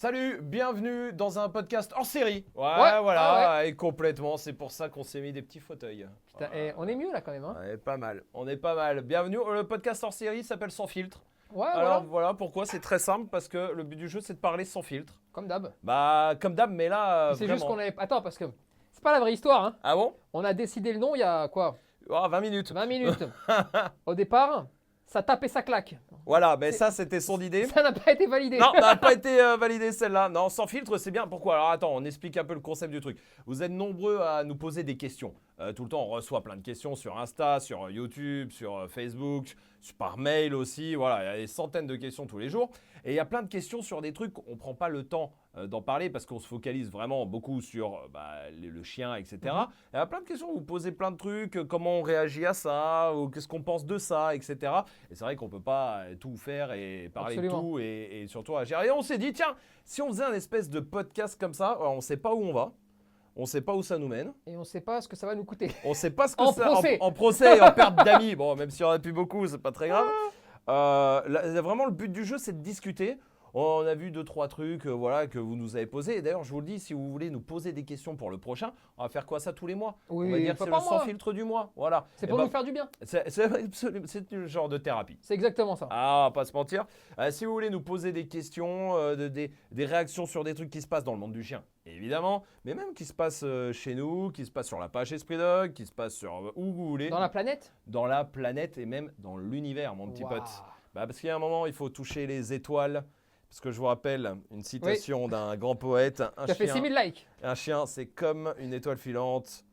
Salut, bienvenue dans un podcast hors série. Ouais, Voilà, et complètement, c'est pour ça qu'on s'est mis des petits fauteuils. Putain, on est mieux là quand même. Hein. Ouais, pas mal, on est pas mal. Bienvenue, le podcast hors série s'appelle Sans filtre. Ouais, Alors voilà. voilà pourquoi, c'est très simple, parce que le but du jeu c'est de parler sans filtre. Comme d'hab. Bah, comme d'hab, mais là, C'est juste vraiment. qu'on avait. Attends, parce que c'est pas la vraie histoire. Hein. Ah bon? On a décidé le nom il y a quoi? 20 minutes. 20 minutes. Au départ, ça tape et ça claque. Voilà, mais ça c'était son idée. Ça n'a pas été validé. Non, n'a pas été validé celle-là. Non, sans filtre, c'est bien. Pourquoi? Alors attends, on explique un peu le concept du truc. Vous êtes nombreux à nous poser des questions. Tout le temps, on reçoit plein de questions sur Insta, sur YouTube, sur Facebook, par mail aussi. Voilà, il y a des centaines de questions tous les jours. Et il y a plein de questions sur des trucs qu'on ne prend pas le temps d'en parler parce qu'on se focalise vraiment beaucoup sur le chien, etc. Il y a plein de questions, vous posez plein de trucs, comment on réagit à ça, ou qu'est-ce qu'on pense de ça, etc. Et c'est vrai qu'on ne peut pas tout faire et parler Absolument. de tout et surtout agir. Et on s'est dit, tiens, si on faisait un espèce de podcast comme ça, alors on ne sait pas où on va, on ne sait pas où ça nous mène, Et on sait pas ce que ça va nous coûter. on ne sait pas ce que En ça... procès. En procès et en perte d'amis. Bon, même s'il y en a plus beaucoup, c'est pas très grave. Vraiment, le but du jeu, c'est de discuter. On a vu 2-3 trucs voilà, que vous nous avez posés. Et d'ailleurs, je vous le dis, si vous voulez nous poser des questions pour le prochain, on va faire quoi ça tous les mois? Oui, On va dire que pas c'est par le sans mois. filtre du mois. Voilà. C'est Et pour bah, nous faire du bien. c'est le genre de thérapie. C'est exactement ça. Ah, on va pas se mentir. Si vous voulez nous poser des questions, des réactions sur des trucs qui se passent dans le monde du chien, évidemment, mais même qui se passent chez nous, qui se passent sur la page Esprit Dog, qui se passent sur où vous voulez. Dans la planète. Dans la planète et même dans l'univers, mon petit Waouh. pote. Parce qu'il y a un moment, il faut toucher les étoiles. Parce que je vous rappelle une citation d'un grand poète. Tu as fait 6000 likes. Un chien, c'est comme une étoile filante.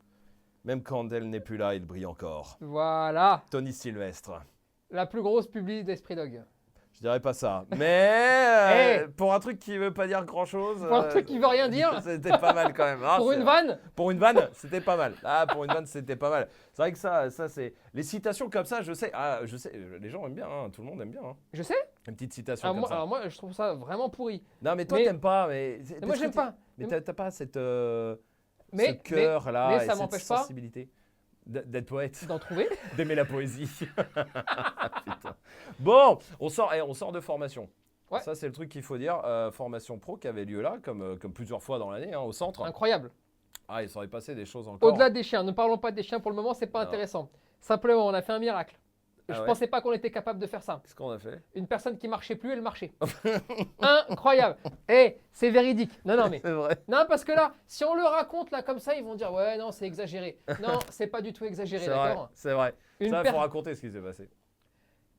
Même quand elle n'est plus là, il brille encore. Voilà. Tony Sylvestre. La plus grosse publi d'Esprit Dog. Je dirais pas ça. Mais Hey. pour un truc qui veut pas dire grand chose. Pour un truc qui veut rien dire. C'était pas mal quand même. hein, Pour c'est une vrai. vanne. Pour une vanne, c'était pas mal. Ah, pour une vanne, c'était pas mal. C'est vrai que ça c'est. Les citations comme ça, je sais. Les gens aiment bien. Hein, tout le monde aime bien. Hein. Je sais. Une petite citation Alors comme moi, ça. alors moi, je trouve ça vraiment pourri. Non, mais toi, mais- t'aimes pas. Mais Moi, j'aime pas. Mais t'as pas cette. Mais- ce cœur là. mais et ça cette m'empêche pas sensibilité d'être poète, d'en trouver. d'aimer la poésie. Putain. Bon, on sort de formation. Ouais. Ça, c'est le truc qu'il faut dire. Formation pro qui avait lieu là, comme plusieurs fois dans l'année, hein, au centre. Incroyable. Ah, il s'en est passé des choses encore. Au-delà des chiens, ne parlons pas des chiens pour le moment, c'est pas Non. intéressant. Simplement, on a fait un miracle. Ah Je ouais pensais pas qu'on était capable de faire ça. Qu'est-ce qu'on a fait? Une personne qui marchait plus, elle marchait. Incroyable. C'est véridique. Non, mais. C'est vrai. Non, parce que là, si on le raconte là comme ça, ils vont dire ouais, non, c'est exagéré. Non, c'est pas du tout exagéré, C'est vrai. d'accord. C'est vrai. Une, Ça, il per- faut raconter ce qui s'est passé.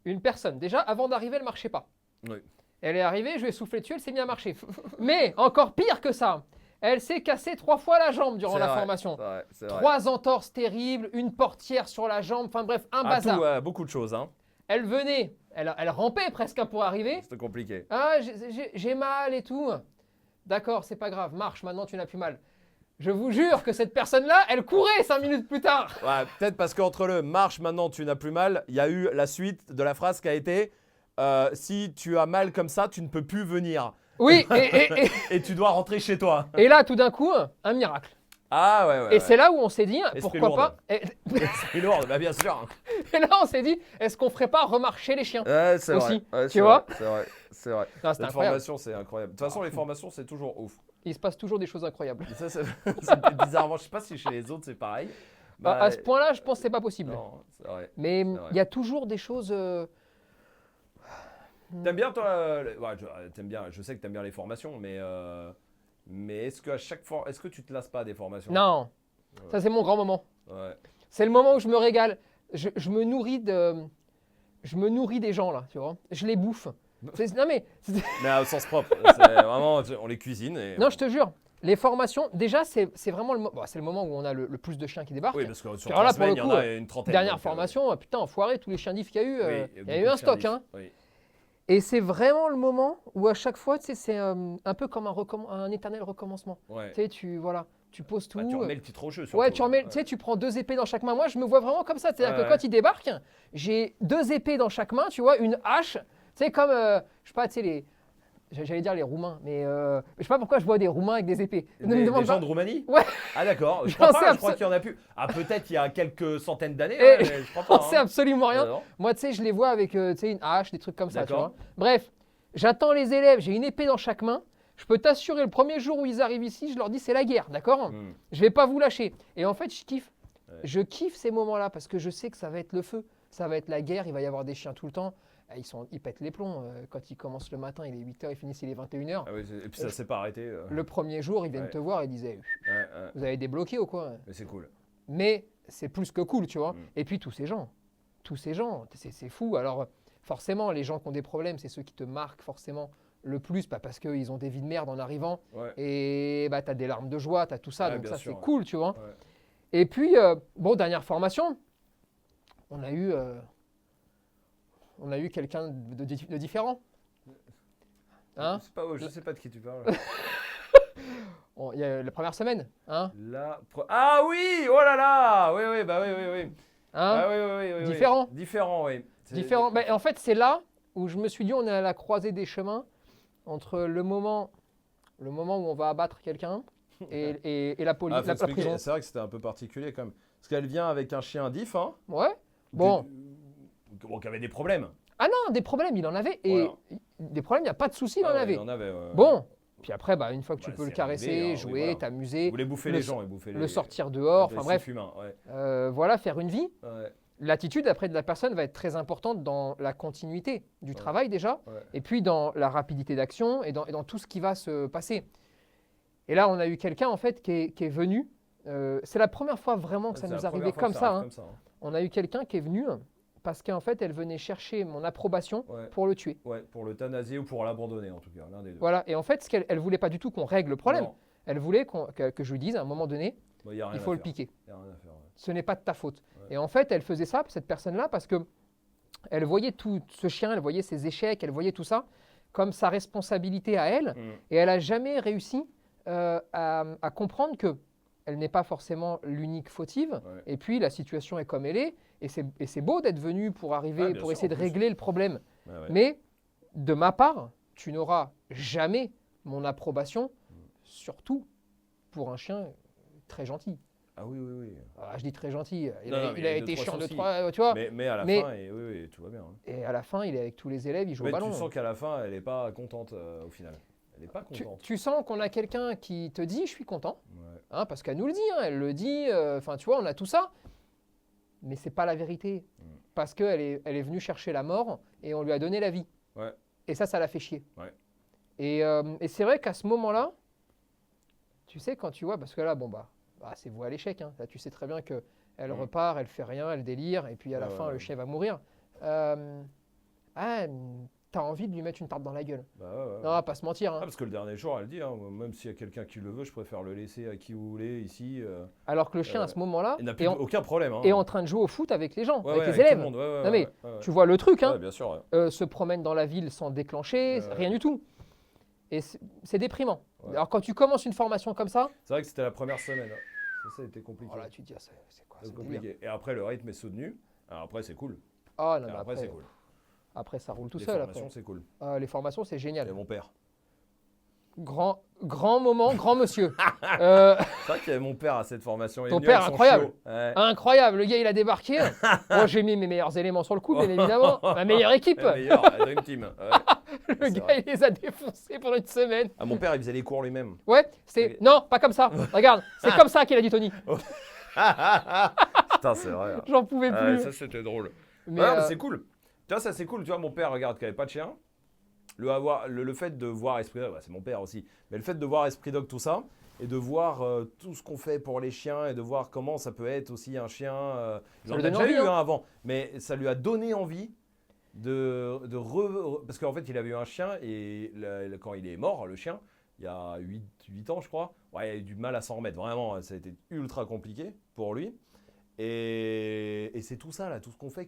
une personne, déjà, avant d'arriver, elle marchait pas. Oui. Elle est arrivée, je lui ai soufflé dessus, elle s'est mise à marcher. Mais encore pire que ça, elle s'est cassée 3 fois la jambe durant C'est la vrai, formation. C'est vrai. C'est vrai. 3 entorses terribles, une portière sur la jambe, enfin bref, un bazar. Tout, beaucoup de choses. Hein. Elle venait, elle rampait presque hein, pour arriver. C'était compliqué. Ah, j'ai mal et tout. D'accord, c'est pas grave, marche, maintenant tu n'as plus mal. Je vous jure que cette personne-là, elle courait 5 minutes plus tard. Ouais, peut-être parce qu'entre le marche maintenant tu n'as plus mal, il y a eu la suite de la phrase qui a été si tu as mal comme ça, tu ne peux plus venir Oui, et tu dois rentrer chez toi. et là, tout d'un coup, un miracle. Ah ouais. Et c'est là où on s'est dit, Esprit pourquoi lourd. pas. C'est lourd, bah bien sûr. Et là, on s'est dit, est-ce qu'on ferait pas remarcher les chiens? Ouais, c'est Aussi, vrai. Ouais, tu c'est vois vrai, c'est vrai. Non, c'est Cette incroyable. formation, c'est incroyable. De toute façon, les formations, c'est toujours ouf. Il se passe toujours des choses incroyables. Et ça, c'est bizarrement, je sais pas si chez les autres c'est pareil. À ce point-là, je pense que c'est pas possible. Non, c'est vrai. Mais vrai. il y a toujours des choses. T'aimes bien toi t'aimes bien, je sais que t'aimes bien les formations, mais est-ce qu'à chaque fois, est-ce que tu te lasses pas des formations? Non, ça c'est mon grand moment. Ouais. C'est le moment où je me régale. Je me nourris des gens là, tu vois. Je les bouffe. Non mais, Mais au sens propre, c'est vraiment, on les cuisine et. non, je te jure. Les formations, déjà, c'est vraiment c'est le moment où on a le plus de chiens qui débarquent. Oui, parce que sur Alors 3 là, pour semaines, le il y en coup, a une trentaine. Dernière donc, formation, putain, enfoiré, tous les chiens diff qu'il y a eu. oui, Il y a beaucoup eu de un stock, chiens hein. vifs, oui. Et c'est vraiment le moment où à chaque fois, tu sais, c'est un peu comme un éternel recommencement. Ouais. Tu sais, tu poses tout. Bah, tu remets le titre au jeu. Ouais, surtout, tu remets, hein. tu sais, tu prends 2 épées dans chaque main. Moi, je me vois vraiment comme ça. C'est-à-dire Ouais, que quand ils débarquent, j'ai 2 épées dans chaque main, tu vois, une hache. Tu sais, comme, je sais pas, tu sais, j'allais dire les Roumains, mais je sais pas pourquoi je vois des Roumains avec des épées. Ne me Des demande gens pas. de Roumanie? Ouais. Ah d'accord, je J'en crois pas, sais je crois qu'il y en a plus. Ah peut-être il y a quelques centaines d'années, Et- mais je crois pas. On sait absolument rien. Non. Moi, tu sais, je les vois avec tu sais, une hache, des trucs comme ça, tu D'accord. vois. Bref, j'attends les élèves, j'ai une épée dans chaque main. Je peux t'assurer, le premier jour où ils arrivent ici, je leur dis c'est la guerre, d'accord? Mm. Je vais pas vous lâcher. Et en fait, je kiffe. Ouais. Je kiffe ces moments-là parce que je sais que ça va être le feu. Ça va être la guerre, il va y avoir des chiens tout le temps. Ils pètent les plombs. Quand ils commencent le matin, il est 8h, ils finissent, il est 21h. Ah oui, et puis ça s'est pas arrêté. Le premier jour, ils viennent Ouais. te voir et disaient Ouais. vous avez débloqué ou quoi? Mais c'est cool. Mais c'est plus que cool, tu vois. Mm. Et puis tous ces gens, c'est fou. Alors forcément, les gens qui ont des problèmes, c'est ceux qui te marquent forcément le plus, parce qu'ils ont des vies de merde en arrivant. Ouais. Et tu as des larmes de joie, tu as tout ça, Ouais, donc bien ça sûr, c'est ouais. cool, tu vois. Ouais. Et puis, bon, dernière formation, on a eu quelqu'un de différent. Hein? Je sais pas de qui tu parles. Il y a la première semaine, hein? Ah oui, oh là là, oui, bah oui. Hein? Ah oui. Différent. Différent, oui. Différent. Ben, en fait, c'est là où je me suis dit, on est à la croisée des chemins entre le moment où on va abattre quelqu'un et la Faut la expliquer. prison. C'est vrai que c'était un peu particulier quand même. Parce qu'elle vient avec un chien diff, hein. Ouais. Bon. Qui avait des problèmes. Ah non, des problèmes, il en avait. Et Voilà. des problèmes, il n'y a pas de souci, il en Ah ouais, avait. Il en avait. Ouais. Bon. Puis après, une fois que tu Bah, peux le c'est caresser, arrivé, hein, oui, jouer, voilà. t'amuser, Il voulait bouffer le- les gens. Il bouffait le sortir dehors, enfin bref, humain, ouais. voilà, faire une vie. Ouais. L'attitude après de la personne va être très importante dans la continuité du travail déjà, Ouais. et puis dans la rapidité d'action et dans tout ce qui va se passer. Et là, on a eu quelqu'un en fait qui est venu. C'est la première fois vraiment que ça C'est nous la arrivait première fois comme que ça. arrive Hein. comme ça, hein. On a eu quelqu'un qui est venu parce qu'en fait, elle venait chercher mon approbation Ouais. pour le tuer. Ouais, pour l'euthanasier ou pour l'abandonner en tout cas, l'un des deux. Voilà. Et en fait, elle voulait pas du tout qu'on règle le problème. Non, Elle voulait que je lui dise à un moment donné, bah, y a rien il à faut le faire. piquer. Y a rien à faire, ouais. Ce n'est pas de ta faute. Ouais. Et en fait, elle faisait ça, cette personne-là, parce que elle voyait tout ce chien, elle voyait ses échecs, elle voyait tout ça comme sa responsabilité à elle. Et elle n'a jamais réussi à comprendre que elle n'est pas forcément l'unique fautive. Ouais. Et puis, la situation est comme elle est. Et c'est beau d'être venu pour arriver, Ah, bien pour sûr, essayer de en plus. régler le problème. Ouais, ouais. Mais de ma part, tu n'auras jamais mon approbation, surtout pour un chien très gentil. Ah oui. Ah, je dis très gentil. Il Non, a, non, mais il a il y a été deux, trois chiant de soucis. trois, tu vois. Mais à la Mais- fin, oui, tout va bien. Hein. Et à la fin, il est avec tous les élèves, il joue Mais au ballon. tu sens qu'à la fin, elle n'est pas contente au final. Elle n'est pas Tu, contente. tu sens qu'on a quelqu'un qui te dit, je suis content, Ouais. hein, parce qu'elle nous le dit, hein, elle le dit. Enfin, tu vois, on a tout ça. Mais c'est pas la vérité, parce qu'elle est venue chercher la mort et on lui a donné la vie. Ouais. Et ça l'a fait chier. Ouais. Et c'est vrai qu'à ce moment-là, tu sais, quand tu vois, parce que là, c'est voué à l'échec. Hein. Là, tu sais très bien qu'elle repart, elle fait rien, elle délire, et puis à la fin, le chien va mourir. T'as envie de lui mettre une tarte dans la gueule. Bah, ouais. Non, on va pas se mentir. Hein. Ah, parce que le dernier jour, elle dit, hein, même s'il y a quelqu'un qui le veut, je préfère le laisser à qui vous voulez ici. Alors que le chien, à ce moment-là, Il n'a plus aucun problème. Hein. est en train de jouer au foot avec les gens, Ouais, avec ouais, les tout le élèves. monde, ouais, Non, mais ouais. tu vois le truc, hein, Ouais, bien sûr. Ouais. se promène dans la ville sans déclencher, Ouais. rien du tout. Et c'est déprimant. Ouais. Alors quand tu commences une formation comme ça, C'est vrai que c'était la première semaine. Ça a été compliqué. oh là, tu te dis, ah, c'est quoi C'est ce compliqué. délire. Et après, le rythme est soutenu. Alors après, c'est cool. Ah non, Et mais après, c'est cool. après, ça roule tout Les seul. formations, Après. c'est cool. Les formations, c'est Il y génial. a mon père. Grand moment, grand monsieur. C'est vrai qu'il y avait mon père à cette formation. Il est Ton venu père, avec son incroyable. chiot. Ouais. Incroyable, le gars, il a débarqué. Moi, j'ai mis mes meilleurs éléments sur le coup, bien évidemment. Ma meilleure équipe. Le meilleur, la Dream Team. Ouais. Le c'est gars, vrai. il les a défoncés pendant une semaine. Ah, mon père, il faisait les cours lui-même. Ouais, c'est. Non, pas comme ça. Regarde, c'est comme ça qu'il a dit Tony. Putain, c'est vrai. J'en pouvais Ah, plus. ça, c'était drôle. Mais, Ouais, mais c'est cool. Tu vois, ça, c'est cool. Tu vois, mon père, regarde, qui n'avait pas de chien. Le fait de voir Esprit Dog, c'est mon père aussi, mais le fait de voir Esprit Dog, tout ça, et de voir tout ce qu'on fait pour les chiens, et de voir comment ça peut être aussi un chien. Il Ça en lui a donne déjà envie, eu hein. un avant, mais ça lui a donné envie parce qu'en fait, il avait eu un chien, et quand il est mort, le chien, il y a 8 ans, je crois, ouais, il a eu du mal à s'en remettre. Vraiment, ça a été ultra compliqué pour lui. Et c'est tout ça, là, tout ce qu'on fait,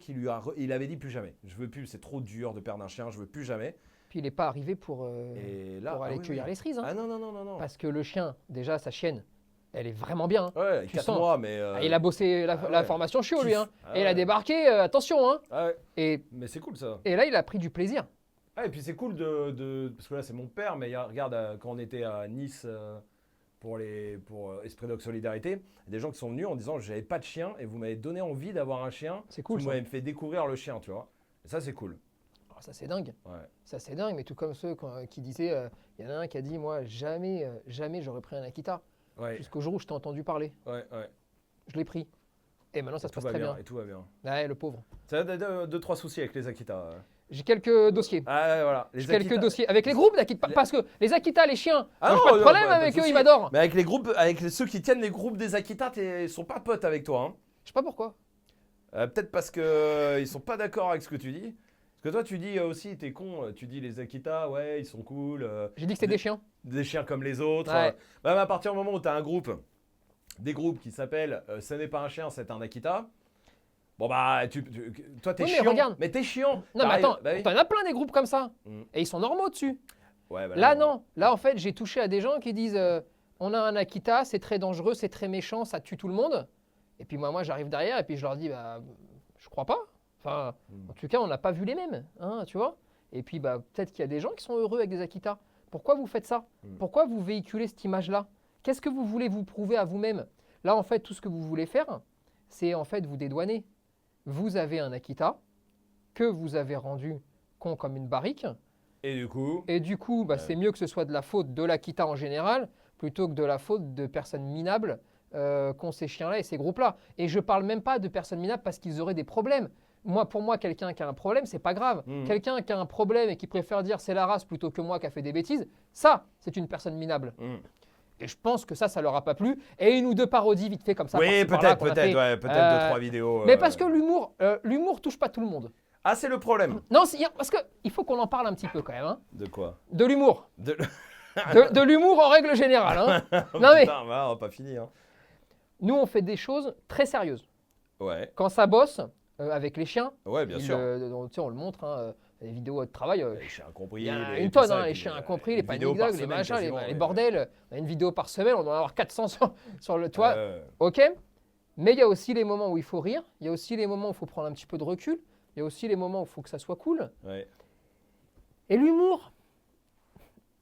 il avait dit plus jamais. Je veux plus, c'est trop dur de perdre un chien, je veux plus jamais. Puis il n'est pas arrivé pour Et là, aller cueillir les cerises. Hein. Ah non. Parce que le chien, déjà, sa chienne, elle est vraiment bien. Hein. Ouais, Tu 4 sens. mois, mais. Il a bossé la ouais. formation chiot, lui. Hein. Ah Et il a ouais. débarqué, attention. Hein. Ah ouais, Et mais c'est cool ça. là, il a pris du plaisir. Ah, et puis c'est cool parce que là, c'est mon père, mais regarde, quand on était à Nice pour Esprit Dog Solidarité, il y a des gens qui sont venus en disant j'avais pas de chien et vous m'avez donné envie d'avoir un chien. C'est cool, Vous ça. m'avez fait découvrir le chien, tu vois. Et ça, c'est cool. ça c'est dingue. Ouais. Ça c'est dingue, mais tout comme ceux qui disaient, il y en a un qui a dit, moi, jamais j'aurais pris un Akita. Ouais. Jusqu'au jour où je t'ai entendu parler. Ouais. Je l'ai pris. Et maintenant, ça se Tout passe va très bien. Et tout va bien. Ouais, le pauvre. Ça a 2-3 soucis avec les Akita. J'ai quelques dossiers. Ah ouais, voilà. Les J'ai quelques Akita- dossiers. Avec les groupes d'Akita. Parce que les Akita, les chiens, Ah moi, non, j'ai pas de problème bah, pas de avec eux, souci. ils m'adorent. Mais avec les groupes, avec ceux qui tiennent les groupes des Akita, ils sont pas potes avec toi. Hein. Je sais pas pourquoi. Peut-être parce que ils sont pas d'accord avec ce que tu dis. Parce que toi, tu dis aussi, t'es con. Tu dis les Akita, ouais, ils sont cool. J'ai dit que c'était des chiens. Des chiens comme les autres. Ouais. Même à partir du moment où tu as un groupe, des groupes qui s'appellent Ce n'est pas un chien, c'est un Akita. Bon bah, toi t'es Oui, mais chiant. regarde. Mais t'es chiant. Non, mais T'arrives- attends, bah oui. t'en as plein des groupes comme ça. Mm. Et ils sont normaux dessus. Ouais, bah Là, non. Là, en fait, j'ai touché à des gens qui disent on a un Akita, c'est très dangereux, c'est très méchant, ça tue tout le monde. Et puis moi j'arrive derrière et puis je leur dis bah, je crois pas. Enfin, en tout cas, on n'a pas vu les mêmes, hein, tu vois. Et puis bah, peut-être qu'il y a des gens qui sont heureux avec des Akita. Pourquoi vous faites ça? Pourquoi vous véhiculez cette image-là? Qu'est-ce que vous voulez vous prouver à vous-même? Là, en fait, tout ce que vous voulez faire, c'est en fait vous dédouaner. Vous avez un Akita que vous avez rendu con comme une barrique. Et du coup, Bah, c'est mieux que ce soit de la faute de l'Akita en général plutôt que de la faute de personnes minables qu'ont ces chiens-là et ces groupes-là. Et je ne parle même pas de personnes minables parce qu'ils auraient des problèmes. Pour moi, quelqu'un qui a un problème, c'est pas grave. Quelqu'un qui a un problème et qui préfère dire c'est la race plutôt que moi qui a fait des bêtises, ça, c'est une personne minable. Et je pense que ça leur a pas plu. Et une ou deux parodies vite fait comme ça. oui, par-ci, par-là, peut-être qu'on a fait. 2-3 vidéos. Mais parce que l'humour touche pas tout le monde. Ah, c'est le problème. Non, parce qu'il faut qu'on en parle un petit peu quand même. Hein. De quoi? De l'humour. De... De l'humour en règle générale. Hein. Non, mais Putain, bah, on va pas finir. Hein. nous, on fait des choses très sérieuses. Ouais. Quand ça bosse avec les chiens, Ouais, bien sûr. on le montre, hein, les vidéos de travail. Les chiens compris. Il y a les- une tout tonne, ça, hein, et les puis, chiens incompris, les une panic vidéo par dogs, les semaine, machins, quasiment, les ouais. bordels. On a une vidéo par semaine, on doit en avoir 400 sur le toit. Ouais. Ok, mais il y a aussi les moments où il faut rire, il y a aussi les moments où il faut prendre un petit peu de recul, il y a aussi les moments où il faut que ça soit cool. Ouais. Et l'humour,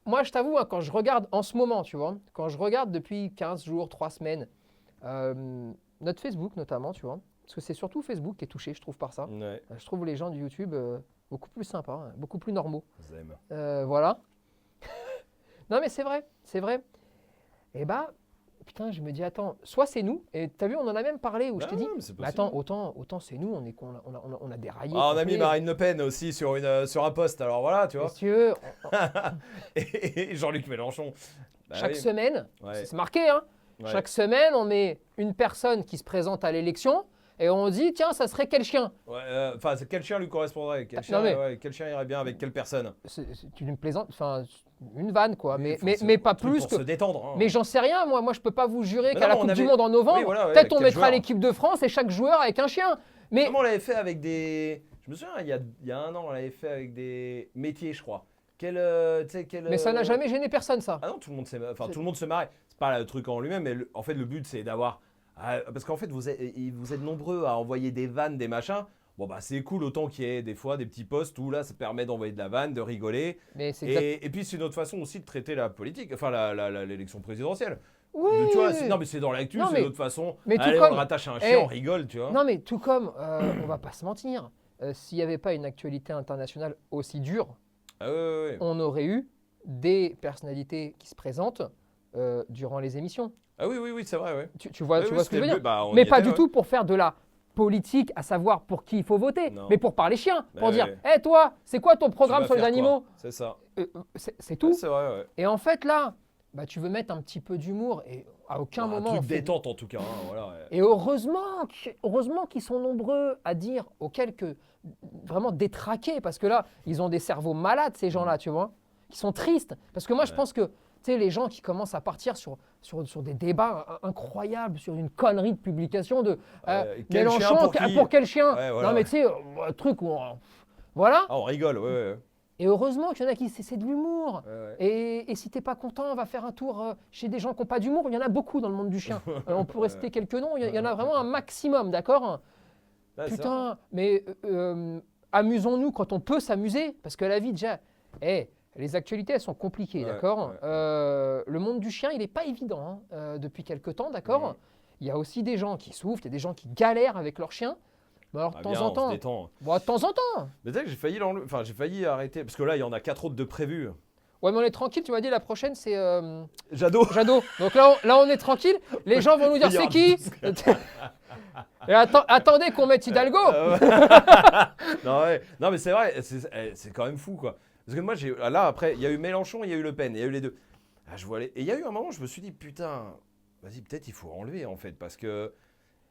moi je t'avoue, hein, quand je regarde en ce moment, tu vois, quand je regarde depuis 15 jours, 3 semaines, notre Facebook notamment, tu vois, parce que c'est surtout Facebook qui est touché, je trouve, par ça. Ouais. Je trouve les gens du YouTube beaucoup plus sympas, hein, beaucoup plus normaux. Zem. Voilà. Non mais c'est vrai, c'est vrai. Et bah, putain, je me dis, attends, soit c'est nous, et t'as vu, on en a même parlé, où je t'ai dit, mais c'est mais possible. attends, autant c'est nous, on a déraillé. Ah, on a mis complet. Marine Le Pen aussi sur un post, alors voilà, tu vois. Messieurs, Et Jean-Luc Mélenchon. Bah chaque oui. semaine, Ouais. c'est marqué, hein, Ouais. chaque semaine, on met une personne qui se présente à l'élection, et on dit, tiens, ça serait quel chien? Ouais, enfin, quel chien lui correspondrait? Quel Non, chien, mais- ouais, quel chien irait bien avec quelle personne? C'est une plaisante, enfin, une vanne, quoi, Oui, mais pas un truc plus pour que... se détendre. Hein. Mais j'en sais rien, moi je peux pas vous jurer Mais qu'à non, la on Coupe du avait- Monde en novembre, Oui, voilà, ouais, peut-être on quel mettra joueur l'équipe de France et chaque joueur avec un chien. Mais Comment on l'avait fait avec des. Je me souviens, il y a un an, on l'avait fait avec des métiers, je crois. Tu sais, Mais ça n'a jamais gêné personne, ça. Ah non, tout le monde tout le monde se marrait. C'est pas le truc en lui-même, mais en fait, le but, c'est d'avoir. Parce qu'en fait, vous êtes nombreux à envoyer des vannes, des machins. Bon, bah, c'est cool, autant qu'il y ait des fois des petits posts où là, ça permet d'envoyer de la vanne, de rigoler. Mais c'est exact- Et puis, c'est une autre façon aussi de traiter la politique, enfin, l'élection présidentielle. Oui. Tu vois, non, mais c'est dans l'actu, Non, c'est mais- une autre façon. mais tout Allez, comme- on rattache un Eh, chien, on rigole, tu vois. Non, mais tout comme, on va pas se mentir, s'il n'y avait pas une actualité internationale aussi dure, Ah, ouais. on aurait eu des personnalités qui se présentent durant les émissions. Ah oui, c'est vrai, ouais. Tu vois, Oui, tu oui, vois ce que je veux c'était dire? le but. Bah, on Mais y pas était, du ouais. tout pour faire de la politique, à savoir pour qui il faut voter, Non. mais pour parler chiens, pour Ouais, dire, ouais. hé toi, c'est quoi ton Tu programme vas sur les faire animaux? quoi? C'est ça. C'est tout. Ouais, c'est vrai, ouais. Et en fait, là, bah, tu veux mettre un petit peu d'humour et à aucun Un moment. truc on fait- détente en tout cas. Hein, voilà, ouais. Et heureusement qu'ils sont nombreux à dire auxquels que vraiment détraqués, parce que là, ils ont des cerveaux malades, ces gens-là, tu vois, qui sont tristes. Parce que moi, je Ouais. pense que, tu sais, les gens qui commencent à partir sur des débats incroyables, sur une connerie de publication de Quel chien Mélenchon, pour qui pour quel chien? Ouais, voilà, Non, mais ouais. tu sais, un truc où. Voilà. Ah, on rigole, ouais. Et heureusement qu'il y en a qui. C'est de l'humour. Ouais. Et si t'es pas content, on va faire un tour chez des gens qui n'ont pas d'humour. Il y en a beaucoup dans le monde du chien. On peut rester quelques noms. Il y en a vraiment un maximum, d'accord? Ouais, c'est vrai. Putain, mais amusons-nous quand on peut s'amuser. Parce que la vie, déjà, les actualités, elles sont compliquées, Ouais, d'accord? ouais. Le monde du chien, il n'est pas évident depuis quelques temps, d'accord? Mhm. Il y a aussi des gens qui souffrent, il y a des gens qui galèrent avec leurs chiens. Mais alors, de Ah, temps bien, en on se temps. détend. Bon, de temps en temps. Mais tu sais que j'ai failli l'enlever. Enfin, j'ai failli arrêter. Parce que là, il y en a 4 autres de prévus. Ouais, mais on est tranquille. Tu m'as dit la prochaine, c'est Jadot. Jadot. Donc là, on est tranquille. Les gens vont nous dire Il y c'est aura qui 12. Et attendez qu'on mette Hidalgo. Non, ouais. Non, mais c'est vrai, c'est quand même fou, quoi. Parce que moi, là, après, il y a eu Mélenchon, il y a eu Le Pen, il y a eu les deux. Ah, et il y a eu un moment, je me suis dit, putain, vas-y, peut-être il faut enlever, en fait, parce que.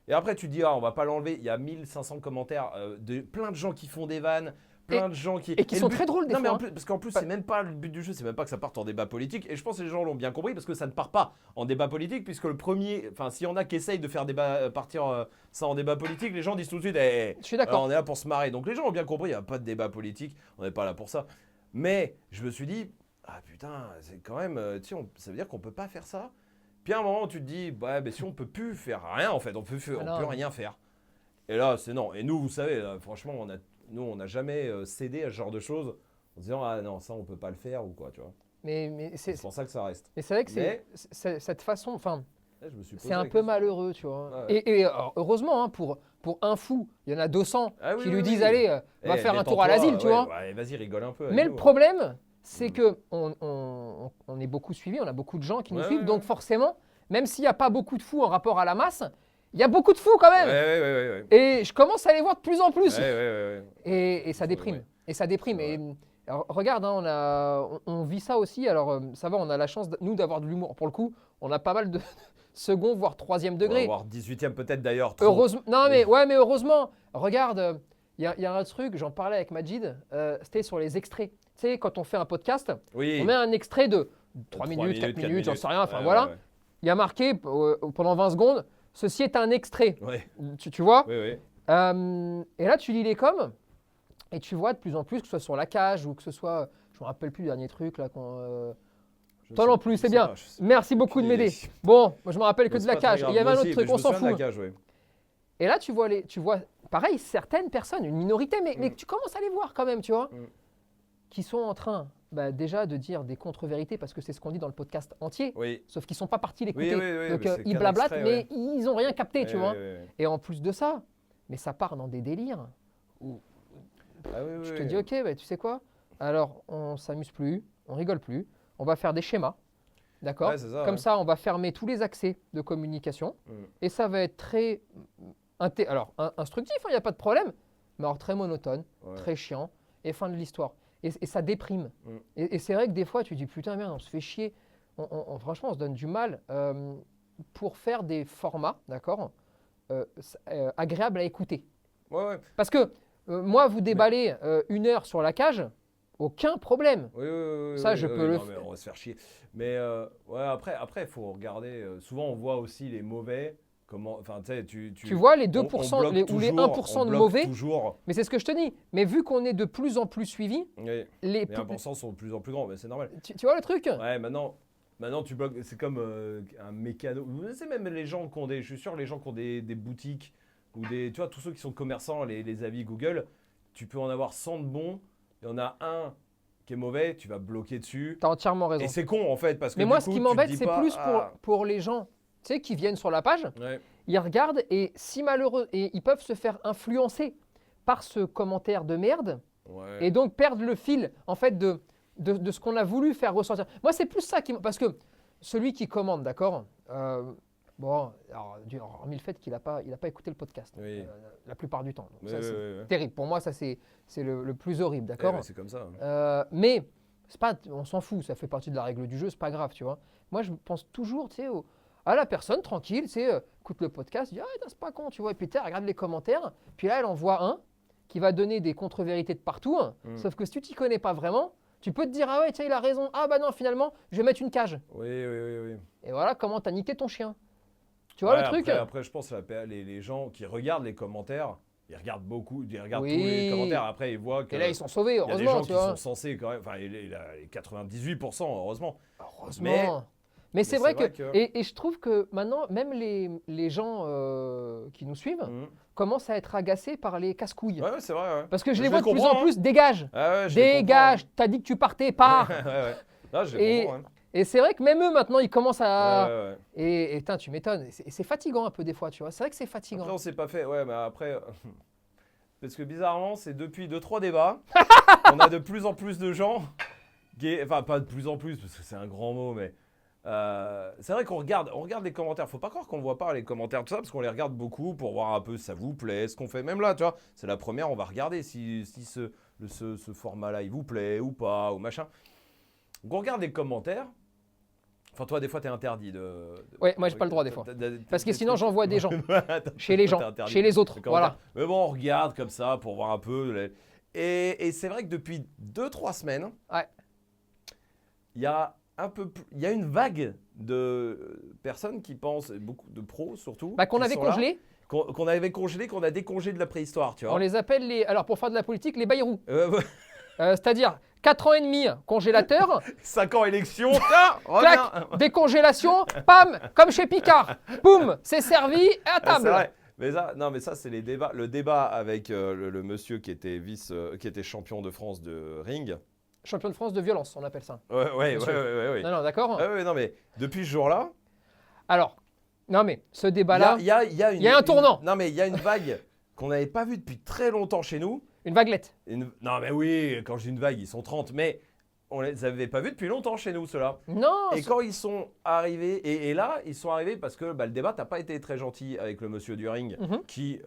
Et après, tu te dis, ah, on va pas l'enlever. Il y a 1500 commentaires de plein de gens qui font des vannes. Plein de gens qui. Et qui le sont but- très drôles des non, mais fois. en plus, parce qu'en plus, c'est même pas le but du jeu, c'est même pas que ça parte en débat politique. Et je pense que les gens l'ont bien compris parce que ça ne part pas en débat politique, puisque le premier. Enfin, s'il y en a qui essayent de faire partir ça en débat politique, les gens disent tout de suite, Je suis d'accord. on est là pour se marrer. Donc les gens ont bien compris, il n'y a pas de débat politique, on n'est pas là pour ça. Mais je me suis dit, ah putain, c'est quand même. Tu sais, ça veut dire qu'on peut pas faire ça. Puis à un moment, tu te dis, ouais, mais si on peut plus faire rien, en fait, on peut rien faire. Et là, c'est non. Et nous, vous savez, là, franchement, on n'a jamais cédé à ce genre de choses en disant, ah non, ça, on peut pas le faire ou quoi, tu vois. Mais C'est pour ça que ça reste. Mais c'est vrai que c'est cette façon, enfin, Là, je me suis posé c'est un la peu question. malheureux, tu vois. Ouais. Et alors, heureusement, hein, pour un fou, il y en a 200 Ah oui, qui oui, lui oui. disent, allez, va faire un tour à détends-toi, l'asile, tu ouais, vois. Ouais, vas-y, rigole un peu. avec Mais nous. le problème, c'est Mm. que on est beaucoup suivis, on a beaucoup de gens qui nous Ouais, suivent, ouais, donc ouais. forcément, même s'il n'y a pas beaucoup de fous en rapport à la masse, il y a beaucoup de fous quand même. Ouais. Et je commence à les voir de plus en plus. Ouais. Et ça déprime. Ouais. Et ça déprime. Ouais. Et alors, regarde, hein, on vit ça aussi. Alors, ça va, on a la chance, nous, d'avoir de l'humour. Pour le coup, on a pas mal de second, voire troisième On va degré. avoir 18e peut-être d'ailleurs. trop. Heureusement. Non, Oui. mais heureusement. Regarde, il y a un truc, j'en parlais avec Majid, c'était sur les extraits. Tu sais, quand on fait un podcast, Oui. on met un extrait de 3 3 minutes, 4 4 minutes, j'en sais rien. Enfin, Ouais, voilà. ouais. Il y a marqué pendant 20 secondes, ceci est un extrait. Ouais. Tu vois Oui. Et là, tu lis les coms et tu vois de plus en plus, que ce soit sur la cage ou que ce soit, je me rappelle plus le dernier truc là. Je Toi sais- non plus, je c'est sais bien. pas, je sais Merci beaucoup de aucune idée. m'aider. Bon, moi je me rappelle que Mais de c'est la pas très cage. grave. Il y avait Moi un autre aussi, truc, mais on je s'en me souviens de fout. la cage, ouais. Et là, tu vois, pareil, certaines personnes, une minorité, mais tu commences à les voir quand même, tu vois, Mm. qui sont en train déjà de dire des contre-vérités parce que c'est ce qu'on dit dans le podcast entier. Oui. Sauf qu'ils sont pas partis l'écouter. Oui, Donc mais c'est ils qu'un blablatent, extrait, mais ouais. ils ont rien capté, tu vois. Ouais. Et en plus de ça, mais ça part dans des délires où Ah oui, tu te dis, ok, bah, tu sais quoi? Alors, on s'amuse plus, on rigole plus, on va faire des schémas, d'accord? Ouais, c'est ça, Comme ouais. ça, on va fermer tous les accès de communication Mm. et ça va être très instructif, il n'y a pas de problème, mais alors très monotone, Ouais. très chiant, et fin de l'histoire. Et ça déprime. Mm. Et c'est vrai que des fois, tu dis, putain, merde, on se fait chier. Franchement, on se donne du mal pour faire des formats, d'accord, agréables à écouter. Ouais. Parce que moi, vous déballez 1 heure sur la cage, aucun problème. Oui. Ça, je peux le non, mais on va se faire chier. Mais ouais, après, il faut regarder. Souvent, on voit aussi les mauvais. Enfin, tu sais, Tu vois les on 2% bloque ou les toujours, 1% on de bloque mauvais, toujours. mais c'est ce que je te dis. Mais vu qu'on est de plus en plus suivi, Oui. les, Les 1% sont de plus en plus grands, mais c'est normal. tu vois le truc? Ouais, maintenant tu bloques. C'est comme un mécano. C'est même les gens qui ont je suis sûr, les gens qui ont des boutiques ou tu vois, tous ceux qui sont commerçants, les avis Google, tu peux en avoir 100 de bons. Il y en a un qui est mauvais, tu vas bloquer dessus. Tu as entièrement raison. Et c'est con en fait, parce que Mais moi, du ce coup, qui tu te m'embête, dis c'est pas, plus ah, pour les gens tu sais, qui viennent sur la page, ouais. ils regardent et si malheureux, et ils peuvent se faire influencer par ce commentaire de merde Ouais. et donc perdre le fil en fait de ce qu'on a voulu faire ressortir. Moi, c'est plus ça parce que celui qui commande, d'accord, bon, alors, hormis le fait qu'il n'a pas écouté le podcast Oui. la plupart du temps. Donc, ça, Ouais, c'est ouais. terrible. Pour moi, ça, c'est le plus horrible, Eh d'accord. ouais, c'est comme ça. Hein. Mais c'est pas, on s'en fout, ça fait partie de la règle du jeu, c'est pas grave, tu vois. Moi, je pense toujours, tu sais, à la personne tranquille, tu sais, écoute le podcast, dit ah c'est pas con, tu vois. Et puis regarde les commentaires. Puis là, elle en voit un qui va donner des contre-vérités de partout. Hein. Sauf que si tu t'y connais pas vraiment, tu peux te dire ah ouais tiens il a raison, ah bah non finalement je vais mettre une cage. Oui. Et voilà comment t'as niqué ton chien. Tu vois Ouais, le truc? Après, je pense que les gens qui regardent les commentaires, ils regardent beaucoup, ils regardent Oui. tous les commentaires. Après, ils voient que Et là ils sont sauvés, il y a des heureusement, gens tu qui vois. sont censés quand même. Enfin, il a les 98%, heureusement. Heureusement. Mais c'est vrai que, que- Et je trouve que maintenant, même les gens qui nous suivent commencent à être agacés par les casse-couilles. Ouais, c'est vrai. Ouais. Parce que je Je les les vois de plus comprends, en hein. plus, dégage, Ah ouais, je les dégage, t'as dit que tu partais, pars. comprends, hein. Ouais. Là, je les Et, comprends. Hein. et c'est vrai que même eux, maintenant, ils commencent à... Ouais. Et putain, tu m'étonnes. Et c'est fatigant un peu des fois, tu vois. C'est vrai que c'est fatigant. Après, on s'est pas fait. Ouais, mais après, parce que bizarrement, c'est depuis 2-3 débats, on a de plus en plus de gens, enfin pas de plus en plus, parce que c'est un grand mot, mais c'est vrai qu'on regarde les commentaires. Faut pas croire qu'on ne voit pas les commentaires, tout ça, parce qu'on les regarde beaucoup pour voir un peu si ça vous plaît, ce qu'on fait. Même là, tu vois, c'est la première, on va regarder si ce format-là, il vous plaît ou pas, ou machin. Donc on regarde les commentaires. Enfin, toi, des fois, t'es interdit de... Ouais, moi, j'ai pas le droit des fois. Parce que sinon, j'envoie des gens. Chez les gens, chez les autres. Voilà. Mais bon, on regarde comme ça pour voir un peu. Et c'est vrai que depuis 2-3 semaines, Ouais. il y a une vague de personnes qui pensent, beaucoup de pros surtout, Bah, qu'on qui avait sont là, congelé. qu'on avait congelé, qu'on a décongelé de la préhistoire, tu vois. On les appelle les. Alors, pour faire de la politique, les bayrous. Ouais. C'est-à-dire 4 ans et demi, congélateur. 5 ans élection, tiens, reviens. Clac, décongélation, pam, comme chez Picard. Boum, c'est servi à Ah, table. c'est vrai. Mais ça, c'est les débats. Le débat avec le monsieur qui était qui était champion de France de ring. Champion de France de violence, on appelle ça. Ouais. Non, d'accord. Ouais, non, mais depuis ce jour-là, Alors, non, mais ce débat-là, il y a un tournant. Non, mais il y a une vague qu'on n'avait pas vue depuis très longtemps chez nous. une vaguelette. Non, mais oui, quand je dis une vague, ils sont 30, mais on les avait pas vus depuis longtemps chez nous, ceux-là. Non. Et quand ils sont arrivés, et là, ils sont arrivés parce que le débat n'a pas été très gentil avec le monsieur du ring qui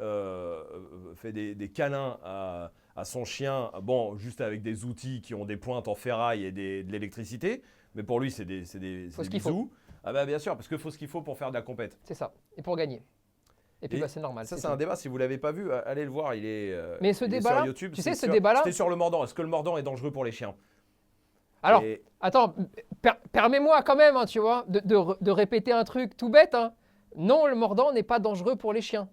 fait des câlins à son chien, bon, juste avec des outils qui ont des pointes en ferraille et de l'électricité, mais pour lui, c'est des bisous. Ah bah bien sûr, parce qu'il faut ce qu'il faut pour faire de la compète. C'est ça, et pour gagner. Et puis c'est normal. Ça, c'est un débat, si vous ne l'avez pas vu, allez le voir, il est, mais ce débat-là, sur YouTube. Tu sais, ce débat-là, c'était sur le mordant. Est-ce que le mordant est dangereux pour les chiens? Alors, attends, permets-moi quand même, hein, tu vois, de répéter un truc tout bête. Hein. Non, le mordant n'est pas dangereux pour les chiens.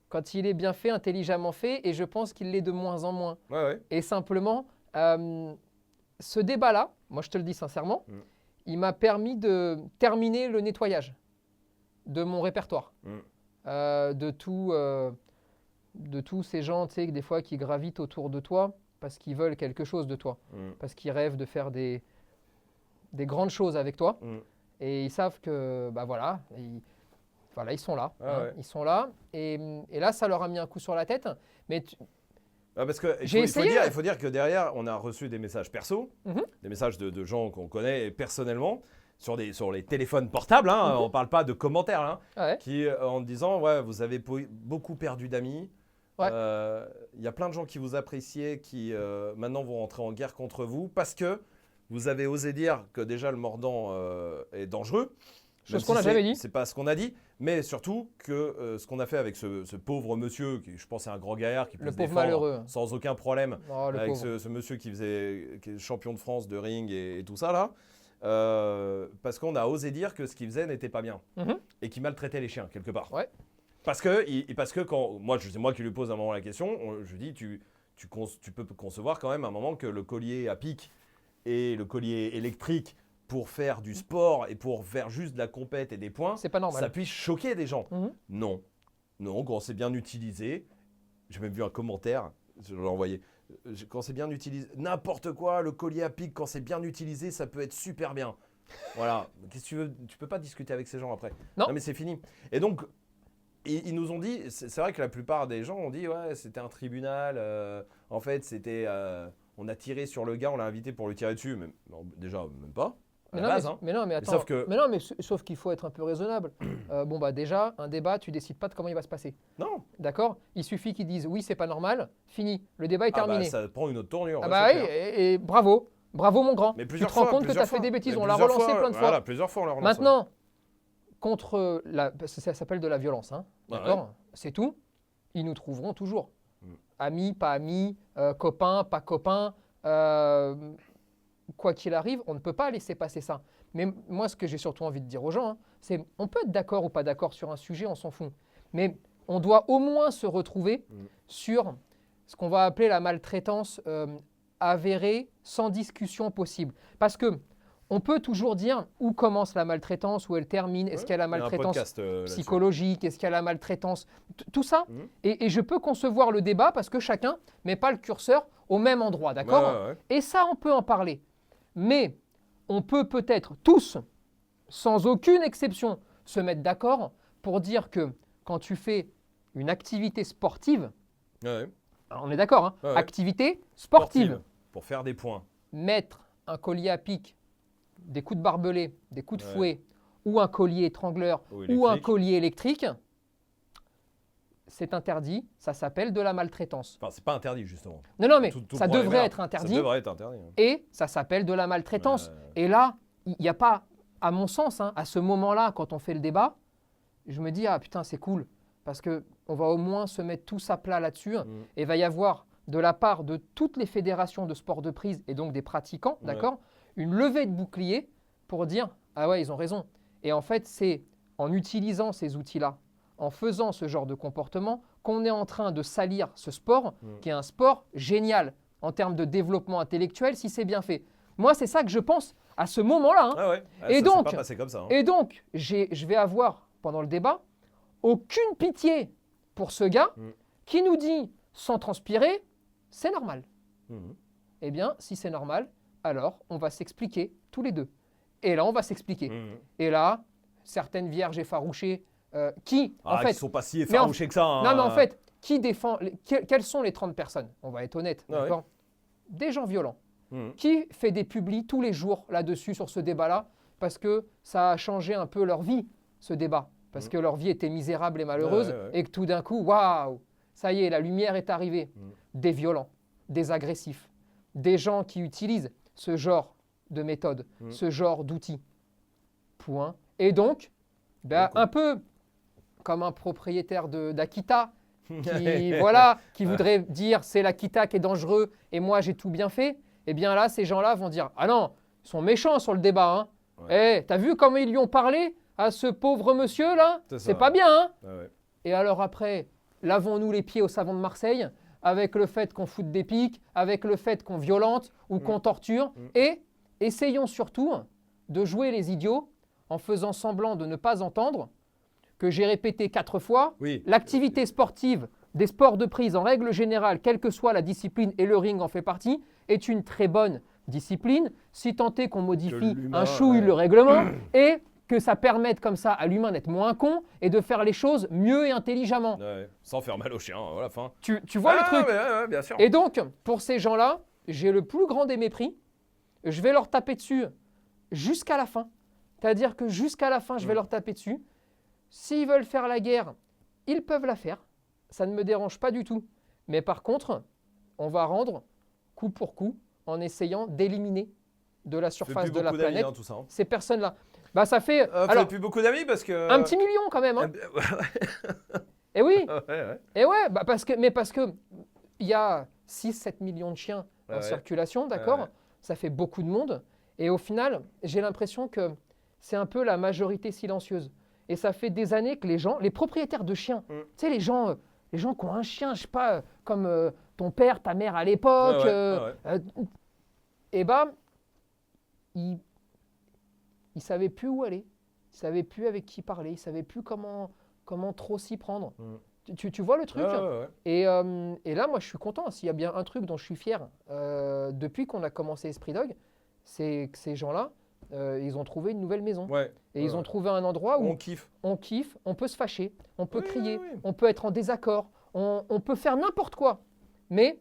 Quand il est bien fait, intelligemment fait, et je pense qu'il l'est de moins en moins. Ouais. Et simplement, ce débat-là, moi je te le dis sincèrement, il m'a permis de terminer le nettoyage de mon répertoire. De tous ces gens, tu sais, des fois qui gravitent autour de toi parce qu'ils veulent quelque chose de toi, parce qu'ils rêvent de faire des grandes choses avec toi, et ils savent que, bah voilà, ils sont là. Ouais. Ils sont là, et là, ça leur a mis un coup sur la tête. Mais parce que il faut dire que derrière, on a reçu des messages perso, des messages de gens qu'on connaît personnellement, sur les téléphones portables, on ne parle pas de commentaires, qui en disant ouais, vous avez beaucoup perdu d'amis. Il y a plein de gens qui vous appréciaient, qui maintenant vont rentrer en guerre contre vous parce que vous avez osé dire que déjà le mordant est dangereux. Chose qu'on n'a jamais dit. C'est pas ce qu'on a dit, mais surtout que ce qu'on a fait avec ce pauvre monsieur, qui je pense est un grand gaillard, qui peut se défendre malheureux. Sans aucun problème, avec ce monsieur qui est champion de France de ring et tout ça là. Parce qu'on a osé dire que ce qu'il faisait n'était pas bien et qu'il maltraitait les chiens quelque part. Ouais. Parce que quand c'est moi qui lui pose à un moment la question, je lui dis tu peux concevoir quand même à un moment que le collier à pic et le collier électrique pour faire du sport et pour faire juste de la compète et des points, c'est pas normal. Ça puisse choquer des gens. Non, quand c'est bien utilisé, j'ai même vu un commentaire, je l'ai envoyé. Quand c'est bien utilisé, n'importe quoi, le collier à pic, quand c'est bien utilisé, ça peut être super bien. Voilà. Qu'est-ce que tu veux? Tu peux pas discuter avec ces gens après. Non mais c'est fini. Et donc, ils nous ont dit, c'est vrai que la plupart des gens ont dit, ouais, c'était un tribunal. En fait, c'était, on a tiré sur le gars, on l'a invité pour lui tirer dessus. Mais déjà, même pas. Mais non, mais attends. Sauf qu'il faut être un peu raisonnable. Déjà, un débat, tu décides pas de comment il va se passer. Non. D'accord? Il suffit qu'ils disent oui, c'est pas normal, fini, le débat est terminé. Ça prend une autre tournure. Et bravo, mon grand. Mais tu te rends compte que tu as fait des bêtises, on l'a relancé plein de fois. Voilà, plusieurs fois on l'a relancé. Maintenant, ça s'appelle de la violence, d'accord? C'est tout. Ils nous trouveront toujours. Amis, pas amis, copains, pas copains. Quoi qu'il arrive, on ne peut pas laisser passer ça. Mais moi, ce que j'ai surtout envie de dire aux gens, c'est on peut être d'accord ou pas d'accord sur un sujet, on s'en fout. Mais on doit au moins se retrouver sur ce qu'on va appeler la maltraitance avérée, sans discussion possible. Parce que on peut toujours dire où commence la maltraitance, où elle termine, est-ce qu'il y a la maltraitance psychologique, est-ce qu'il y a la maltraitance, tout ça. Et je peux concevoir le débat parce que chacun ne met pas le curseur au même endroit, d'accord? Et ça, on peut en parler. Mais on peut peut-être tous, sans aucune exception, se mettre d'accord pour dire que quand tu fais une activité sportive, on est d'accord, hein, Ouais. activité sportive. Pour faire des points. Mettre un collier à pic, des coups de barbelé, des coups de Ouais. fouet, ou un collier étrangleur, Ou ou un électrique. collier électrique, c'est interdit. Ça s'appelle de la maltraitance. Enfin, c'est pas interdit, justement. Non, non, mais Tout le ça problème devrait est là. être interdit. Ça devrait être interdit. Hein. Et ça s'appelle de la maltraitance. Ouais. Et là, il n'y a pas, à mon sens, hein, à ce moment-là, quand on fait le débat, je me dis, ah putain, c'est cool. Parce qu'on va au moins se mettre tous à plat là-dessus. Et il va y avoir, de la part de toutes les fédérations de sport de prise et donc des pratiquants, Ouais. d'accord, une levée de bouclier pour dire, ah ouais, ils ont raison. Et en fait, c'est en utilisant ces outils-là, en faisant ce genre de comportement, qu'on est en train de salir ce sport, qui est un sport génial en termes de développement intellectuel, si c'est bien fait. Moi, c'est ça que je pense à ce moment-là. Hein. Ah ouais. Et ça donc- s'est pas passé comme ça. Hein. Et donc, je vais avoir, pendant le débat, aucune pitié pour ce gars qui nous dit, sans transpirer, c'est normal. Mhm. Eh bien, si c'est normal, alors on va s'expliquer tous les deux. Et là, on va s'expliquer. Mhm. Et là, certaines vierges effarouchées qui, en Qui fait, sont pas si effarouchés que ça. Hein. non, mais en fait, qui défend quelles sont les 30 personnes? On va être honnête, Ah ouais. d'accord? Des gens violents. Mhm. Qui fait des publis tous les jours là-dessus, sur ce débat-là, parce que ça a changé un peu leur vie, ce débat. Parce que leur vie était misérable et malheureuse, Ouais. et que tout d'un coup, waouh, ça y est, la lumière est arrivée. Des violents, des agressifs, des gens qui utilisent ce genre de méthode, ce genre d'outils. Point. Et donc, un peu comme un propriétaire d'Akita, qui voudrait dire c'est l'Akita qui est dangereux et moi j'ai tout bien fait, eh bien là, ces gens-là vont dire ah non, ils sont méchants sur le débat. Hein. Ouais. T'as vu comment ils lui ont parlé à ce pauvre monsieur là? C'est ça, C'est pas ouais. bien. Hein. Ouais. Et alors après, lavons-nous les pieds au savon de Marseille avec le fait qu'on foute des pics, avec le fait qu'on violente ou qu'on torture. Et essayons surtout de jouer les idiots en faisant semblant de ne pas entendre que j'ai répété 4 fois. Oui. L'activité sportive des sports de prise en règle générale, quelle que soit la discipline, et le ring en fait partie, est une très bonne discipline, si tant est qu'on modifie l'humain, un chouille ouais. le règlement et que ça permette comme ça à l'humain d'être moins con et de faire les choses mieux et intelligemment. Ouais. Sans faire mal au chien, à la fin. Tu vois le truc? Ouais, bien sûr. Et donc, pour ces gens-là, j'ai le plus grand des mépris. Je vais leur taper dessus jusqu'à la fin. C'est-à-dire que jusqu'à la fin, je vais leur taper dessus. S'ils veulent faire la guerre, ils peuvent la faire. Ça ne me dérange pas du tout. Mais par contre, on va rendre coup pour coup en essayant d'éliminer de la Ça fait surface plus de la beaucoup d'amis, planète hein, tout ça. Hein. ces personnes-là. Bah, ça fait Alors, plus beaucoup d'amis parce que. un petit million quand même. Hein. Et oui, ouais. et ouais, bah parce que il y a 6-7 millions de chiens en Ouais. circulation, d'accord? Ouais. Ça fait beaucoup de monde. Et au final, j'ai l'impression que c'est un peu la majorité silencieuse. Et ça fait des années que les propriétaires de chiens, tu sais, les gens qui ont un chien, je sais pas, comme ton père, ta mère à l'époque, et ben, ils savaient plus où aller, ils savaient plus avec qui parler, ils savaient plus comment trop s'y prendre. Tu vois le truc? Ouais. Et là, moi, je suis content. S'il y a bien un truc dont je suis fier depuis qu'on a commencé Esprit Dog, c'est que ces gens-là, ils ont trouvé une nouvelle maison. Ouais. Et ils ont trouvé un endroit où On kiffe. on kiffe, on peut se fâcher, on peut Oui, crier, oui. on peut être en désaccord, on peut faire n'importe quoi. Mais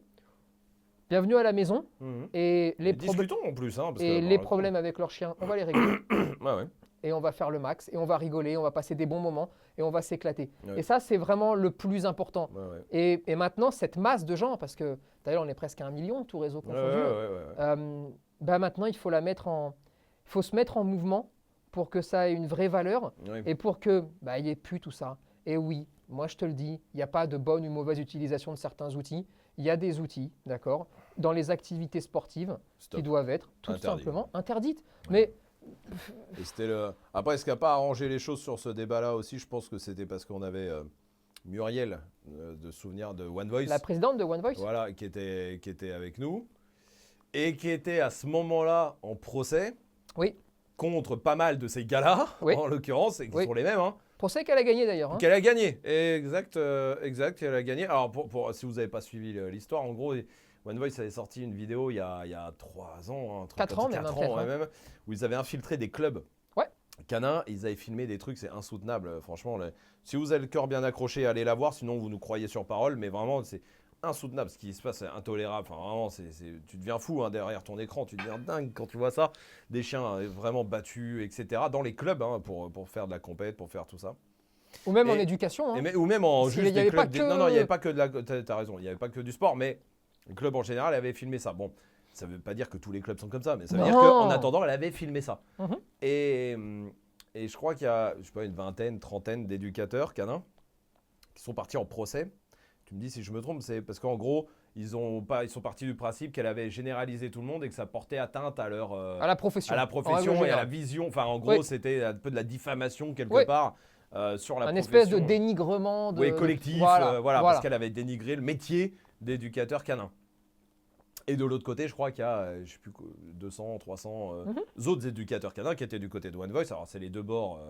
bienvenue à la maison. Et les problèmes. Discutons en plus. Hein, parce Et que, les problèmes avec leurs chiens, on va les régler. Ouais. Et on va faire le max, et on va rigoler, on va passer des bons moments, et on va s'éclater. Ouais. Et ça, c'est vraiment le plus important. Ouais. Et maintenant, cette masse de gens, parce que d'ailleurs, on est presque à 1 million, tout réseau confondu, maintenant, il faut se mettre en mouvement pour que ça ait une vraie valeur Ouais. et pour que il n'y ait plus tout ça. Et oui, moi, je te le dis, il n'y a pas de bonne ou mauvaise utilisation de certains outils. Il y a des outils, d'accord, dans les activités sportives Stop. qui doivent être tout Interdit. simplement interdites. Mais Et c'était le. Après, ce qui n'a pas arrangé les choses sur ce débat-là aussi, je pense que c'était parce qu'on avait Muriel, de souvenir de One Voice. la présidente de One Voice, Voilà, qui était avec nous et qui était à ce moment-là en procès oui, contre pas mal de ces gars-là, Oui. en l'occurrence, et qui Oui. sont les mêmes, hein, procès qu'elle a gagné d'ailleurs. Hein. qu'elle a gagné. Exact, elle a gagné. Alors, si vous n'avez pas suivi l'histoire, en gros, One Voice avait sorti une vidéo il y a 3 ans, 4 ans même, peut-être, hein. même, où ils avaient infiltré des clubs Ouais. canins. Ils avaient filmé des trucs, c'est insoutenable, franchement. Si vous avez le cœur bien accroché, allez la voir, sinon vous nous croyez sur parole, mais vraiment, c'est insoutenable. Ce qui se passe, c'est intolérable. Enfin, vraiment, tu deviens fou derrière ton écran. Tu deviens dingue quand tu vois ça. Des chiens vraiment battus, etc. Dans les clubs, pour faire de la compète, pour faire tout ça. Ou même en éducation. Hein. Ou même en Parce juste qu'il y avait des clubs. pas que- Non, il n'y avait pas que de la. T'as raison, il n'y avait pas que du sport, mais le club en général avait filmé ça. Bon, ça ne veut pas dire que tous les clubs sont comme ça, mais ça veut dire qu'en attendant, elle avait filmé ça. Mhm. Et je crois qu'il y a, je sais pas, une vingtaine, trentaine d'éducateurs canins qui sont partis en procès. Tu me dis si je me trompe, c'est parce qu'en gros, ils sont partis du principe qu'elle avait généralisé tout le monde et que ça portait atteinte à leur à la profession. à la profession et à la vision. Enfin, en gros, c'était un peu de la diffamation quelque part sur la profession. Un espèce de dénigrement collectif, voilà, parce qu'elle avait dénigré le métier d'éducateur canin. Et de l'autre côté, je crois qu'il y a, je sais plus, 200, 300 autres éducateurs canins qui étaient du côté de One Voice. Alors, c'est les deux bords.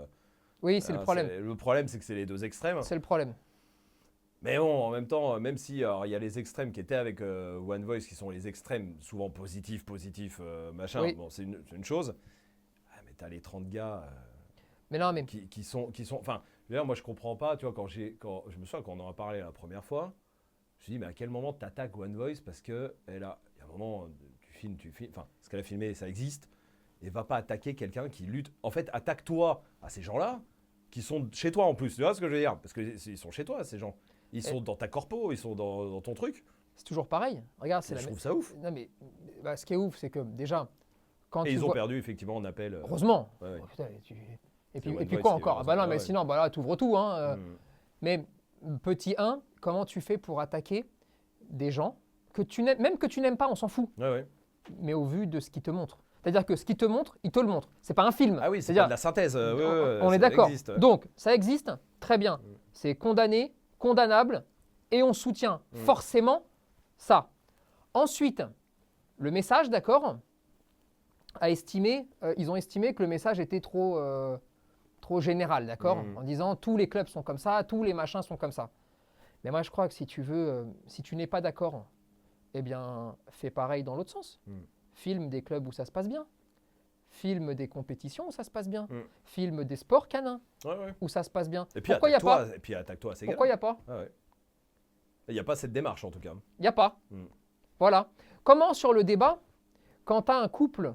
Oui, c'est le problème. Le problème, c'est que c'est les deux extrêmes. C'est le problème. Mais bon, en même temps, même si il y a les extrêmes qui étaient avec One Voice, qui sont les extrêmes souvent positifs, machin, Oui. bon, c'est une chose. Ah, mais t'as les 30 gars Mais non, mais qui sont. Enfin, d'ailleurs, moi, je comprends pas, tu vois, quand je me souviens, quand on en a parlé la première fois, je me suis dit, mais à quel moment t'attaques One Voice? Parce qu'il y a un moment, tu filmes, enfin, ce qu'elle a filmé, ça existe, et va pas attaquer quelqu'un qui lutte. En fait, attaque-toi à ces gens-là, qui sont chez toi en plus, tu vois ce que je veux dire? Parce qu'ils sont chez toi, ces gens. Ils sont dans ta corpo, ils sont dans ton truc. c'est toujours pareil. Regarde, Je trouve ça ouf. Non, mais ce qui est ouf, c'est que déjà, quand Et tu ils ont vois... perdu effectivement en appel. Heureusement. Ouais. Oh, putain, et One puis Voice quoi qui encore? est Ah bah non, mais ouais. sinon, bah là, t'ouvres tout. Hein. Mm. Mais petit 1, comment tu fais pour attaquer des gens que tu n'aimes, même que tu n'aimes pas, on s'en fout, Ouais. mais au vu de ce qu'ils te montrent. C'est-à-dire que ce qu'ils te montrent, ils te le montrent. C'est pas un film. Ah oui, c'est C'est-à-dire, pas de la synthèse. on est ça d'accord. existe, ouais. Donc, ça existe, très bien. C'est condamné, condamnable, et on soutient forcément ça. Ensuite, le message, d'accord, ils ont estimé que le message était trop général, d'accord, en disant tous les clubs sont comme ça, tous les machins sont comme ça. Mais moi, je crois que si tu n'es pas d'accord, eh bien, fais pareil dans l'autre sens. Filme des clubs où ça se passe bien. Filme des compétitions où ça se passe bien. Filme des sports canins où ça se passe bien. Et puis pourquoi il n'y a pas? Et puis attaque-toi à ces Pourquoi il gars. n'y a pas? Ah ouais. Il n'y a pas cette démarche en tout cas. Il n'y a pas. Voilà. Comment sur le débat, quand tu as un couple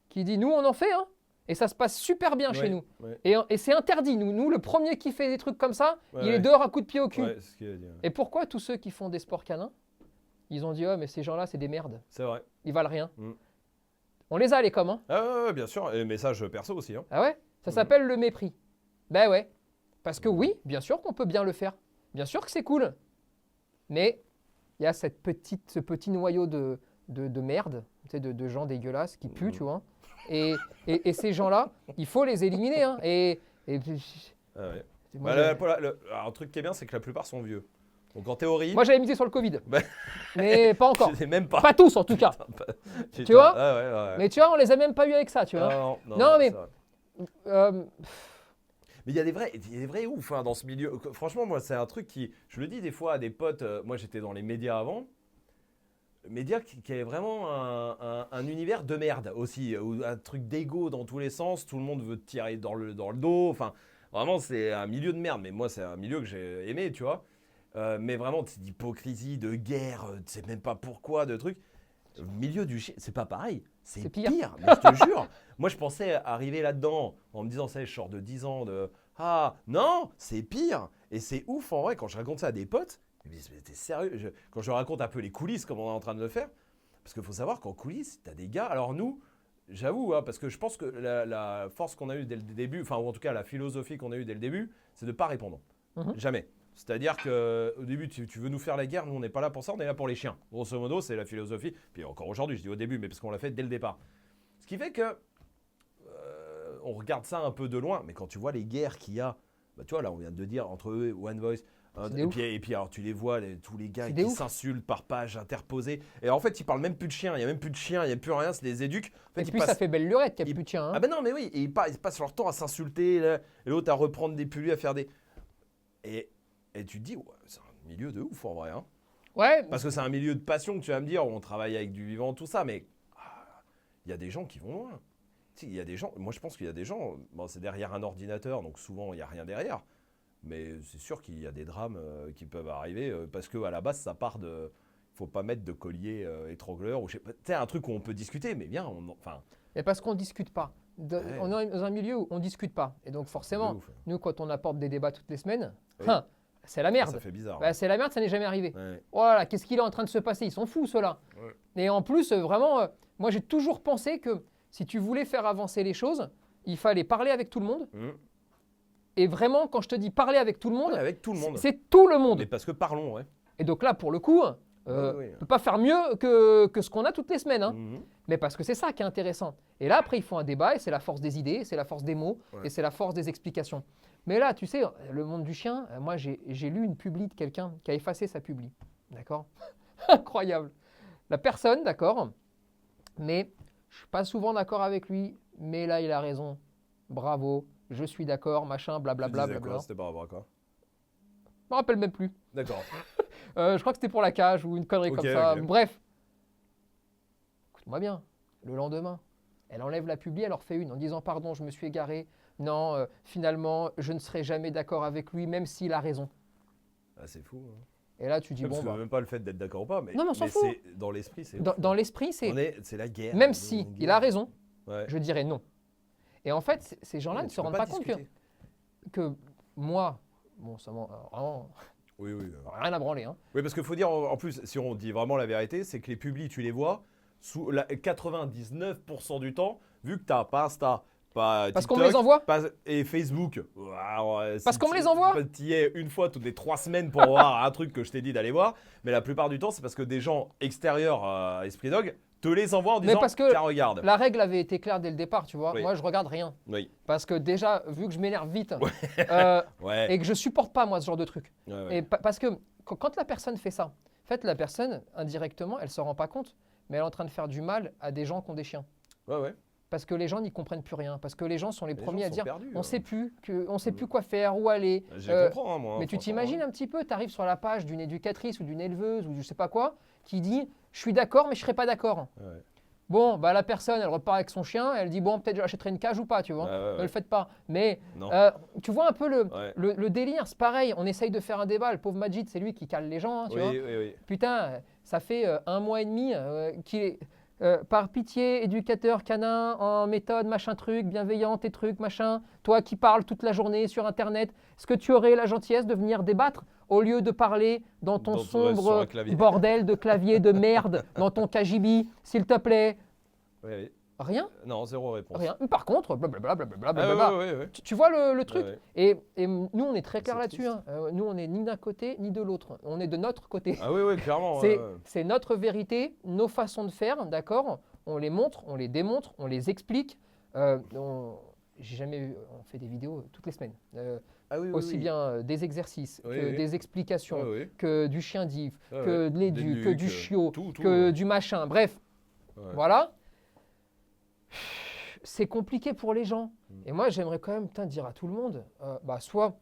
qui dit « nous, on en fait, hein, et ça se passe super bien chez nous. Ouais. Et c'est interdit. Nous, le premier qui fait des trucs comme ça, il est ouais. dehors à coups de pied au cul. Ouais, c'est ce qu'il a dit. Ouais. Et pourquoi tous ceux qui font des sports canins, ils ont dit « oh, mais ces gens-là, c'est des merdes. C'est vrai. Ils valent rien. On les a, les coms. Hein. Ah ouais, bien sûr. Et le message perso aussi. Hein. Ah ouais? Ça s'appelle le mépris. Ben ouais. Parce que oui, bien sûr qu'on peut bien le faire. Bien sûr que c'est cool. Mais il y a ce petit noyau de merde, tu sais, de gens dégueulasses qui puent, tu vois. Et ces gens-là, il faut les éliminer. Hein. Ah ouais. Moi, Alors, un truc qui est bien, c'est que la plupart sont vieux. Donc en théorie. moi, j'avais misé sur le Covid. Bah, mais pas encore. Je sais même pas. Pas tous, en tout cas. Putain. Tu vois Ah ouais. Mais tu vois, on les a même pas eu avec ça, tu vois. Non, mais... c'est vrai. Mais il y a des vrais ouf hein, dans ce milieu. Franchement, moi, c'est un truc qui. Je le dis des fois à des potes. Moi, j'étais dans les médias avant. Médias qui avaient vraiment un univers de merde aussi. Un truc d'égo dans tous les sens. Tout le monde veut te tirer dans le dos. Enfin, vraiment, c'est un milieu de merde. Mais moi, c'est un milieu que j'ai aimé, tu vois. Mais vraiment, c'est d'hypocrisie, de guerre. Tu sais même pas pourquoi, de trucs. Le milieu du chien, c'est pas pareil. C'est pire. Mais je te jure. Moi, je pensais arriver là-dedans en me disant, ça, je sors de 10 ans de... Ah, non, c'est pire. Et c'est ouf, en vrai, quand je raconte ça à des potes, ils me disent, mais t'es sérieux? Quand je raconte un peu les coulisses, comme on est en train de le faire, parce qu'il faut savoir qu'en coulisses, t'as des gars... Alors nous, j'avoue, hein, parce que je pense que la force qu'on a eue dès le début, enfin, ou en tout cas la philosophie qu'on a eue dès le début, c'est de ne pas répondre. Jamais. C'est-à-dire qu'au début, tu veux nous faire la guerre, nous on n'est pas là pour ça, on est là pour les chiens. Grosso modo, c'est la philosophie. Puis encore aujourd'hui, je dis au début, mais parce qu'on l'a fait dès le départ. Ce qui fait que on regarde ça un peu de loin, mais quand tu vois les guerres qu'il y a, bah, tu vois, là on vient de dire entre eux et One Voice, et puis alors tu les vois, tous les gars qui s'insultent par page interposée. Et en fait, ils parlent même plus de chiens, il n'y a même plus de chiens, il n'y a plus rien, c'est des éduques. En fait, et puis ça fait belle lurette qu'il n'y a plus de chiens. Hein. Ah ben non, mais oui, et ils passent leur temps à s'insulter, là, et l'autre à reprendre des pulus, à faire des... Et tu te dis, ouais, c'est un milieu de ouf en vrai. Hein. Ouais. Parce que c'est un milieu de passion que tu vas me dire, où on travaille avec du vivant, tout ça, mais il y a des gens qui vont loin. Tu sais, il y a des gens, moi je pense qu'il y a des gens, bon, c'est derrière un ordinateur, donc souvent il n'y a rien derrière, mais c'est sûr qu'il y a des drames qui peuvent arriver parce qu'à la base ça part faut pas mettre de collier étrangleur ou je sais pas. Tu sais, un truc où on peut discuter, mais bien, Mais parce qu'on ne discute pas. Ouais. On est dans un milieu où on ne discute pas. Et donc forcément, de ouf. nous, quand on apporte des débats toutes les semaines, Oui. c'est la merde. Ça fait bizarre. Bah, c'est la merde, ça n'est jamais arrivé. Ouais. Voilà, qu'est-ce qu'il est en train de se passer? Ils sont fous, ceux-là. Ouais. Et en plus, vraiment, moi, j'ai toujours pensé que si tu voulais faire avancer les choses, il fallait parler avec tout le monde. Et vraiment, quand je te dis parler avec tout le monde, Ouais, avec tout le monde. c'est tout le monde. Mais parce que parlons, ouais. Et donc là, pour le coup, Oui. on ne peut pas faire mieux que ce qu'on a toutes les semaines. Hein. Mhm. Mais parce que c'est ça qui est intéressant. Et là, après, il faut un débat, et c'est la force des idées, c'est la force des mots, Ouais. et c'est la force des explications. Mais là, tu sais, le monde du chien, moi, j'ai lu une publi de quelqu'un qui a effacé sa publi. D'accord? Incroyable. La personne, d'accord, mais je ne suis pas souvent d'accord avec lui, mais là, il a raison. Bravo, je suis d'accord, machin, blablabla. Tu disais quoi? Bla. C'était par rapport à quoi? Je me rappelle même plus. D'accord. Je crois que c'était pour la cage ou une connerie Ok, comme ça. ok. Bref. Écoute-moi bien. Le lendemain, elle enlève la publi, elle leur fait une en disant pardon, je me suis égaré. Non, finalement, je ne serai jamais d'accord avec lui, même s'il a raison. Ah, c'est fou. Hein. Et là, tu dis Parce bon, que bah, même pas le fait d'être d'accord ou pas, mais, Non, mais on s'en mais fout. dans l'esprit, c'est dans, ouf, dans hein. l'esprit, c'est C'est la guerre. même une si guerre. il a raison, Ouais. je dirais non. Et en fait, ces gens-là Ouais, ne tu se peux rendent pas compte discuter. que moi, bon, ça m'en vraiment Oui, oui. rien à branler. Hein. Oui, parce qu'il faut dire, en plus, si on dit vraiment la vérité, c'est que les publis, tu les vois, 99% du temps, vu que tu n'as pas Insta, pas Parce TikTok, qu'on me les envoie. et Facebook. Parce qu'on me les envoie. Tu y es une fois toutes les 3 semaines pour voir un truc que je t'ai dit d'aller voir, mais la plupart du temps, c'est parce que des gens extérieurs à Esprit Dog te les envoient en Mais disant parce que tiens, regarde. La règle avait été claire dès le départ, tu vois. Oui. Moi, je regarde rien. Oui. Parce que déjà, vu que je m'énerve vite Ouais. et que je supporte pas, moi, ce genre de truc. Ouais, ouais. Et parce que quand la personne fait ça, en fait, la personne, indirectement, elle ne se rend pas compte, mais elle est en train de faire du mal à des gens qui ont des chiens. Ouais, ouais. Parce que les gens n'y comprennent plus rien. Parce que les gens sont les Les premiers gens à sont dire perdus, on hein. ne sait plus quoi faire, où aller. Je comprends, hein, moi. Mais tu franchement, t'imagines hein. un petit peu, tu arrives sur la page d'une éducatrice ou d'une éleveuse ou je sais pas quoi, qui dit je suis d'accord, mais je serai pas d'accord. Ouais. Bon, bah la personne, elle repart avec son chien, elle dit bon, peut-être j'achèterai une cage ou pas, tu vois. Ouais. Ne le faites pas. Mais Non. tu vois un peu Ouais. le délire, c'est pareil, on essaye de faire un débat. Le pauvre Majid, c'est lui qui cale les gens, hein, tu Oui, vois. oui, oui. Putain, ça fait 1 mois et demi qu'il est par pitié, éducateur canin en méthode, machin truc, bienveillante et truc, machin. Toi qui parles toute la journée sur Internet, est-ce que tu aurais la gentillesse de venir débattre au lieu de parler dans ton Sur un sombre clavier. bordel de clavier de merde, dans ton KGB, s'il te plaît? Oui, oui. Rien, Non, zéro réponse. rien. Mais par contre, blablabla, blablabla, Ah, blablabla. ouais, ouais, ouais. Tu vois le truc? Ouais, ouais. Et nous, on est très clair C'est là-dessus. triste. Hein. Nous, on est ni d'un côté ni de l'autre. On est de notre côté. Ah oui, oui, clairement. C'est notre vérité, nos façons de faire, d'accord? On les montre, on les démontre, on les explique. J'ai jamais vu, on fait des vidéos toutes les semaines. Ah oui, oui, Aussi oui. bien des exercices Oui, que oui. des explications, Ouais, ouais. que du chien div, Ouais, que ouais. de l'édu, Des que du nuques, chiot, tout, que ouais. du machin. Bref, Ouais. voilà. C'est compliqué pour les gens. Mm. Et moi, j'aimerais quand même dire à tout le monde, soit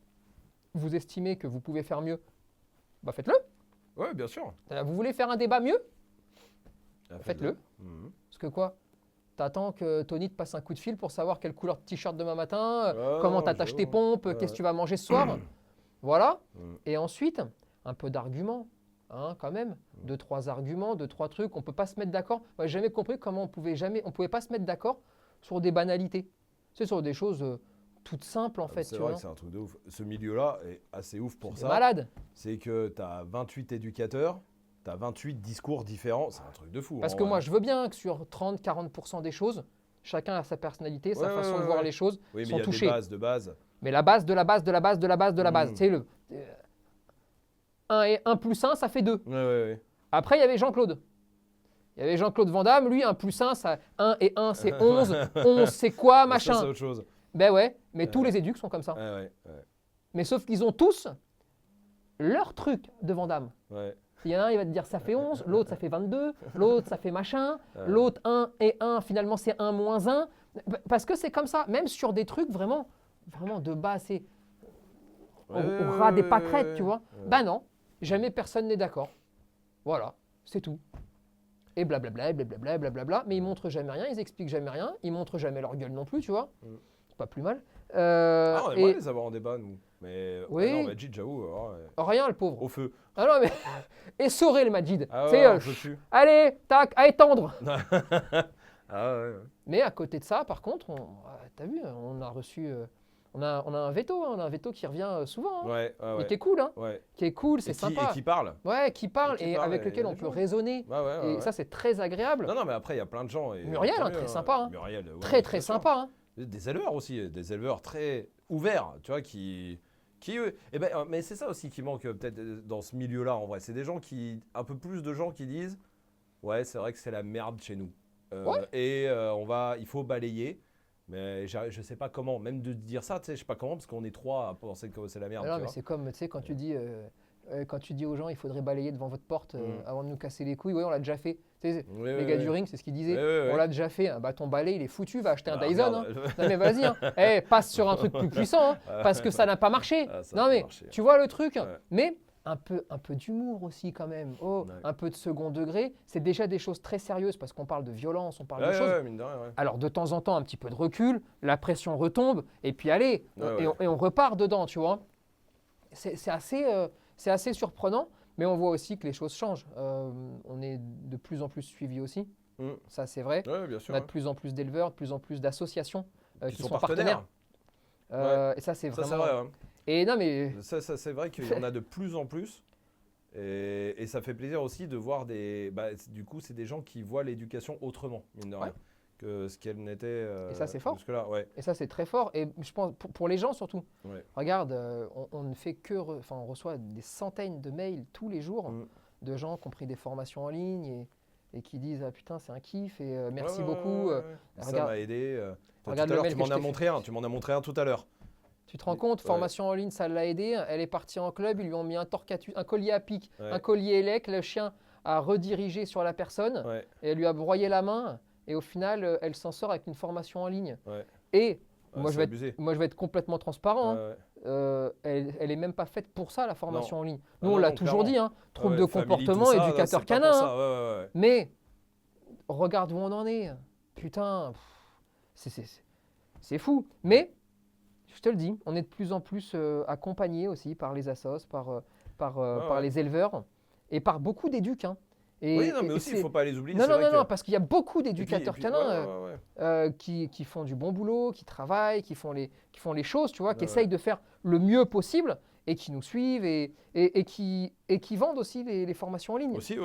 vous estimez que vous pouvez faire mieux, bah faites-le. Ouais, bien sûr. Vous voulez faire un débat mieux? Ah, Faites-le. Mhm. Parce que quoi? T'attends que Tony te passe un coup de fil pour savoir quelle couleur de t-shirt demain matin, Ah, comment non, t'attaches je tes vois. pompes, Ouais, qu'est-ce que ouais. tu vas manger ce soir. Voilà. Mm. Et ensuite, un peu d'arguments, hein, quand même. 2-3 arguments, 2-3 trucs. On peut pas se mettre d'accord. Moi, j'ai jamais compris comment on pouvait pas se mettre d'accord sur des banalités. C'est sur des choses toutes simples en fait. C'est Tu vrai vois. que c'est un truc de ouf. Ce milieu-là est assez ouf pour C'est ça. malade. C'est que tu as 28 éducateurs, tu as 28 discours différents. C'est un truc de fou. Parce en que vrai. moi, je veux bien que sur 30-40% des choses, chacun a sa personnalité, sa Ouais, façon ouais, de voir ouais. les choses, Oui, mais sont il y a touchées. des bases de base. Mais la base de la base de la base de la base de la base, Mm. c'est le 1 et 1 plus 1, ça fait 2. Ouais, ouais, ouais. Après, il y avait Jean-Claude. Il y avait Jean-Claude Van Damme, lui, 1 plus 1, 1 et 1, c'est 11. 11, c'est quoi, Mais ça, c'est machin? autre chose. Ben ouais, mais tous Ouais. les éducs sont comme ça. Ouais, ouais, ouais. Mais sauf qu'ils ont tous leur truc de Van Damme. Ouais. Il y en a un, il va te dire ça fait 11, l'autre ça fait 22, l'autre ça fait machin, Ouais. l'autre 1 et 1, finalement c'est 1 moins 1. Parce que c'est comme ça, même sur des trucs vraiment de bas, c'est au ras des pâquerettes, tu vois. Ouais. Bah non, jamais personne n'est d'accord. Voilà, c'est tout. Et blablabla, blablabla, blablabla. Mais ils montrent jamais rien, ils expliquent jamais rien, ils montrent jamais leur gueule non plus, tu vois. Mm. C'est pas plus mal. On aimerait les avoir en débat, nous. Mais oui. non, Majid, j'avoue. Rien, le pauvre. Au feu. Ah non, mais essoré le Majid. Ah C'est, ouais, on peut plus. allez, tac, à étendre. Ah ouais. Mais à côté de ça, par contre, t'as vu, on a reçu, on a un veto, hein, on a un veto qui revient souvent, hein, Ouais, et qui est cool, hein, ouais. qui est cool, c'est sympa. Et qui parle. Ouais, qui parle qui et parle, avec et lequel y a on des peut gens. raisonner. Ouais, Et ça, c'est très agréable. Non, mais après, il y a plein de gens. Et Muriel, tant hein, mieux, très sympa. Hein. Muriel, ouais, très bien sûr. sympa. Hein. Des éleveurs aussi, des éleveurs très ouverts, tu vois, qui mais c'est ça aussi qui manque peut-être dans ce milieu-là, en vrai. C'est un peu plus de gens qui disent, ouais, c'est vrai que c'est la merde chez nous. Ouais. Et il faut balayer. Mais je sais pas comment, même de dire ça, tu sais, je sais pas comment, parce qu'on est trois à penser que c'est la merde. Non, mais c'est comme, tu sais, quand tu dis aux gens, il faudrait balayer devant votre porte avant de nous casser les couilles. Oui, on l'a déjà fait. Tu sais, les gars du ring, c'est ce qu'ils disaient. On l'a déjà fait. Bah, ton balai, il est foutu. Va acheter un Dyson. Hein. Non, mais vas-y. Hein. Passe sur un truc plus puissant, hein, parce que ça n'a pas marché. Non, mais tu vois le truc. Ouais. Mais un peu d'humour aussi quand même. Un peu de second degré. C'est déjà des choses très sérieuses parce qu'on parle de violence, on parle de choses. Mine de rien, ouais. Alors de temps en temps, un petit peu de recul, la pression retombe et puis allez, et on repart dedans, tu vois. C'est assez surprenant, mais on voit aussi que les choses changent. On est de plus en plus suivi aussi. Ça, c'est vrai. Ouais, bien sûr, on a de plus en plus d'éleveurs, de plus en plus d'associations qui sont partenaires. Et ça, c'est vraiment. Ça, c'est vrai. Hein. Et non, mais ça c'est vrai qu'il y en a de plus en plus. Et ça fait plaisir aussi de voir du coup, c'est des gens qui voient l'éducation autrement, mine de rien, que ce qu'elle n'était. Et ça, c'est fort. Jusque-là, ouais. Et ça, c'est très fort. Et je pense, pour les gens surtout. Ouais. Regarde, on ne fait que. On reçoit des centaines de mails tous les jours de gens qui ont pris des formations en ligne et qui disent ah putain, c'est un kiff et merci beaucoup. Ça m'a aidé. Regarde le mail tu m'en as montré un tout à l'heure. Tu te rends compte, formation en ligne, ça l'a aidé. Elle est partie en club, ils lui ont mis un collier à pic, un collier élec. Le chien a redirigé sur la personne et elle lui a broyé la main. Et au final, elle s'en sort avec une formation en ligne. Ouais. Et moi, je vais être complètement transparent. Elle n'est même pas faite pour ça, la formation en ligne. Nous, on l'a toujours dit, hein, trouble de comportement, éducateur canin. Mais regarde où on en est. Putain, c'est fou. Mais je te le dis, on est de plus en plus accompagné aussi par les assos, par les éleveurs et par beaucoup d'éducs. Hein. Oui, non, mais aussi, il ne faut pas les oublier. Non, parce qu'il y a beaucoup d'éducateurs canins qui font du bon boulot, qui travaillent, qui font les choses, tu vois, qui essayent de faire le mieux possible et qui nous suivent et qui vendent aussi les formations en ligne. Aussi,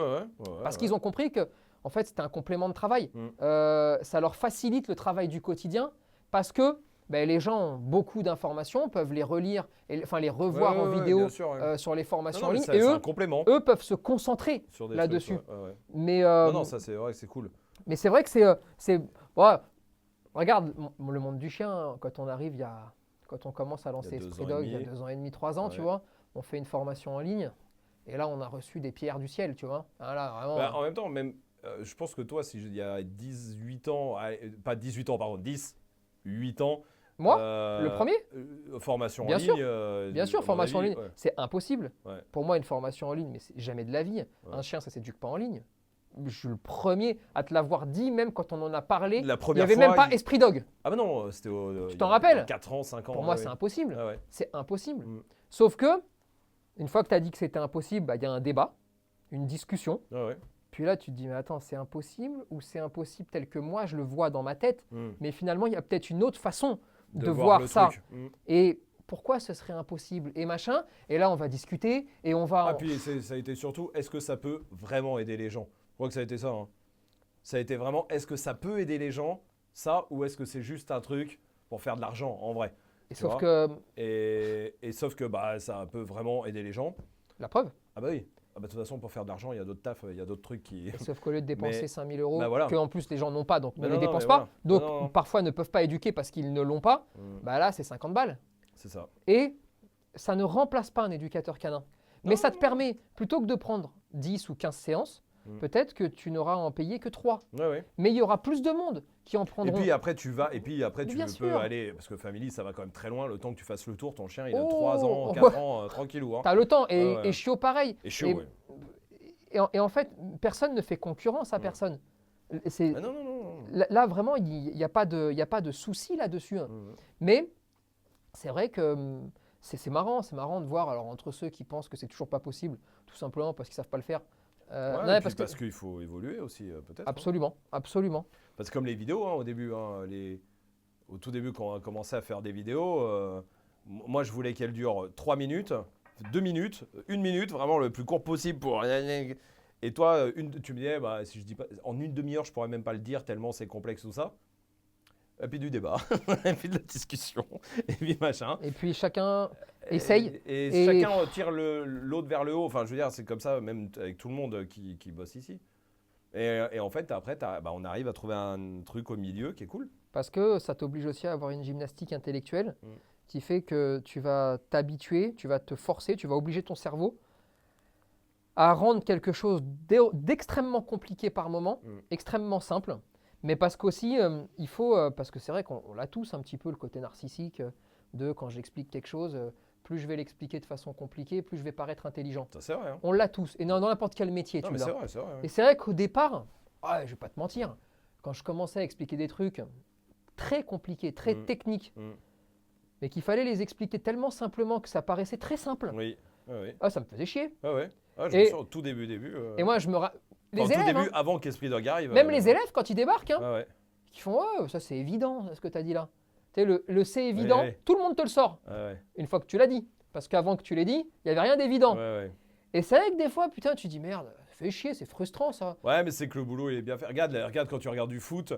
parce qu'ils ont compris que, en fait, c'était un complément de travail. Ça leur facilite le travail du quotidien parce que les gens ont beaucoup d'informations, peuvent les relire, les revoir en vidéo sur les formations en ligne. Et eux peuvent se concentrer là-dessus. Mais non, ça c'est vrai que c'est cool. Mais c'est vrai que c'est regarde le monde du chien, quand on arrive, quand on commence à lancer Esprit Dog il y a 2 ans et demi, 3 ans, tu vois, on fait une formation en ligne. Et là, on a reçu des pierres du ciel, tu vois. Ah, là, vraiment, en même temps, je pense que toi, il y a 18 ans, pas 18 ans, pardon, 10, 8 ans. Moi, le premier formation bien en sûr. ligne. Bien sûr, formation en ligne, c'est impossible. Pour moi, une formation en ligne, mais c'est jamais de la vie. Un chien, ça ne s'éduque pas en ligne. Je suis le premier à te l'avoir dit, même quand on en a parlé. Il n'y avait même pas Esprit Dog. Ah ben non, c'était tu t'en rappelles 4 ans, 5 ans. Pour moi, c'est impossible. C'est impossible. Sauf que, une fois que tu as dit que c'était impossible, il y a un débat, une discussion. Puis là, tu te dis, mais attends, c'est impossible ou c'est impossible tel que moi, je le vois dans ma tête. Mais finalement, il y a peut-être une autre façon de voir ça. Et pourquoi ce serait impossible et machin. Et là, on va discuter et on va… puis ça a été surtout, est-ce que ça peut vraiment aider les gens ? Je crois que ça a été ça. Hein. Ça a été vraiment, est-ce que ça peut aider les gens, ça, ou est-ce que c'est juste un truc pour faire de l'argent, en vrai ? Sauf que ça peut vraiment aider les gens. La preuve ? Ah bah oui. De toute façon, pour faire de l'argent, il y a d'autres tafs, il y a d'autres trucs qui… Sauf qu'au lieu de dépenser 5 000 €, voilà. qu'en plus les gens n'ont pas, donc ne les dépensent pas, donc parfois ne peuvent pas éduquer parce qu'ils ne l'ont pas, là c'est 50 balles. C'est ça. Et ça ne remplace pas un éducateur canin. Mais ça te permet, plutôt que de prendre 10 ou 15 séances, peut-être que tu n'auras à en payer que 3. Mais il y aura plus de monde qui en prendront. Et puis après, tu peux aller, parce que Family, ça va quand même très loin. Le temps que tu fasses le tour, ton chien, il a 3 ans, 4 ans, tranquillou. Hein. Tu as le temps. Et Chiot, pareil. Et Chiot, et en fait, personne ne fait concurrence à personne. Non. Là, vraiment, il n'y a pas de souci là-dessus. Hein. Mais c'est vrai que c'est marrant de voir, alors entre ceux qui pensent que c'est toujours pas possible, tout simplement parce qu'ils savent pas le faire. Ouais, Non, et puis parce que parce qu'il faut évoluer aussi, peut-être. Hein. absolument, absolument. Parce que comme les vidéos, hein, au début, hein, au tout début, quand on a commencé à faire des vidéos, moi, je voulais qu'elles durent 3 minutes, 2 minutes, 1 minute, vraiment le plus court possible pour... Et toi, tu me disais, bah, si je dis pas, en une demi-heure, je pourrais même pas le dire tellement c'est complexe tout ça. Et puis du débat, et puis de la discussion, et puis machin. Et puis chacun essaye. Et chacun tire l'autre vers le haut. Enfin, je veux dire, c'est comme ça, même avec tout le monde qui bosse ici. Et en fait, après, on arrive à trouver un truc au milieu qui est cool. Parce que ça t'oblige aussi à avoir une gymnastique intellectuelle qui fait que tu vas t'habituer, tu vas te forcer, tu vas obliger ton cerveau à rendre quelque chose d'extrêmement compliqué par moment, extrêmement simple. Mais parce qu'aussi, il faut, parce que c'est vrai qu'on l'a tous un petit peu le côté narcissique de quand j'explique quelque chose, plus je vais l'expliquer de façon compliquée, plus je vais paraître intelligent. Ça, c'est vrai. Hein. On l'a tous, et dans n'importe quel métier, Non, tu mais l'as. c'est vrai, c'est vrai. Et c'est vrai qu'au départ, je vais pas te mentir, quand je commençais à expliquer des trucs très compliqués, très techniques, mais qu'il fallait les expliquer tellement simplement que ça paraissait très simple, Oui, oui. ça me faisait chier. Ah ouais. Ah, je me souviens au tout début. Et moi, je me les au tout élèves, début, avant qu'Esprit Dog arrive. même les élèves, quand ils débarquent, Ouais. qui font ça c'est évident ce que tu as dit là. Tu sais, le c'est évident, Ouais. tout le monde te le sort Ouais. une fois que tu l'as dit. Parce qu'avant que tu l'aies dit, il n'y avait rien d'évident. Ouais. Et c'est vrai que des fois, putain, tu dis merde, ça fait chier, c'est frustrant ça. Ouais, mais c'est que le boulot il est bien fait. Regarde quand tu regardes du foot.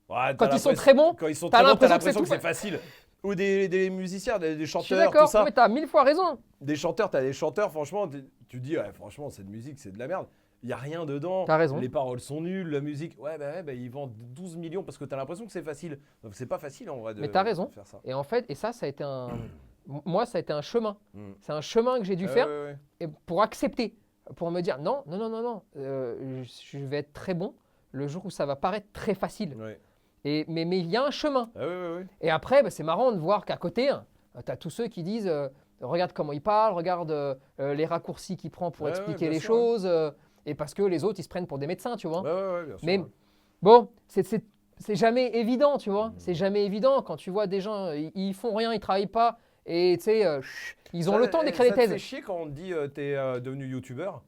Ouais, Quand ils sont très bons, quand ils sont t'as très bons, t'as l'impression l'impression que que c'est c'est facile. Ou des musiciens, des Je suis chanteurs, tout d'accord, ça. mais t'as 1000 fois raison. Des chanteurs, t'as des chanteurs, franchement, tu dis, ouais, franchement, cette musique, c'est de la merde. Il n'y a rien dedans. T'as raison. Les paroles sont nulles, la musique. Ouais, ils vendent 12 millions parce que t'as l'impression que c'est facile. Donc, c'est pas facile en vrai de, Mais t'as raison. de faire ça. Et en fait, ça a été un. Moi, ça a été un chemin. C'est un chemin que j'ai dû faire Ouais. et pour accepter, pour me dire non, je vais être très bon le jour où ça va paraître très facile. Ouais. Mais il y a un chemin. Ouais. Et après, c'est marrant de voir qu'à côté, tu as tous ceux qui disent regarde comment il parle, regarde les raccourcis qu'il prend pour expliquer les choses. Et parce que les autres, ils se prennent pour des médecins, tu vois. Ouais, bien sûr. Mais bon, c'est jamais évident, tu vois. C'est jamais évident quand tu vois des gens, ils font rien, ils travaillent pas. Et tu sais, ils ont le temps d'écrire des Ça te fait thèses. chier quand on te dit t'es devenu youtubeur?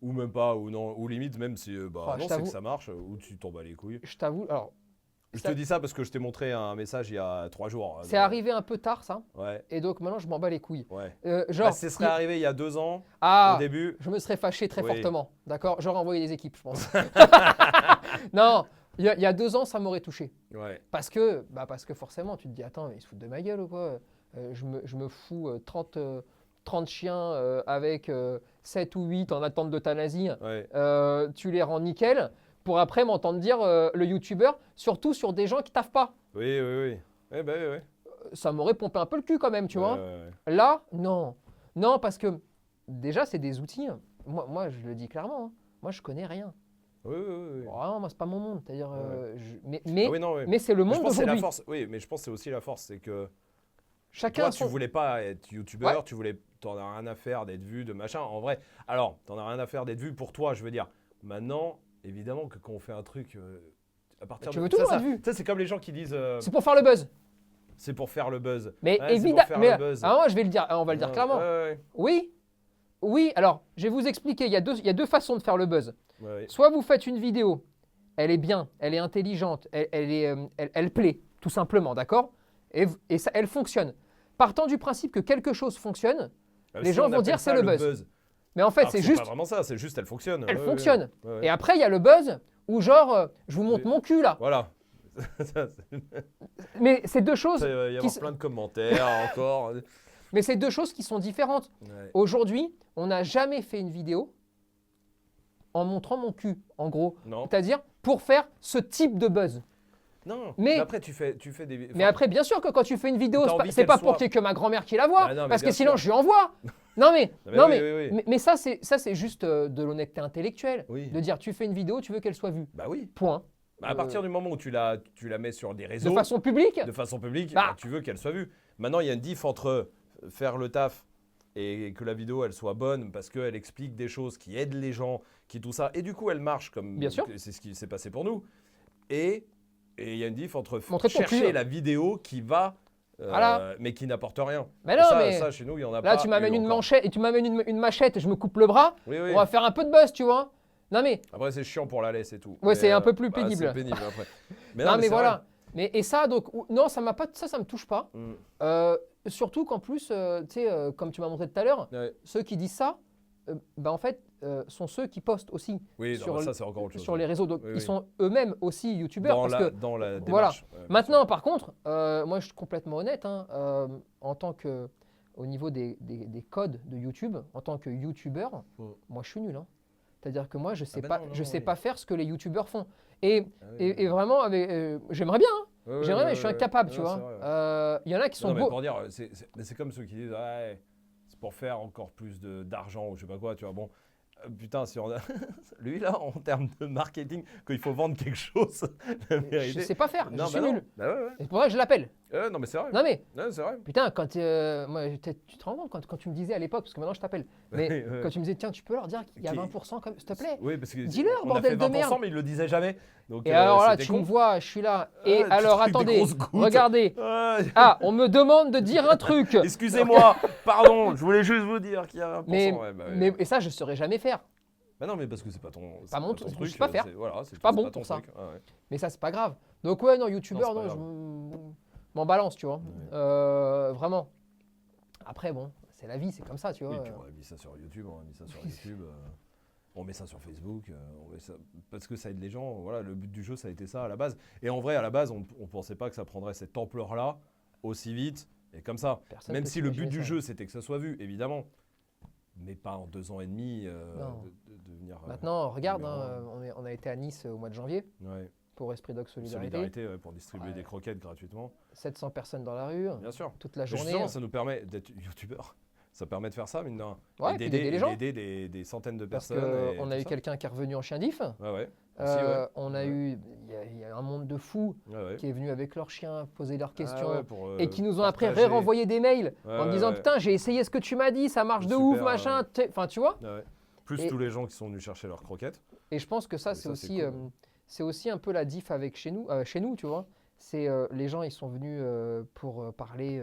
Ou même pas, ou non, ou limite même si je non, c'est t'avoue- que ça marche, ou tu tombes à les couilles. Je t'avoue, alors, Je te dis ça parce que je t'ai montré un message il y a 3 jours. c'est arrivé un peu tard, ça. Ouais. Et donc maintenant, je m'en bats les couilles. Ouais. Genre, Ça serait arrivé il y a 2 ans, au début. je me serais fâché très Oui. fortement. D'accord. J'aurais envoyé des équipes, je pense. Non, il y a 2 ans, ça m'aurait touché. Ouais. Parce que forcément, tu te dis, attends, mais ils se foutent de ma gueule ou quoi? Je me fous 30 chiens avec 7 ou 8 en attente d'euthanasie. Ouais. Tu les rends nickel pour après m'entendre dire le youtubeur, surtout sur des gens qui taffent pas. Oui. Eh ben, oui. Ça m'aurait pompé un peu le cul quand même, tu vois. Ouais. Là, non. Non, parce que déjà, c'est des outils. Moi, je le dis clairement. Moi, je connais rien. Oui. Vraiment, moi, c'est pas mon monde. C'est-à-dire, Oui. mais c'est le Je monde pense que c'est la d'aujourd'hui. force. Oui, mais je pense que c'est aussi la force, c'est que Chacun toi, a tu son... voulais pas être youtubeur, Ouais. t'en as rien à faire d'être vu, de machin. En vrai, alors, t'en as rien à faire d'être vu pour toi, je veux dire. Maintenant, évidemment que quand on fait un truc, à partir Tu de veux toujours ça, être vu. ça, c'est comme les gens qui disent, C'est pour faire le buzz. c'est pour faire le buzz. Mais Ouais, c'est évidemment. pour faire Mais le buzz. moi, je vais le dire. On va le dire clairement. Ouais. Oui. Alors, je vais vous expliquer. Il y a deux façons de faire le buzz. Ouais. Soit vous faites une vidéo, elle est bien, elle est intelligente, elle plaît, tout simplement, d'accord? Et ça, elle fonctionne. Partant du principe que quelque chose fonctionne, les gens on vont appelle dire ça c'est le buzz. Mais en fait, Alors, c'est juste, pas vraiment ça, c'est juste elle fonctionne. elle Ouais, fonctionne. ouais. Et après, il y a le buzz où genre, je vous montre Mais- mon cul là. Voilà. Mais c'est deux choses. Il va y qui avoir s- plein de commentaires encore. Mais c'est deux choses qui sont différentes. Ouais. Aujourd'hui, on n'a jamais fait une vidéo en montrant mon cul, en gros. Non. C'est-à-dire pour faire ce type de buzz. Non. Mais- après, tu fais des. Mais après, bien sûr que quand tu fais une vidéo, T'as c'est pas, envie c'est qu'elle pas pour soit- qu'il y ait que ma grand-mère qui la voit, Ah non, mais parce que bien sinon sûr. je lui envoie. Non mais, Non, mais oui. mais ça c'est juste de l'honnêteté intellectuelle, Oui. de dire tu fais une vidéo, tu veux qu'elle soit vue. Bah oui. Point. Bah, à partir du moment où tu la mets sur des réseaux, De façon publique. de façon publique, Bah. bah, tu veux qu'elle soit vue. Maintenant, il y a une diff entre faire le taf et que la vidéo elle soit bonne parce qu'elle explique des choses qui aident les gens, qui tout ça, et du coup elle marche comme Bien sûr. c'est ce qui s'est passé pour nous. Et il y a une diff entre Montrer ton cul. chercher la vidéo qui va Voilà. mais qui n'apportent rien. Mais non, ça, chez nous, il y en a pas. là, tu m'amènes une encore. manchette et tu m'amènes une machette et je me coupe le bras. Oui, oui. On va faire un peu de buzz, tu vois. Non, mais. Après, c'est chiant pour la laisse et tout. Ouais, c'est un peu plus pénible. C'est pénible après. Non, mais c'est voilà. Et ça, donc, non, ça me touche pas. vrai. Surtout qu'en plus, tu sais, comme tu m'as montré tout à l'heure, Ouais. ceux qui disent ça, en fait, sont ceux qui postent aussi Oui, non, sur, ça, c'est encore autre chose. sur les réseaux. Donc, Oui, ils oui. sont eux-mêmes aussi youtubeurs. Dans la démarche. Voilà. Ouais, bien Maintenant, par contre, moi, je suis complètement honnête, hein, en tant que, au niveau des codes de YouTube, en tant que youtubeur, moi, je suis nul. Hein. C'est-à-dire que moi, je sais bah pas, non, non, je sais oui. pas faire ce que les youtubeurs font. Et, sûr. Ah oui, et vraiment, j'aimerais bien. Hein. ouais, ouais, J'aimerais, mais ouais, je suis ouais. incapable, Non, tu c'est vois. vrai, ouais. Il y en a qui sont Non, mais beaux. pour dire, c'est comme ceux qui disent, ouais, c'est pour faire encore plus d'argent ou je sais pas quoi, tu vois. Bon, putain, si on a. Lui, là, en termes de marketing, quand il faut vendre quelque chose, la vérité. Je sais pas faire, Non, je suis bah non. nul. Bah ouais, ouais. Et c'est pour ça que je l'appelle. Non, mais c'est vrai. Non mais, Ouais, c'est vrai. putain, quand moi, tu te rends compte quand tu me disais à l'époque, parce que maintenant je t'appelle, mais Ouais, ouais. quand tu me disais, tiens, tu peux leur dire qu'il y a Qui- 20% comme, s'il te plaît. Oui, parce que Dis-leur, on a bordel fait de 20%, merde. mais il le disait jamais. Donc, Et alors là, c'était tu con. me vois, je suis là. Et tu alors, trucs des attendez, grosses gouttes. regardez. Ouais. Ah, on me demande de dire un truc. Excusez-moi, pardon, je voulais juste vous dire qu'il y a 20%. Mais, ouais, bah, ouais. et ça, je saurais jamais faire. Bah non, mais parce que c'est pas ton, Pas mon ton truc, je truc. sais pas faire. Voilà, c'est pas bon ton pour ça. truc. Ah ouais. Mais ça, c'est pas grave. Donc ouais, non, youtubeur, Non, non, c'est pas je m'en balance, tu vois. Ouais. Vraiment. Après, bon, c'est la vie, c'est comme ça, tu vois. Oui, puis on a mis ça sur YouTube, on a mis ça sur YouTube, on met ça sur Facebook, on met ça, parce que ça aide les gens. Voilà, le but du jeu, ça a été ça à la base. Et en vrai, à la base, on pensait pas que ça prendrait cette ampleur-là aussi vite et comme ça. Personne Même peut si le but s'imaginer du ça. jeu, c'était que ça soit vu, évidemment. Mais pas en 2 ans et demi Non. de venir. Maintenant, regarde, numéro hein, on a été à Nice au mois de janvier Ouais. pour Esprit Dog Solidarité. Solidarité, ouais, pour distribuer Ouais. des croquettes gratuitement. 700 personnes dans la rue, Bien sûr. toute la Mais journée. justement, ça nous permet d'être youtubeur. Ça permet de faire ça, mine de rien. Ouais, Et puis d'aider les gens. d'aider des centaines de Parce personnes. qu'on a eu quelqu'un qui est revenu en chien diff. Ouais, ouais. Aussi, ouais. On a eu, il y a un monde de fous Ouais, ouais. qui est venu avec leurs chiens, poser leurs questions. Ah ouais, pour, Et qui nous ont après partager. renvoyé des mails Ouais, en ouais, disant ouais. putain, j'ai essayé ce que tu m'as dit, ça marche de Super, ouf, machin. Enfin, tu vois. Ouais, ouais. Plus Et- tous les gens qui sont venus chercher leurs croquettes. Et je pense que ça, Mais c'est ça, c'est aussi, cool. c'est aussi un peu la diff avec chez nous, tu vois. C'est les gens, ils sont venus pour parler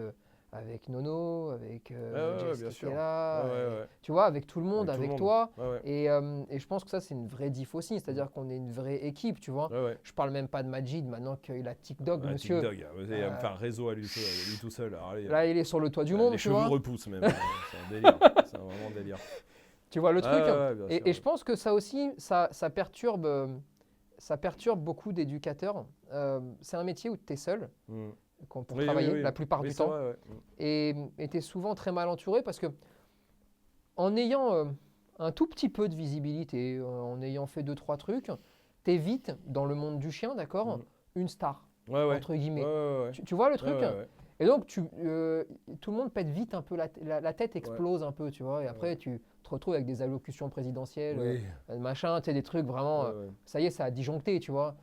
avec Nono, avec ouais, Jess bien qui sûr. était là, Ouais, ouais, ouais. tu vois, avec tout le monde, Avec tout le avec monde. toi. Ouais, ouais. Et je pense que ça, c'est une vraie diff aussi, c'est-à-dire qu'on est une vraie équipe, tu vois. Ouais, ouais. Je parle même pas de Majid maintenant qu'il a TikTok, Ouais, monsieur. TikTok, il va me faire un réseau à lui tout seul. Alors, allez, Là, il est sur le toit du monde, les tu cheveux vois. repoussent même. C'est un délire. C'est vraiment un délire. Tu vois le truc. Ouais, ouais, bien sûr. Et je pense que ça aussi, ça perturbe beaucoup d'éducateurs. C'est un métier où tu es seul pour Oui, travailler oui, oui. la plupart Oui, du c'est temps. vrai, ouais. Et tu es souvent très mal entouré parce que en ayant un tout petit peu de visibilité, en ayant fait 2-3 trucs, tu es vite dans le monde du chien, d'accord, une star, Ouais, ouais. entre guillemets. Ouais, ouais, ouais. Tu vois le Ouais, truc. ouais, ouais. Et donc, tout le monde pète vite un peu, la tête explose un peu, tu vois. Et après, tu te retrouves avec des allocutions présidentielles, Oui. machin, tu sais, des trucs vraiment, Ouais, ouais. ça y est, ça a disjoncté, tu vois.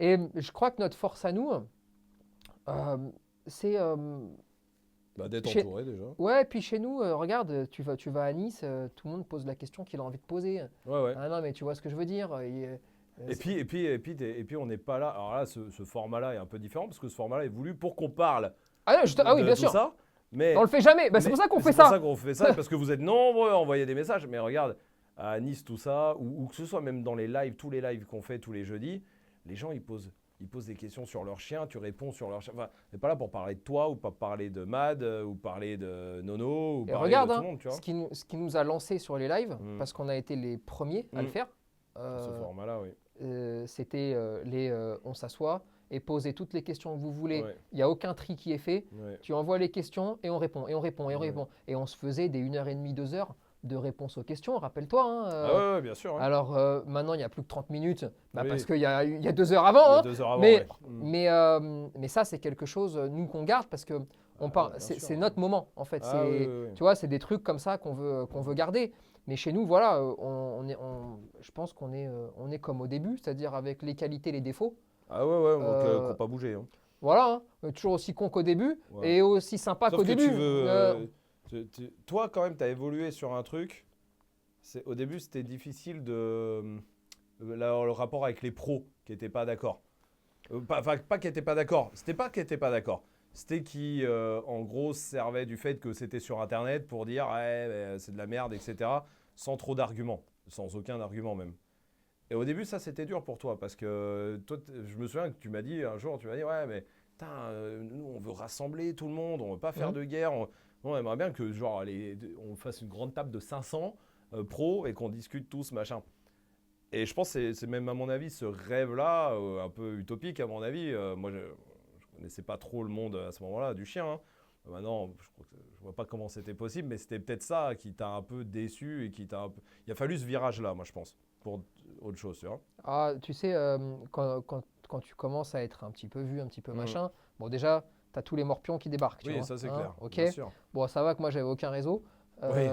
Et je crois que notre force à nous, c'est... Bah, d'être Chez- entouré déjà. ouais, puis chez nous, regarde, tu vas à Nice, tout le monde pose la question qu'il a envie de poser. Ouais, ouais. Ah non, mais tu vois ce que je veux dire. Et puis, on n'est pas là. Alors là, ce format-là est un peu différent parce que ce format-là est voulu pour qu'on parle Ah, non, ah oui, de bien tout sûr. ça. Mais On le fait jamais. Bah, c'est pour ça qu'on fait C'est pour ça. ça qu'on fait ça, parce que vous êtes nombreux à envoyer des messages. Mais regarde, à Nice, tout ça, ou que ce soit même dans les lives, tous les lives qu'on fait tous les jeudis, les gens, ils posent des questions sur leur chien, tu réponds sur leur chien. Enfin, t'es pas là pour parler de toi, ou pas parler de Mad, ou parler de Nono, ou Et parler regarde, de tout hein, le monde, tu vois. ce qui nous a lancé sur les lives, Mm. parce qu'on a été les premiers à le faire. Ce format-là, oui. C'était on s'assoit et posez toutes les questions que vous voulez. Ouais. Il n'y a aucun tri qui est fait. Ouais. Tu envoies les questions et on répond, et on répond, et on Ouais. répond. Et on se faisait des 1h30, 2 heures de réponse aux questions, rappelle-toi. Hein, Ah ouais, bien sûr. Ouais. Alors maintenant, il n'y a plus que 30 minutes, bah, Oui. parce qu'il y a 2 heures avant. Il y a Hein. 2 heures avant, mais, ouais. Mm. mais ça, c'est quelque chose, nous, qu'on garde parce que bien c'est sûr. notre moment, en fait. Ah oui, oui, oui. Tu vois, c'est des trucs comme ça qu'on veut garder. Mais chez nous, voilà, je pense qu'on est comme au début, c'est-à-dire avec les qualités, les défauts. Ah ouais, ouais, donc Euh, faut pas bouger. Hein. Voilà, hein, toujours aussi con qu'au début Ouais. et aussi sympa Sauf qu'au que début. tu veux, toi, quand même, tu as évolué sur un truc. Au début, c'était difficile le rapport avec les pros qui n'étaient pas d'accord. Pas qui n'étaient pas d'accord. C'était pas qu'ils n'étaient pas d'accord. c'était qui, en gros, servait du fait que c'était sur Internet pour dire ouais, c'est de la merde, etc. Sans trop d'arguments, sans aucun argument même. Et au début, ça, c'était dur pour toi parce que toi, je me souviens que tu m'as dit un jour, tu m'as dit ouais, mais putain, nous, on veut rassembler tout le monde, on veut pas faire de guerre. On aimerait bien que genre, on fasse une grande table de 500 pros et qu'on discute tous, machin. Et je pense que c'est même à mon avis ce rêve-là, un peu utopique à mon avis. Moi, je connaissais pas trop le monde à ce moment-là du chien. Hein. Maintenant, je vois pas comment c'était possible, mais c'était peut-être ça qui t'a un peu déçu et qui t'a un peu... Il a fallu ce virage-là, moi, je pense, pour autre chose, tu vois. Ah, tu sais, quand tu commences à être un petit peu vu, un petit peu machin, bon déjà, tu as tous les morpions qui débarquent, tu Oui, vois, ça c'est hein, clair, ok. bien sûr. Bon, ça va que moi, j'avais aucun réseau. Oui,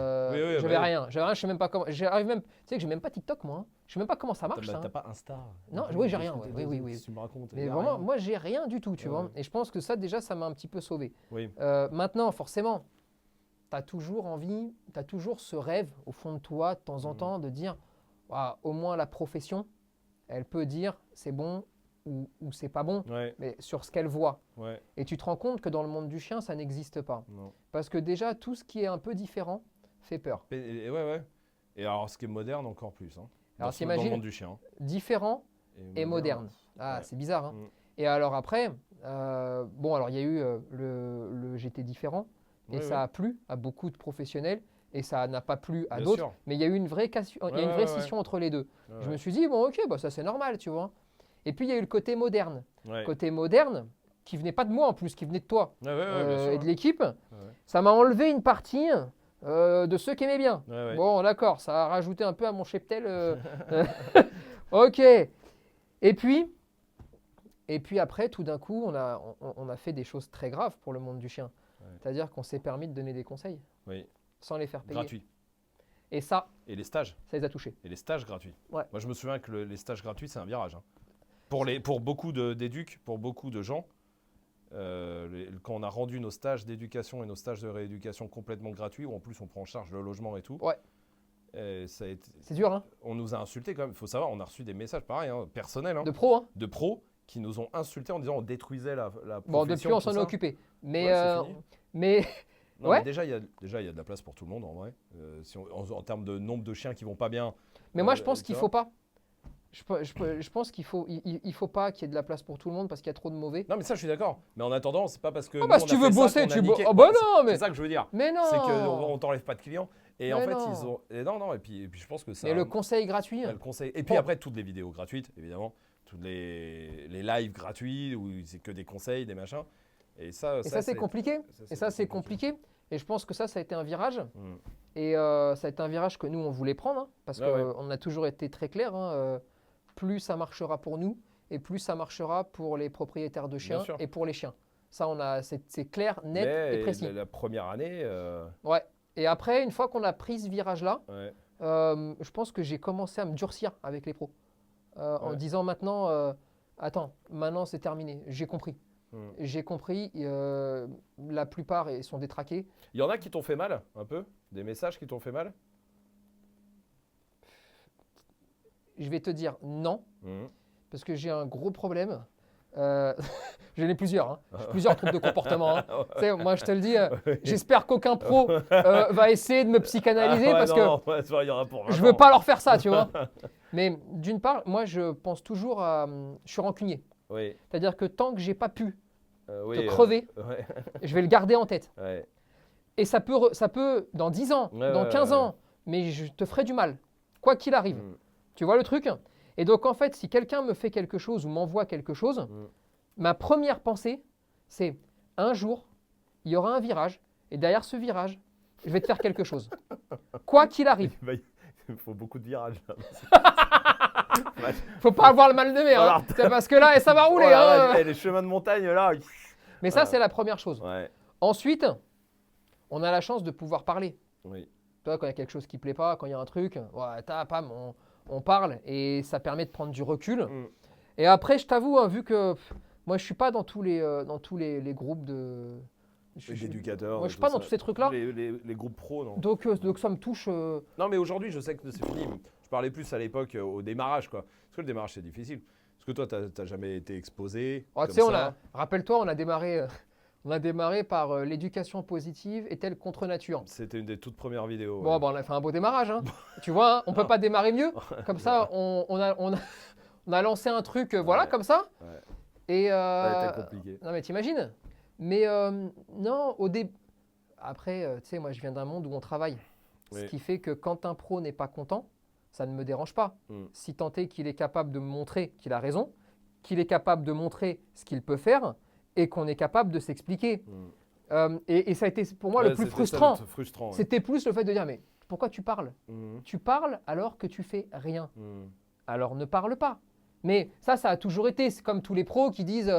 J'avais rien, je sais même pas comment. J'arrive même, tu sais que j'ai même pas TikTok, moi. Hein. Je sais même pas comment ça marche, ça. T'as pas Insta? Non, oui, j'ai rien, ouais, oui. Tu me racontes. Mais vraiment, moi, j'ai rien du tout, tu vois. Et je pense que ça, déjà, ça m'a un petit peu sauvé. Oui. Maintenant, forcément, tu as toujours envie, tu as toujours ce rêve au fond de toi, de temps en temps, de dire, ah, au moins la profession, elle peut dire c'est bon ou c'est pas bon, mais sur ce qu'elle voit. Ouais. Et tu te rends compte que dans le monde du chien, ça n'existe pas. Non. Parce que déjà, tout ce qui est un peu différent fait peur. Ouais. Et alors, ce qui est moderne, encore plus. Hein. Alors, dans le monde du chien. Différent et moderne. Ah, c'est bizarre. Hein. Et alors après, bon, alors il y a eu le GT différent et ça a plu à beaucoup de professionnels et ça n'a pas plu à d'autres. Mais il y a eu une vraie, scission entre les deux. Je me suis dit, bon, ok, bah, ça c'est normal, tu vois. Et puis il y a eu le côté moderne. Côté moderne, qui venait pas de moi en plus, qui venait de toi et de l'équipe. Ça m'a enlevé une partie de ceux qui aimaient bien. Bon, d'accord, ça a rajouté un peu à mon cheptel. Ok. Et puis après, tout d'un coup, on a fait des choses très graves pour le monde du chien. C'est-à-dire qu'on s'est permis de donner des conseils sans les faire payer. Gratuit. Et ça, et les stages. Ça les a touchés. Et les stages gratuits. Ouais. Moi, je me souviens que les stages gratuits, c'est un virage. Hein. Pour beaucoup d'éducs, pour beaucoup de gens, quand on a rendu nos stages d'éducation et nos stages de rééducation complètement gratuits, où en plus on prend en charge le logement et tout, c'est dur, hein. On nous a insultés quand même. Il faut savoir, on a reçu des messages pareils, hein, personnels, hein, de pros qui nous ont insultés en disant on détruisait la profession. Bon, depuis on s'en est occupé. Mais, mais déjà, il y a de la place pour tout le monde en vrai. En termes de nombre de chiens qui vont pas bien. Mais moi, je pense qu'il faut pas. Je pense qu'il faut pas qu'il y ait de la place pour tout le monde parce qu'il y a trop de mauvais. Non, mais ça, je suis d'accord. Mais en attendant, c'est pas parce que. Si tu veux bosser, tu bosses. Oh, bah non, mais. C'est ça que je veux dire. Mais non. C'est qu'on t'enlève pas de clients. Et en fait, ils ont. Et puis je pense que ça. Mais le conseil gratuit. Le conseil. Et puis après, toutes les vidéos gratuites, évidemment. Toutes les lives gratuits où c'est que des conseils, des machins. Et ça c'est compliqué. C'est compliqué. Et je pense que ça a été un virage. Et ça a été un virage que nous, on voulait prendre. Hein, parce qu'on a toujours été très clair. Hein, plus ça marchera pour nous et plus ça marchera pour les propriétaires de chiens et pour les chiens. Ça, c'est clair, net et précis. La première année. Ouais. Et après, une fois qu'on a pris ce virage-là, je pense que j'ai commencé à me durcir avec les pros. En disant maintenant, attends, maintenant c'est terminé. J'ai compris. J'ai compris. La plupart sont détraqués. Il y en a qui t'ont fait mal, un peu? Des messages qui t'ont fait mal? Je vais te dire non, parce que j'ai un gros problème. J'en ai plusieurs. Hein. J'ai plusieurs troubles de comportement. Hein. Moi, je te le dis, j'espère qu'aucun pro va essayer de me psychanalyser parce que je ne veux pas leur faire ça, tu vois. Mais d'une part, moi, je pense toujours à... Je suis rancunier. C'est-à-dire que tant que je n'ai pas pu te crever, je vais le garder en tête. Et ça peut, dans 10 ans, dans 15 ans, mais je te ferai du mal, quoi qu'il arrive. Tu vois le truc? Et donc, en fait, si quelqu'un me fait quelque chose ou m'envoie quelque chose, ma première pensée, c'est un jour, il y aura un virage. Et derrière ce virage, je vais te faire quelque chose. Quoi qu'il arrive. Il faut beaucoup de virages. Faut pas avoir le mal de mer. Hein. C'est parce que là, ça va rouler. Les chemins de montagne, là. Mais ça, c'est la première chose. Ensuite, on a la chance de pouvoir parler. Toi, quand il y a quelque chose qui ne plaît pas, quand il y a un truc, on parle et ça permet de prendre du recul. Et après, je t'avoue, hein, vu que moi, je ne suis pas dans tous les groupes d'éducateurs. Moi, je ne suis pas dans tous ces trucs-là. Les groupes pros, non. Donc ça me touche. Non, mais aujourd'hui, je sais que c'est fini. Je parlais plus à l'époque au démarrage, quoi. Parce que le démarrage, c'est difficile. Parce que toi, tu n'as jamais été exposé. Rappelle-toi, on a démarré On a démarré par l'éducation positive est-elle contre nature? C'était une des toutes premières vidéos. Bon, ouais. bah, on a fait un beau démarrage. Hein. Tu vois, hein, on ne peut pas démarrer mieux. Comme ça, on a lancé un truc, voilà, Ouais. comme ça. Ouais. Et Ça a été compliqué. non, mais t'imagines? Mais non, au début. Après, tu sais, moi, je viens d'un monde où on travaille. Ce Oui. qui fait que quand un pro n'est pas content, ça ne me dérange pas. Si tant est qu'il est capable de me montrer qu'il a raison, qu'il est capable de montrer ce qu'il peut faire et qu'on est capable de s'expliquer. Et ça a été pour moi le plus frustrant. Frustrant. C'était plus le fait de dire mais pourquoi tu parles? Ouais. Tu parles alors que tu fais rien. Alors ne parle pas. Mais ça a toujours été. C'est comme tous les pros qui disent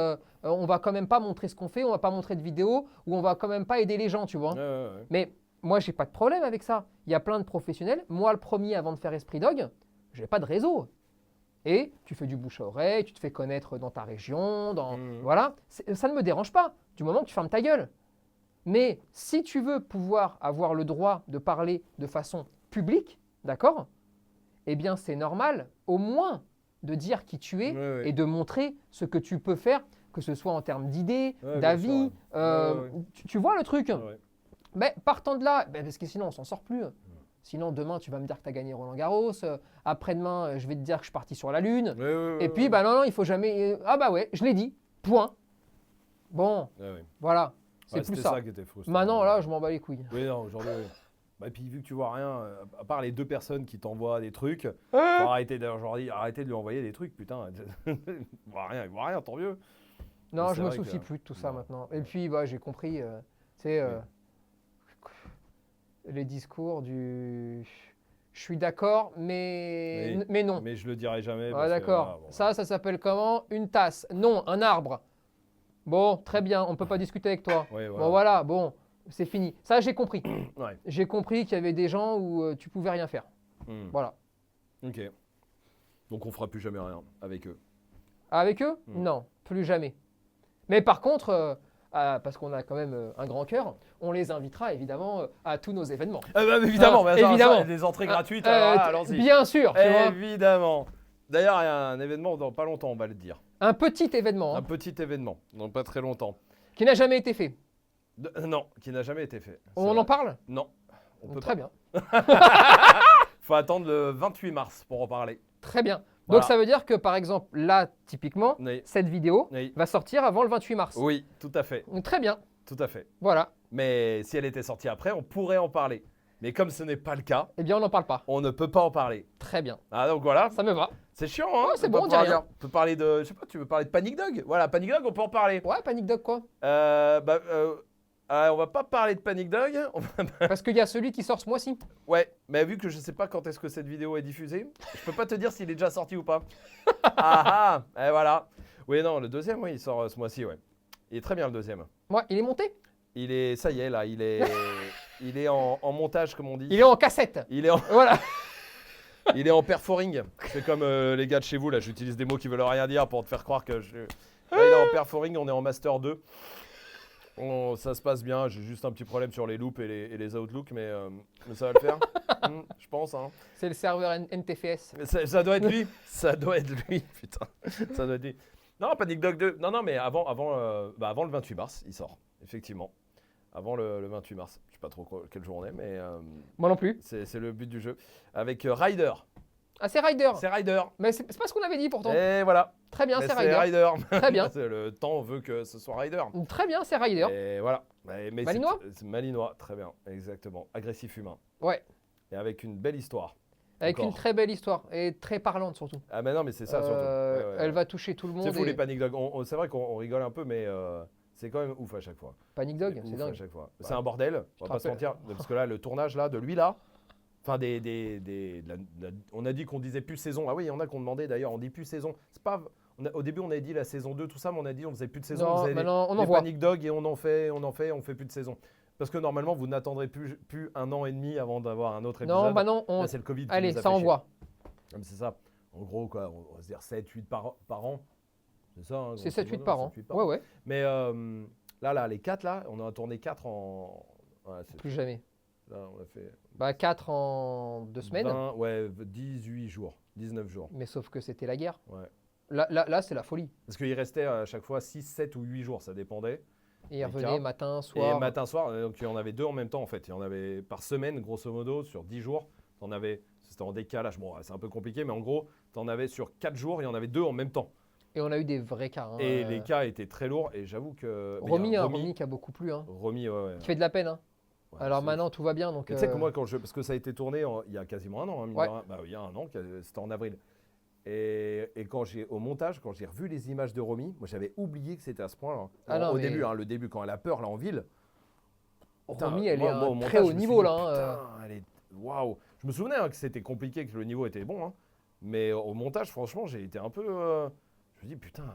on va quand même pas montrer ce qu'on fait, on va pas montrer de vidéo ou on va quand même pas aider les gens, tu vois. Ouais. Mais moi, j'ai pas de problème avec ça. Il y a plein de professionnels. Moi, le premier, avant de faire Esprit Dog, j'ai pas de réseau. Et tu fais du bouche à oreille, tu te fais connaître dans ta région, voilà. Ça ne me dérange pas, du moment que tu fermes ta gueule. Mais si tu veux pouvoir avoir le droit de parler de façon publique, d'accord? Eh bien, c'est normal, au moins, de dire qui tu es Ouais. et de montrer ce que tu peux faire, que ce soit en termes d'idées, Ouais, bien d'avis. sûr, ouais. Tu vois le truc? Ouais. Mais partant de là, parce que sinon on s'en sort plus. Sinon demain tu vas me dire que tu as gagné Roland Garros, après-demain je vais te dire que je suis parti sur la Lune. Et puis bah non, il faut jamais... Ah bah ouais, je l'ai dit, point. Bon, voilà, c'est plus ça. Ça qui était frustrant. Maintenant là, je m'en bats les couilles. Oui, non, aujourd'hui. Et puis vu que tu vois rien, à part les 2 personnes qui t'envoient des trucs, faut arrêter de lui envoyer des trucs, putain. Il voit rien, tant mieux. Non, Mais je me c'est vrai soucie que- plus de tout ça non. maintenant. Et puis bah, j'ai compris, tu sais, les discours du... Je suis d'accord, mais non. Mais je le dirai jamais. Ah, parce que, d'accord. voilà, bon, Ça s'appelle comment? Une tasse. Non, un arbre. Bon, très bien, on ne peut pas discuter avec toi. Ouais, Bon, voilà, bon, c'est fini. Ça, j'ai compris. Ouais. J'ai compris qu'il y avait des gens où tu pouvais rien faire. Voilà. Ok. Donc on fera plus jamais rien avec eux. Avec eux? Non, plus jamais. Mais par contre, parce qu'on a quand même un grand cœur, on les invitera évidemment à tous nos événements. Évidemment, évidemment. des entrées gratuites. Alors là, allons-y. Bien sûr, tu vois. Évidemment. D'ailleurs, il y a un événement dans pas longtemps, on va le dire. Un petit événement Un hein, petit événement, dans pas très longtemps. qui n'a jamais été fait. Non, qui n'a jamais été fait. C'est On en vrai. parle? Non. On peut Très pas. bien. Faut attendre le 28 mars pour en parler. Très bien. Voilà. Donc ça veut dire que par exemple, là, typiquement, Oui. cette vidéo Oui. va sortir avant le 28 mars. Oui, tout à fait. Donc, très bien. Tout à fait. Voilà. Mais si elle était sortie après, on pourrait en parler. Mais comme ce n'est pas le cas, Eh bien, on n'en parle pas. on ne peut pas en parler. Très bien. Ah donc voilà, Ça me va. c'est chiant hein. Ouais, c'est de bon, pas on dit pouvoir rien. dire. On peut parler de, je sais pas, tu veux parler de Panic Dog? Voilà, Panic Dog, on peut en parler. Ouais, Panic Dog quoi? On va pas parler de Panic Dog. Parce qu'il y a celui qui sort ce mois-ci. Ouais, mais vu que je sais pas quand est-ce que cette vidéo est diffusée, je peux pas te dire s'il est déjà sorti ou pas. Ah ah, et voilà. Oui, non, le deuxième, oui, il sort ce mois-ci, ouais. Il est très bien le deuxième. Ouais, il est monté? Il est, ça y est, là, il est en montage, comme on dit. Il est en cassette. Il est en, Voilà. il est en perforing. C'est comme les gars de chez vous, là, j'utilise des mots qui veulent rien dire pour te faire croire que je... Là, il est en perforing, on est en Master 2. Ça se passe bien, j'ai juste un petit problème sur les loops et les outlooks, mais ça va le faire, je pense. Hein. C'est le serveur NTFS. Mais ça doit être lui, ça doit être lui, putain, ça doit être lui. Non, Panic Dog 2, non, mais avant le 28 mars, il sort, effectivement. Avant le 28 mars, je sais pas trop quelle journée, mais Moi non plus. c'est le but du jeu. Avec Ryder, Ah, c'est Ryder. c'est Ryder, Mais c'est pas ce qu'on avait dit pourtant. et voilà. Très bien, Mais c'est Ryder. Très bien. Le temps veut que ce soit Ryder. Très bien, c'est Ryder. Et voilà. Mais Malinois? c'est malinois, très bien, exactement. Agressif humain. Ouais. Et avec une belle histoire. Avec Encore. une très belle histoire et très parlante surtout. Ah mais non, mais c'est ça surtout. Ouais. Elle va toucher tout le monde. C'est fou et- les Panic Dog. C'est vrai qu'on rigole un peu, mais c'est quand même ouf à chaque fois. Panic Dog, Ouf c'est à dingue. chaque fois. C'est un bordel, on va pas se mentir. Parce que là, le tournage là, de lui là, enfin on a dit qu'on disait plus saison. Ah oui, il y en a qui ont demandé d'ailleurs, on dit plus saison. C'est pas... au début, on avait dit la saison 2, tout ça, mais on a dit on faisait plus de saison. Non, on faisait maintenant, on en des voit. Panic Dog et on fait plus de saison. Parce que normalement, vous n'attendrez plus 1 an et demi avant d'avoir un autre épisode. Non, bah non, Là, c'est le Covid qui allez, nous a ça fait chier. envoie. Ah, mais c'est ça. En gros, quoi, on va se dire 7-8 par an. C'est ça. Hein, C'est grosso 7-8 modo, par an. 7-8 Ouais, ouais, Mais là, les 4, là, on en a tourné 4 en... Ouais, plus jamais. là, on a fait... Bah 4 en 2 semaines, 18 jours, 19 jours. mais sauf que c'était la guerre. Ouais. Là c'est la folie. Parce qu'il restait à chaque fois 6, 7 ou 8 jours, ça dépendait. Et il les revenait cas. matin, Et soir. matin, soir, donc il y en avait 2 en même temps en fait. Il y en avait par semaine, grosso modo, sur 10 jours. C'était en décalage. Bon, c'est un peu compliqué, mais en gros, tu en avais sur 4 jours, il y en avait 2 en même temps. Et on a eu des vrais cas. Hein, Et les cas étaient très lourds. Et j'avoue que. mais il y Romy, a Romy qui a beaucoup plu. Hein, Romy, ouais. qui fait de la peine. Hein. Ouais, Alors c'est maintenant, tout va bien. Donc, ouf. Et tu sais que moi, parce que ça a été tourné il y a quasiment un an, hein, mine de Ouais. rien. Bah, il y a un an, c'était en avril. Et au montage, quand j'ai revu les images de Romy, moi j'avais oublié que c'était à ce point-là. Ah non, Au mais- début, le début, quand elle a peur là en ville. Putain, Romy, elle est à moi, au un montage, très haut je me suis niveau dit, là. Hein, putain, elle est. Waouh! Je me souvenais que c'était compliqué, que le niveau était bon. Hein. Mais au montage, franchement, j'ai été un peu. Je me dis, putain,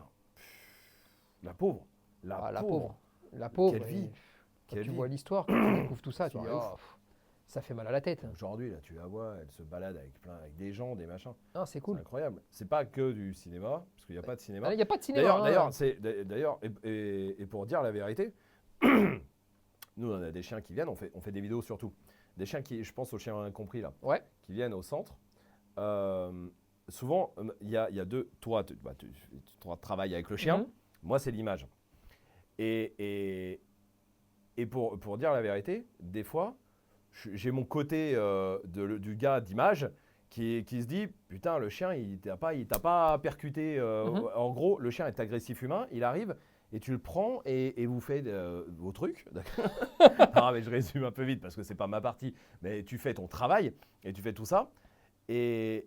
la pauvre. Ah, la pauvre. La pauvre. Quelle vie. Quand Quelle tu vie. vois l'histoire, quand tu découvres tout ça, tu Ça dis, arrive. oh, ça fait mal à la tête. Aujourd'hui, là, tu la vois, elle se balade avec des gens, des machins. Ah, c'est C'est nous incroyable. C'est pas que du cinéma, parce qu'il n'y a pas de cinéma. Il n'y a pas de cinéma. D'ailleurs, et pour dire la vérité, nous, on a des chiens qui viennent, on fait des vidéos surtout. Des chiens qui, je pense aux chiens incompris là, Ouais. qui viennent au centre. Souvent, il y a deux. Toi, tu travailles avec le chien. Mhm. Moi, c'est l'image. Et pour dire la vérité, des fois, j'ai mon côté du gars d'image qui se dit putain, le chien, il t'a pas percuté. Mhm. En gros, le chien est agressif humain, il arrive et tu le prends et vous faites vos trucs. Non, mais je résume un peu vite parce que c'est pas ma partie. Mais tu fais ton travail et tu fais tout ça. Et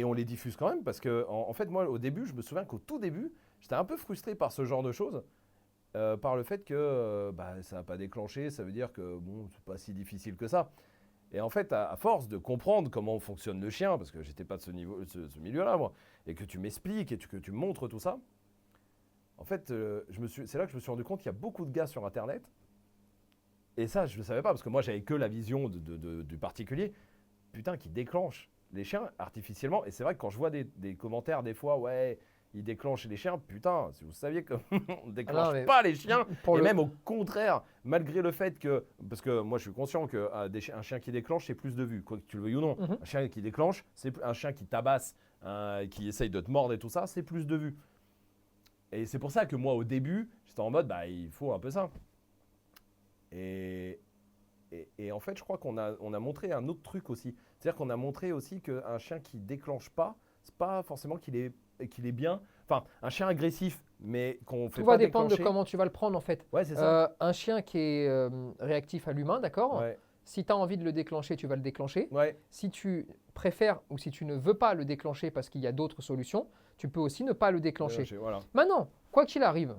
on les diffuse quand même parce que, en fait, moi, au début, je me souviens qu'au tout début, j'étais un peu frustré par ce genre de choses. Par le fait que ça n'a pas déclenché, ça veut dire que bon, c'est pas si difficile que ça. Et en fait, à force de comprendre comment fonctionne le chien, parce que j'étais pas de ce milieu-là, moi, et que tu m'expliques et que tu me montres tout ça, en fait, c'est là que je me suis rendu compte qu'il y a beaucoup de gars sur Internet, et ça, je ne le savais pas, parce que moi, j'avais que la vision du particulier, putain, qui déclenche les chiens artificiellement. Et c'est vrai que quand je vois des commentaires, des fois, ouais, ils déclenchent les chiens, putain, si vous saviez qu'on ne déclenche pas les chiens, et même au contraire, malgré le fait que, parce que moi, je suis conscient qu'un chien qui déclenche, c'est plus de vues, quoi que tu le veuilles ou non. Un chien qui déclenche, c'est un chien qui tabasse, qui essaye de te mordre et tout ça, c'est plus de vues. Et c'est pour ça que moi, au début, j'étais en mode, il faut un peu ça. Et en fait, je crois qu'on a montré un autre truc aussi. C'est-à-dire qu'on a montré aussi qu'un chien qui déclenche pas, c'est pas forcément qu'il est bien. Enfin, un chien agressif, mais qu'on fait pas déclencher. Tout va dépendre de comment tu vas le prendre en fait. Ouais, c'est ça. Un chien qui est réactif à l'humain, d'accord. Ouais. Si tu as envie de le déclencher, tu vas le déclencher. Ouais. Si tu préfères ou si tu ne veux pas le déclencher parce qu'il y a d'autres solutions, tu peux aussi ne pas le déclencher. Voilà. Maintenant, quoi qu'il arrive,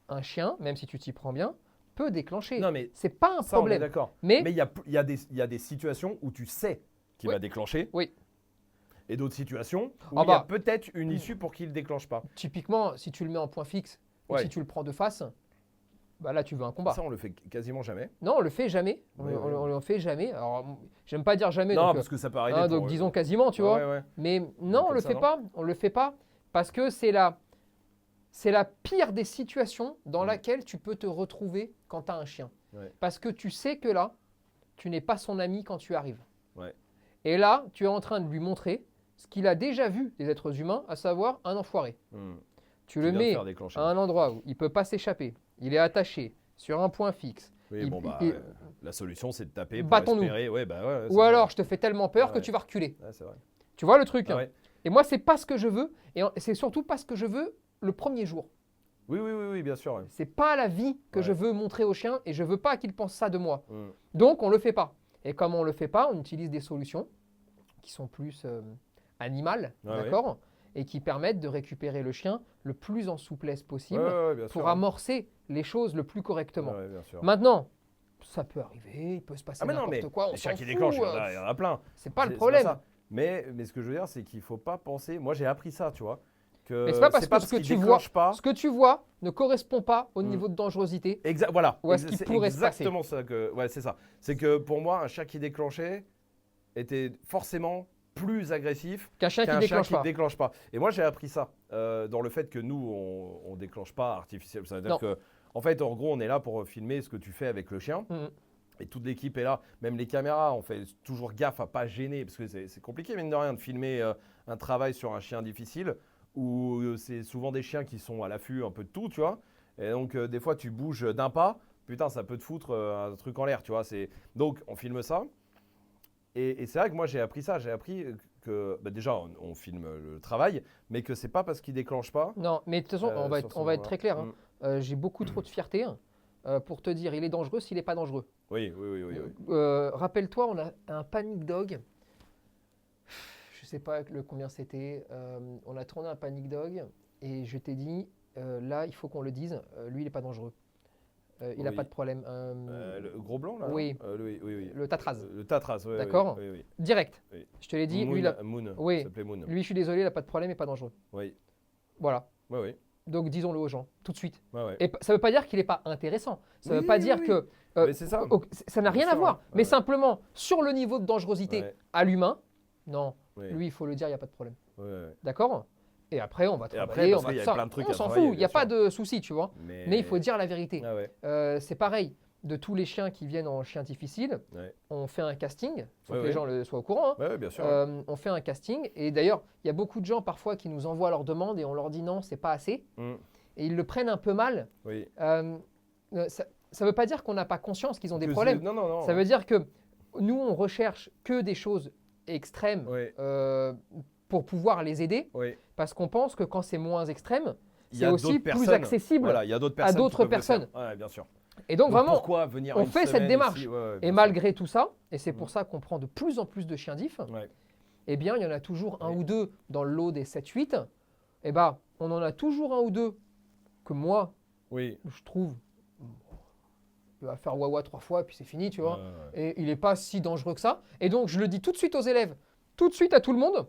un chien, même si tu t'y prends bien, peut déclencher. Non, mais c'est pas un ça, on est problème. d'accord. Mais il y a des situations où tu sais qu'il Oui. va déclencher. Oui. Et d'autres situations où Ah il y a bah. peut-être une issue pour qu'il ne déclenche pas. typiquement, si tu le mets en point fixe ou Ouais. si tu le prends de face, là tu veux un combat. Ça, on le fait quasiment jamais. Non, on le fait jamais. Ouais, On le fait jamais. Alors, j'aime pas dire jamais. Non, donc, parce que ça peut arriver. donc disons quasiment, tu vois. Ouais. Mais non, on comme le ça, fait non. pas. On le fait pas parce que c'est la pire des situations dans laquelle tu peux te retrouver quand tu as un chien. Ouais. Parce que tu sais que là, tu n'es pas son ami quand tu arrives. Ouais. Et là, tu es en train de lui montrer ce qu'il a déjà vu des êtres humains, à savoir un enfoiré. Tu le vient de mets faire déclencher. à un endroit où il ne peut pas s'échapper. Il est attaché sur un point fixe. Oui, la solution, c'est de taper pour Battons-nous. espérer. Ouais, Ou alors, je te fais tellement peur que Ouais. tu vas reculer. Ouais, c'est vrai. Tu vois le truc Ah ouais. Et moi, c'est pas ce que je veux. Et c'est surtout pas ce que je veux le premier jour. Oui, bien sûr. Ouais. C'est pas la vie que Ouais. je veux montrer au chien et je veux pas qu'il pense ça de moi. Mm. Donc, on le fait pas. Et comme on le fait pas, on utilise des solutions qui sont plus animales, Ouais, d'accord, et qui permettent de récupérer le chien le plus en souplesse possible Ouais, bien pour sûr. amorcer les choses le plus correctement. Ouais, bien sûr. Maintenant, ça peut arriver, il peut se passer Ah mais non, n'importe mais quoi, on les s'en chiens qui fout, déclenchent, il y en a plein. c'est pas le C'est problème. ça. Mais ce que je veux dire, c'est qu'il ne faut pas penser. Moi, j'ai appris ça, tu vois. Que Mais c'est pas parce que ce que qu'ils tu vois, déclenchent pas. ce que tu vois ne correspond pas au Mm. niveau de dangerosité. Voilà. Ou à ce qui C'est pourrait se passer. exactement ça que. Ouais, c'est ça. C'est que pour moi, un chien qui déclenchait était forcément plus agressif Qu'un chien qui déclenche pas. Et moi, j'ai appris ça dans le fait que nous, on déclenche pas artificiellement. Ça veut dire Non. que, en fait, en gros, on est là pour filmer ce que tu fais avec le chien. Mhm. Et toute l'équipe est là, même les caméras, on fait toujours gaffe à pas gêner, parce que c'est compliqué, mine de rien, de filmer un travail sur un chien difficile, où c'est souvent des chiens qui sont à l'affût un peu de tout, tu vois. Et donc, des fois, tu bouges d'un pas, putain, ça peut te foutre un truc en l'air, tu vois. Donc, on filme ça. Et c'est vrai que moi, j'ai appris ça. J'ai appris que, bah, déjà, on filme le travail, mais que c'est pas parce qu'il déclenche pas. Non, mais de toute façon, on va être très clair. Hein. J'ai beaucoup trop de fierté pour te dire il est dangereux s'il n'est pas dangereux. Oui. Rappelle-toi, on a un panic dog. Je sais pas combien c'était. On a tourné un panic dog et je t'ai dit là, il faut qu'on le dise. Lui, il n'est pas dangereux. Il n'a pas de problème. Le gros blanc, là? Oui. Oui. Le Tatraz. Le Tatraz, oui. D'accord. Oui. Direct. Oui. Je te l'ai dit. Moon, lui, Moon. Oui. Il s'appelait Moon. Lui, je suis désolé, il n'a pas de problème, il n'est pas dangereux. Oui. Voilà. Oui. Donc, disons-le aux gens, tout de suite. Ouais. Et ça ne veut pas dire qu'il n'est pas intéressant. Ça ne veut pas dire que… mais c'est ça. Ça n'a rien à voir. Mais simplement, sur le niveau de dangerosité à l'humain, non. Lui, il faut le dire, il n'y a pas de problème. D'accord ? Et après, on va travailler, on va faire plein de trucs. On s'en fout, il n'y a pas de souci, tu vois. Mais il faut dire la vérité. C'est pareil. De tous les chiens qui viennent en chien difficile, on fait un casting. Il faut que les gens soient au courant. Oui, bien sûr. On fait un casting. Et d'ailleurs, il y a beaucoup de gens parfois qui nous envoient leurs demandes et on leur dit non, c'est pas assez. Et ils le prennent un peu mal. Ça ne veut pas dire qu'on n'a pas conscience qu'ils ont des problèmes. Non. Ça veut dire que nous, on recherche que des choses extrêmes pour pouvoir les aider. Parce qu'on pense que quand c'est moins extrême, c'est aussi plus accessible à d'autres personnes. Ouais, bien sûr. Et donc vraiment, pourquoi venir on fait cette démarche. Et malgré tout ça, et c'est Mm. pour ça qu'on prend de plus en plus de chiens diff, eh bien, il y en a toujours un ou deux dans le lot des 7-8. Eh ben, on en a toujours un ou deux que moi, je trouve, il va faire wawa 3 fois et puis c'est fini, tu vois. Et il n'est pas si dangereux que ça. Et donc, je le dis tout de suite aux élèves, tout de suite à tout le monde.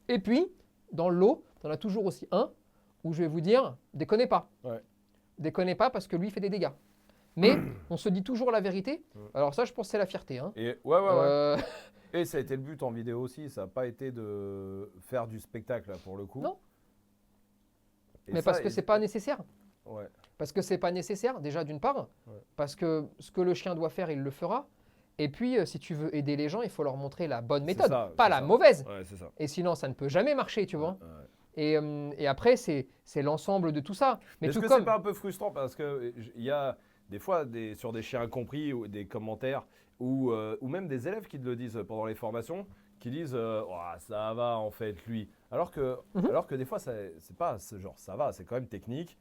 Et puis, dans le lot, tu en as toujours aussi un où je vais vous dire, déconnez pas. Déconnez pas parce que lui, il fait des dégâts. Mais on se dit toujours la vérité. Alors ça, je pense que c'est la fierté. Hein. Et, Et ça a été le but en vidéo aussi. Ça n'a pas été de faire du spectacle, là, pour le coup. Non. Mais parce que c'est pas nécessaire. Ouais. Parce que c'est pas nécessaire, déjà d'une part. Parce que ce que le chien doit faire, il le fera. Et puis, si tu veux aider les gens, il faut leur montrer la bonne méthode, pas la mauvaise. C'est ça. Et sinon, ça ne peut jamais marcher, tu vois. Et après, c'est l'ensemble de tout ça. Mais est-ce que c'est pas un peu frustrant parce qu'il y a des fois sur des chiens incompris ou des commentaires ou même des élèves qui te le disent pendant les formations, qui disent ça va en fait lui. Alors que des fois, c'est pas ce genre ça va, c'est quand même technique.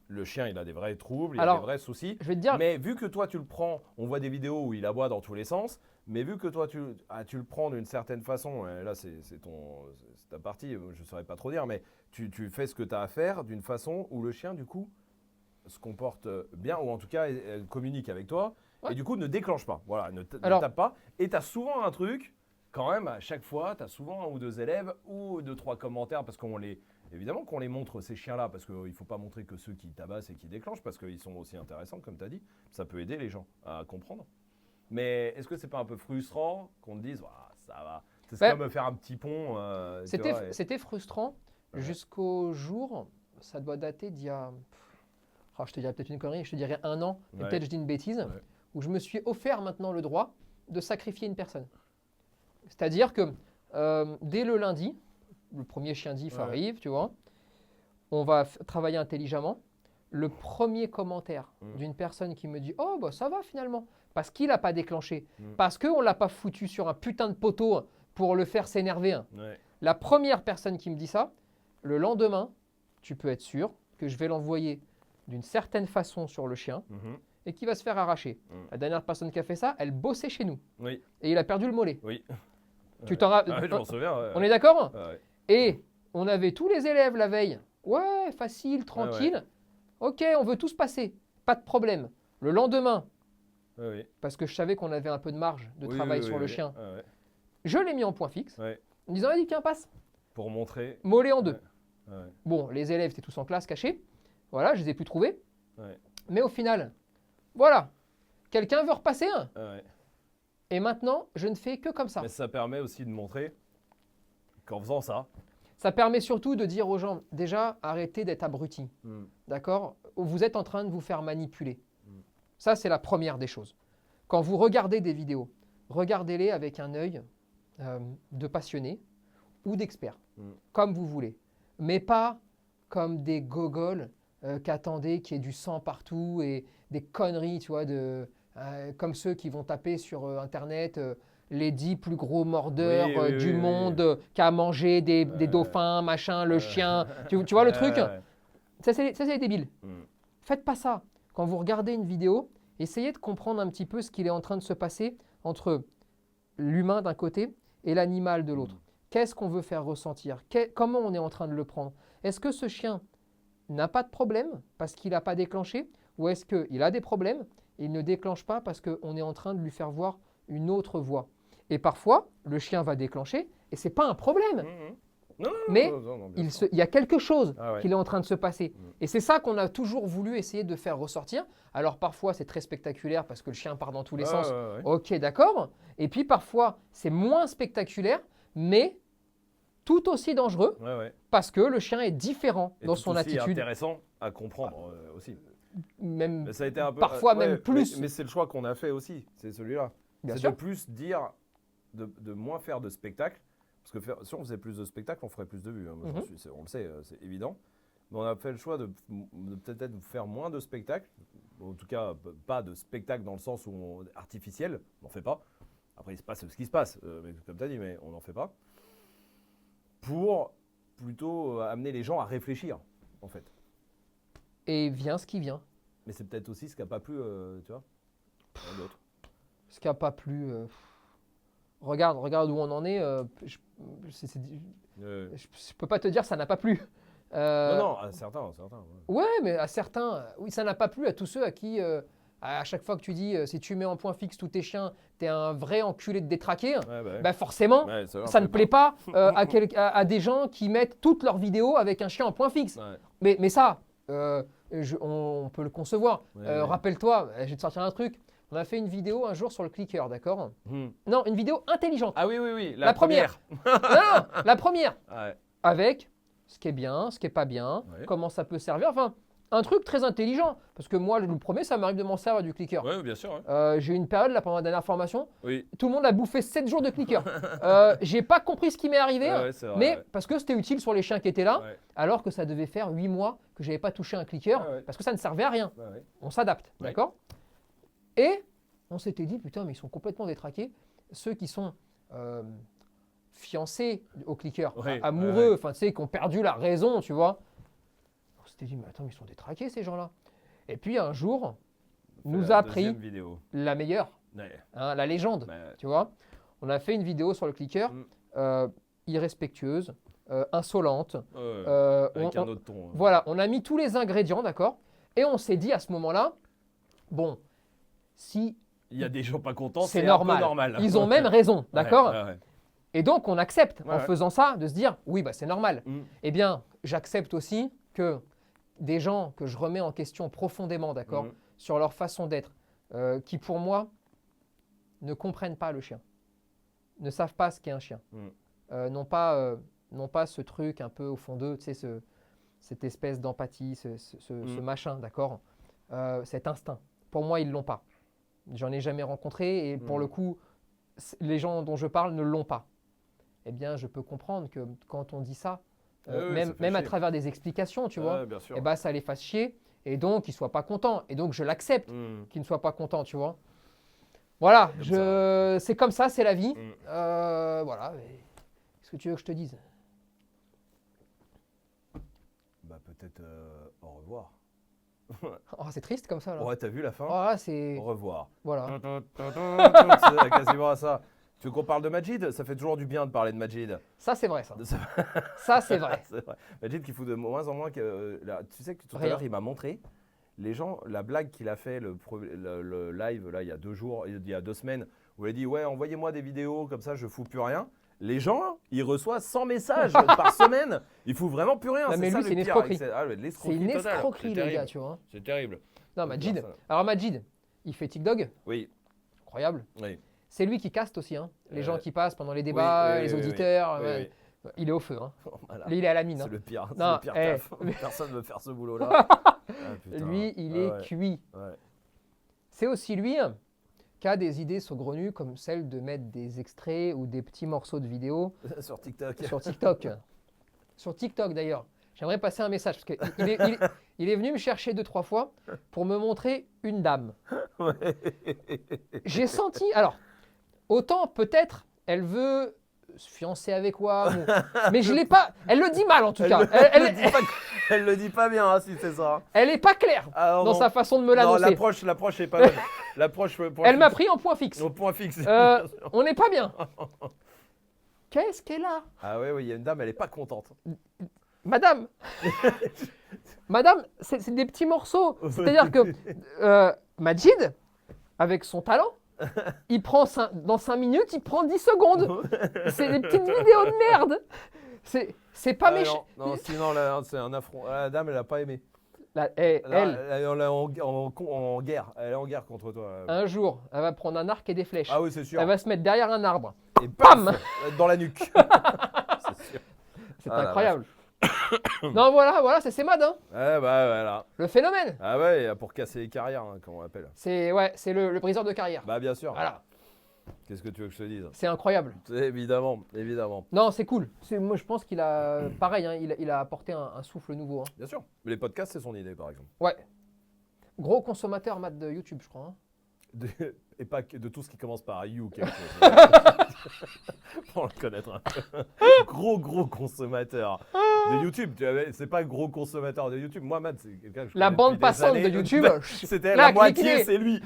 Le chien, il a des vrais troubles, il a des vrais soucis. Je vais te dire… Mais vu que toi, tu le prends, on voit des vidéos où il aboie dans tous les sens, mais vu que toi, tu le prends d'une certaine façon, et là, c'est ta partie, je ne saurais pas trop dire, mais tu fais ce que tu as à faire d'une façon où le chien, du coup, se comporte bien, ou en tout cas, elle communique avec toi, et du coup, ne déclenche pas. Voilà, ne tape pas. Et tu as souvent un truc, quand même, à chaque fois, tu as souvent un ou deux élèves ou 2-3 commentaires, parce évidemment qu'on les montre ces chiens-là, parce qu'il ne faut pas montrer que ceux qui tabassent et qui déclenchent, parce qu'ils sont aussi intéressants, comme tu as dit. Ça peut aider les gens à comprendre. Mais est-ce que c'est pas un peu frustrant qu'on te dise ça va, c'est comme faire un petit pont C'était frustrant jusqu'au jour, ça doit dater d'il y a… je te dirais peut-être une connerie, je te dirais 1 an, et peut-être je dis une bêtise, où je me suis offert maintenant le droit de sacrifier une personne. C'est-à-dire que dès le lundi, le premier chien diff arrive, tu vois, on va travailler intelligemment. Le premier commentaire d'une personne qui me dit « Oh, bah ça va finalement », parce qu'il n'a pas déclenché, parce qu'on ne l'a pas foutu sur un putain de poteau pour le faire s'énerver. La première personne qui me dit ça, le lendemain, tu peux être sûr que je vais l'envoyer d'une certaine façon sur le chien et qu'il va se faire arracher. La dernière personne qui a fait ça, elle bossait chez nous. Et il a perdu le mollet. Tu t'en je m'en souviens. On est d'accord ? Et on avait tous les élèves la veille. Ouais, facile, tranquille. Ok, on veut tous passer. Pas de problème. Le lendemain, parce que je savais qu'on avait un peu de marge de travail sur le chien, je l'ai mis en point fixe. En disant, vas-y, tiens, passe. Pour montrer. Mollet en 2. Bon, les élèves étaient tous en classe cachés. Voilà, je les ai plus trouvés. Mais au final, voilà. Quelqu'un veut repasser un. Et maintenant, je ne fais que comme ça. Mais ça permet aussi de montrer qu'en faisant ça. Ça permet surtout de dire aux gens, déjà, arrêtez d'être abrutis. D'accord ? Vous êtes en train de vous faire manipuler. Ça, c'est la première des choses. Quand vous regardez des vidéos, regardez-les avec un œil de passionné ou d'expert, comme vous voulez. Mais pas comme des gogoles qu'attendez qu'il y ait du sang partout et des conneries, tu vois, comme ceux qui vont taper sur Internet les 10 plus gros mordeurs du monde qui a mangé des dauphins, machin, le chien. Tu vois le truc? Ça, c'est débile. Faites pas ça. Quand vous regardez une vidéo, essayez de comprendre un petit peu ce qu'il est en train de se passer entre l'humain d'un côté et l'animal de l'autre. Qu'est-ce qu'on veut faire ressentir? Comment on est en train de le prendre? Est-ce que ce chien n'a pas de problème parce qu'il n'a pas déclenché? Ou est-ce qu'il a des problèmes et il ne déclenche pas parce qu'on est en train de lui faire voir une autre voie? Et parfois, le chien va déclencher et ce n'est pas un problème. Mais il y a quelque chose qui est en train de se passer. Et c'est ça qu'on a toujours voulu essayer de faire ressortir. Alors parfois, c'est très spectaculaire parce que le chien part dans tous les sens. Ok, d'accord. Et puis parfois, c'est moins spectaculaire, mais tout aussi dangereux parce que le chien est différent dans son attitude. C'est intéressant à comprendre aussi. Même ça a été un peu, parfois même plus. Mais c'est le choix qu'on a fait aussi, c'est celui-là. C'est de plus dire, de moins faire de spectacle. Parce que si on faisait plus de spectacles, on ferait plus de vues. Hein. On le sait, c'est évident. Mais on a fait le choix de peut-être faire moins de spectacles. En tout cas, pas de spectacles dans le sens artificiel. On n'en fait pas. Après, il se passe ce qui se passe, comme tu as dit, mais on n'en fait pas. Pour plutôt amener les gens à réfléchir, en fait. Et vient ce qui vient. Mais c'est peut-être aussi ce qui n'a pas plu, tu vois, à d'autres. Ce qui n'a pas plu... Regarde où on en est. Je peux pas te dire ça n'a pas plu. Non, à certains. Ouais, mais à certains, oui, ça n'a pas plu à tous ceux à qui, à chaque fois que tu dis si tu mets en point fixe tous tes chiens, t'es un vrai enculé de détraqué, bah forcément, ça ne plaît pas à des gens qui mettent toutes leurs vidéos avec un chien en point fixe. Mais ça, on peut le concevoir. Rappelle-toi, je vais te sortir un truc. On a fait une vidéo un jour sur le clicker, d'accord? Non, une vidéo intelligente. Ah oui, la première. Non, la première. Ouais. Avec ce qui est bien, ce qui n'est pas bien, comment ça peut servir. Enfin, un truc très intelligent. Parce que moi, je vous promets, ça m'arrive de m'en servir du clicker. Oui, bien sûr. J'ai eu une période, là, pendant la dernière formation, oui. Tout le monde a bouffé 7 jours de clicker. J'ai pas compris ce qui m'est arrivé, mais parce que c'était utile sur les chiens qui étaient là, alors que ça devait faire 8 mois que je n'avais pas touché un clicker, parce que ça ne servait à rien. On s'adapte, d'accord? Et on s'était dit, putain, mais ils sont complètement détraqués. Ceux qui sont fiancés au clicker, amoureux, enfin, tu sais, qui ont perdu la raison, tu vois. On s'était dit, mais attends, mais ils sont détraqués, ces gens-là. Et puis, un jour, nous a appris la meilleure, la légende, tu vois. On a fait une vidéo sur le clicker, irrespectueuse, insolente. Avec un autre ton. Voilà, on a mis tous les ingrédients, d'accord. Et on s'est dit à ce moment-là, bon, si il y a des gens pas contents, c'est normal. Un peu normal. Ils ont même raison, d'accord? Et donc, on accepte en faisant ça de se dire, oui, bah, c'est normal. Eh bien, j'accepte aussi que des gens que je remets en question profondément, d'accord, sur leur façon d'être, qui pour moi ne comprennent pas le chien, ne savent pas ce qu'est un chien, n'ont pas ce truc un peu au fond d'eux, tu sais, cette espèce d'empathie, ce machin, d'accord, cet instinct. Pour moi, ils ne l'ont pas. J'en ai jamais rencontré et pour le coup, les gens dont je parle ne l'ont pas. Eh bien, je peux comprendre que quand on dit ça, même à travers des explications, tu vois, eh ben, ça les fasse chier et donc ils ne soient pas contents. Et donc, je l'accepte qu'ils ne soient pas contents, tu vois. Voilà, c'est comme ça, c'est la vie. Voilà. Qu'est-ce que tu veux que je te dise? Bah, peut-être au revoir. Oh, c'est triste comme ça, là. Ouais, t'as vu la fin? C'est... Au revoir. Voilà. C'est quasiment à ça. Tu veux qu'on parle de Majid? Ça fait toujours du bien de parler de Majid. Ça, c'est vrai, ça. Ça, c'est vrai. Majid qui fout de moins en moins que... tu sais que tout à l'heure, il m'a montré, les gens, la blague qu'il a fait, le live, là, il y a 2 jours, il y a 2 semaines, où il a dit, ouais, envoyez-moi des vidéos, comme ça, je fous plus rien. Les gens, ils reçoivent 100 messages par semaine. Ils foutent vraiment plus rien. Non, mais lui, c'est une escroquerie. C'est une escroquerie, les gars, tu vois. C'est terrible. Non, Majid. Alors, Majid, il fait TikTok. Oui. Incroyable. Oui. C'est lui qui caste aussi, hein. Les gens qui passent pendant les débats, les auditeurs. Il est au feu. Hein. Voilà. Il est à la mine. C'est le pire. Non, c'est le pire taf. Personne ne veut faire ce boulot-là. Lui, il est cuit. C'est aussi lui qui a des idées saugrenues comme celle de mettre des extraits ou des petits morceaux de vidéo sur TikTok. Sur TikTok d'ailleurs. j'aimerais passer un message. Parce il est venu me chercher 2-3 fois pour me montrer une dame. Ouais. J'ai senti. Alors, autant peut-être elle veut se fiancer avec moi, mais je l'ai pas. Elle le dit mal en tout cas. Elle le dit pas bien, hein, si c'est ça. Elle n'est pas claire Ah, dans sa façon de me non, l'annoncer. l'approche est pas bonne. L'approche. Elle m'a pris en point fixe. Au point fixe. On n'est pas bien. Qu'est-ce qu'elle a? Ah ouais, il y a une dame, elle est pas contente. Madame, Madame, c'est des petits morceaux. C'est-à-dire que Majid, avec son talent, il prend dans 5 minutes, il prend 10 secondes. C'est des petites vidéos de merde. C'est pas méchant. Non, sinon, là, c'est un affront. La dame, elle a pas aimé. Elle, Elle est en guerre. Elle est en guerre contre toi. un jour, elle va prendre un arc et des flèches. Ah oui, c'est sûr. Elle va se mettre derrière un arbre. Et bam, dans la nuque. C'est sûr. C'est incroyable. Non, voilà, c'est Mad, hein. Ouais, bah voilà. Le phénomène. Ah ouais, pour casser les carrières, hein, comme on l'appelle. C'est le briseur de carrière. Bah bien sûr. Voilà. Qu'est-ce que tu veux que je te dise? C'est incroyable. Évidemment. Non, c'est cool. Moi, je pense qu'il a, pareil, hein, il a apporté un souffle nouveau. Hein. Bien sûr. Mais les podcasts, c'est son idée, par exemple. Ouais. Gros consommateur, Matt, de YouTube, je crois. Hein. Et pas que de tout ce qui commence par You, quelque chose. Pour le connaître un peu. Gros consommateur de YouTube. C'est pas gros consommateur de YouTube. Moi, Matt, c'est quelqu'un que je La connais bande depuis des passante années. de YouTube. C'était Là, la moitié, cliquez. c'est lui.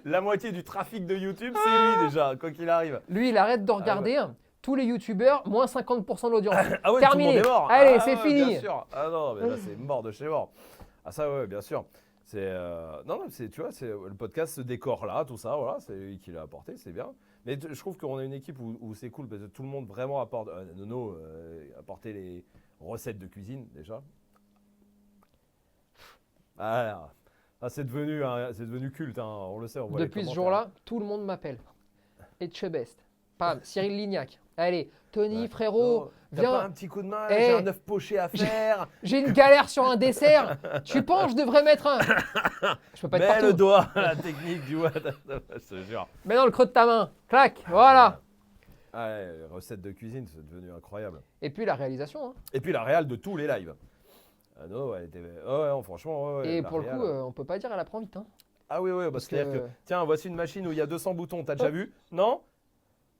La moitié du trafic de YouTube, c'est lui déjà, quoi qu'il arrive. Lui, il arrête de regarder tous les YouTubeurs, moins 50% de l'audience. Ah ouais, Terminé. tout le monde est mort. Allez, Ah c'est ouais, fini. Bien sûr. Ah non, mais là, c'est mort de chez mort. Ah ça, ouais, bien sûr. C'est non, c'est, tu vois, c'est le podcast, ce décor-là, tout ça, voilà, c'est lui qui l'a apporté, c'est bien. Mais je trouve qu'on a une équipe où c'est cool parce que tout le monde vraiment apporte. Nono apporter les recettes de cuisine déjà. Ah, c'est devenu culte, hein, on le sait. On voit les Depuis ce commentaires. jour-là, tout le monde m'appelle. Etchebest. Pam, Cyril Lignac. Allez, Tony, Ouais. frérot, Non, t'as viens. pas un petit coup de main, Eh, j'ai un œuf poché à faire. J'ai une galère sur un dessert. Tu penses, je devrais mettre un. Je peux pas être Mets partout. le doigt, la technique du doigt, je te jure. Mets dans le creux de ta main. Clac, voilà. Ah ouais, les recettes de cuisine, c'est devenu incroyable. Et puis la réalisation. Hein. Et puis la réal de tous les lives. Ah non, elle était. Non, franchement. Ouais, Et la pour le réal. coup, on peut pas dire elle apprend vite. Hein. Ah oui, bah, parce c'est-à-dire que- que. Tiens, voici une machine où il y a 200 boutons, t'as déjà vu? Non?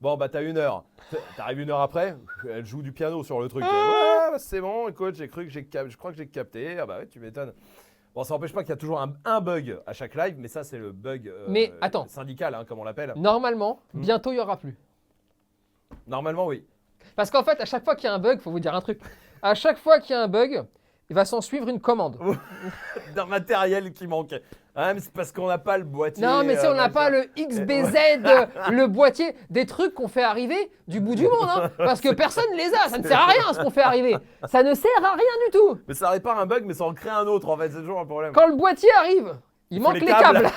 Bon, bah t'as 1 heure. T'arrives 1 heure après, elle joue du piano sur le truc. Ouais, bah, c'est bon, écoute, je crois que j'ai capté. Ah bah ouais, tu m'étonnes. Bon, ça n'empêche pas qu'il y a toujours un bug à chaque live, mais ça, c'est le bug Mais attends. syndical, hein, comme on l'appelle. Normalement, bientôt il y aura plus. Normalement, oui. Parce qu'en fait, à chaque fois qu'il y a un bug, faut vous dire un truc. À chaque fois qu'il y a un bug, il va s'en suivre une commande. D'un matériel qui manquait. Ah, mais c'est parce qu'on n'a pas le boîtier. Non, mais si on n'a machin. pas le XBZ, le boîtier, des trucs qu'on fait arriver du bout du monde. Hein, parce que personne ne les a. Ça ne sert à rien ce qu'on fait arriver. Ça ne sert à rien du tout. Mais ça répare un bug, mais ça en crée un autre, en fait. C'est toujours un problème. Quand le boîtier arrive, il faut manque les les câbles. câbles.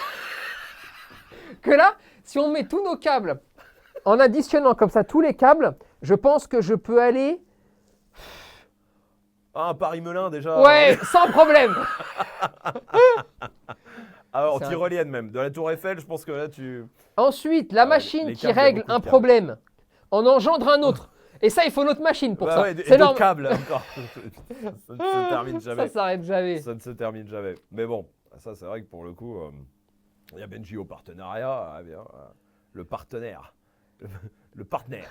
Que là, si on met tous nos câbles, en additionnant comme ça tous les câbles, je pense que je peux aller. Ah, un Paris-Melun, déjà. Ouais, sans problème. Ah, en C'est un- tyrolienne même. De la Tour Eiffel, je pense que là, tu. Ensuite, la ouais, machine les qui câbles, il y a règle beaucoup de un câbles. problème en engendre un autre. Et ça, il faut notre machine pour Bah ça. ouais, et C'est de normal. câbles encore. Ça ne se termine Ça jamais. s'arrête jamais. Ça ne se termine jamais. Mais bon, ça, c'est vrai que pour le coup, il y a Benji au partenariat. Ah, bien, le partenaire. Le partenaire.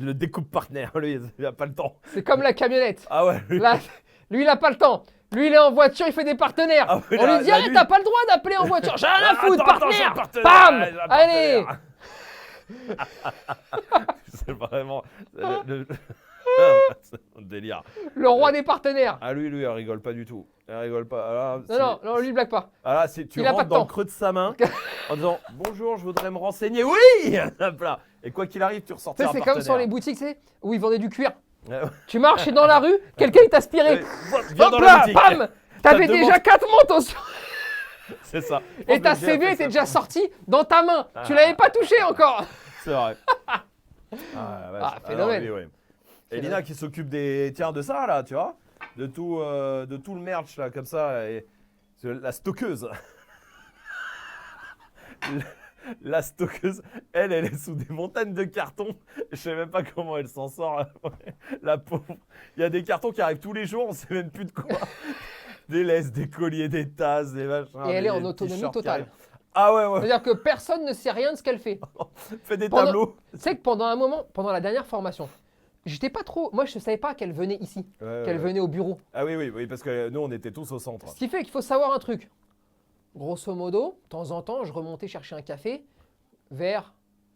Le découpe partenaire. Lui, il n'a pas le temps. C'est comme la camionnette. Ah ouais, lui. Là, lui, il n'a pas le temps. Lui, il est en voiture, il fait des partenaires. Ah oui, On là, lui dit, là, arrête, lui- t'as pas le droit d'appeler en voiture. J'ai rien à foutre, Attends, j'ai partenaire. un partenaire. Bam. Ouais, j'ai un Allez. partenaire. C'est vraiment c'est un délire. Le roi des partenaires. Ah lui, il rigole pas du tout. Il rigole pas. Alors, Non, lui, il blague pas. Alors là, si tu Il a pas rentres de dans temps. le creux de sa main en disant bonjour, je voudrais me renseigner. Oui. Hop là. Et quoi qu'il arrive, tu Tu ressortiras sais, c'est partenaire. comme sur les boutiques, tu sais, où ils vendaient du cuir. Ouais. Tu marches dans la rue, quelqu'un il t'aspirait. Viens Hop dans là, la boutique. bam. T'avais T'as déjà 4 manteaux C'est ça. et ta CV était déjà sortie dans ta main. Tu l'avais pas touché encore. C'est vrai. Ah, la vache. Phénomène. Oui, oui. Et Lina qui s'occupe de ça là, tu vois, de tout le merch là comme ça, et la stockeuse. La stockeuse, elle est sous des montagnes de cartons. Je sais même pas comment elle s'en sort, la pauvre. Il y a des cartons qui arrivent tous les jours, on sait même plus de quoi. Des laisses, des colliers, des tasses, des machins. Et elle est en des autonomie t-shirts qui totale. arrivent. Ah ouais, ouais. C'est-à-dire que personne ne sait rien de ce qu'elle fait. Fais des Pendant- tableaux. Tu sais que pendant un moment, pendant la dernière formation, j'étais pas trop. Moi, je savais pas qu'elle venait ici, Ouais, qu'elle ouais. venait au bureau. Ah oui, oui, oui, parce que nous, on était tous au centre. Ce qui fait qu'il faut savoir un truc. Grosso modo, de temps en temps, je remontais chercher un café vers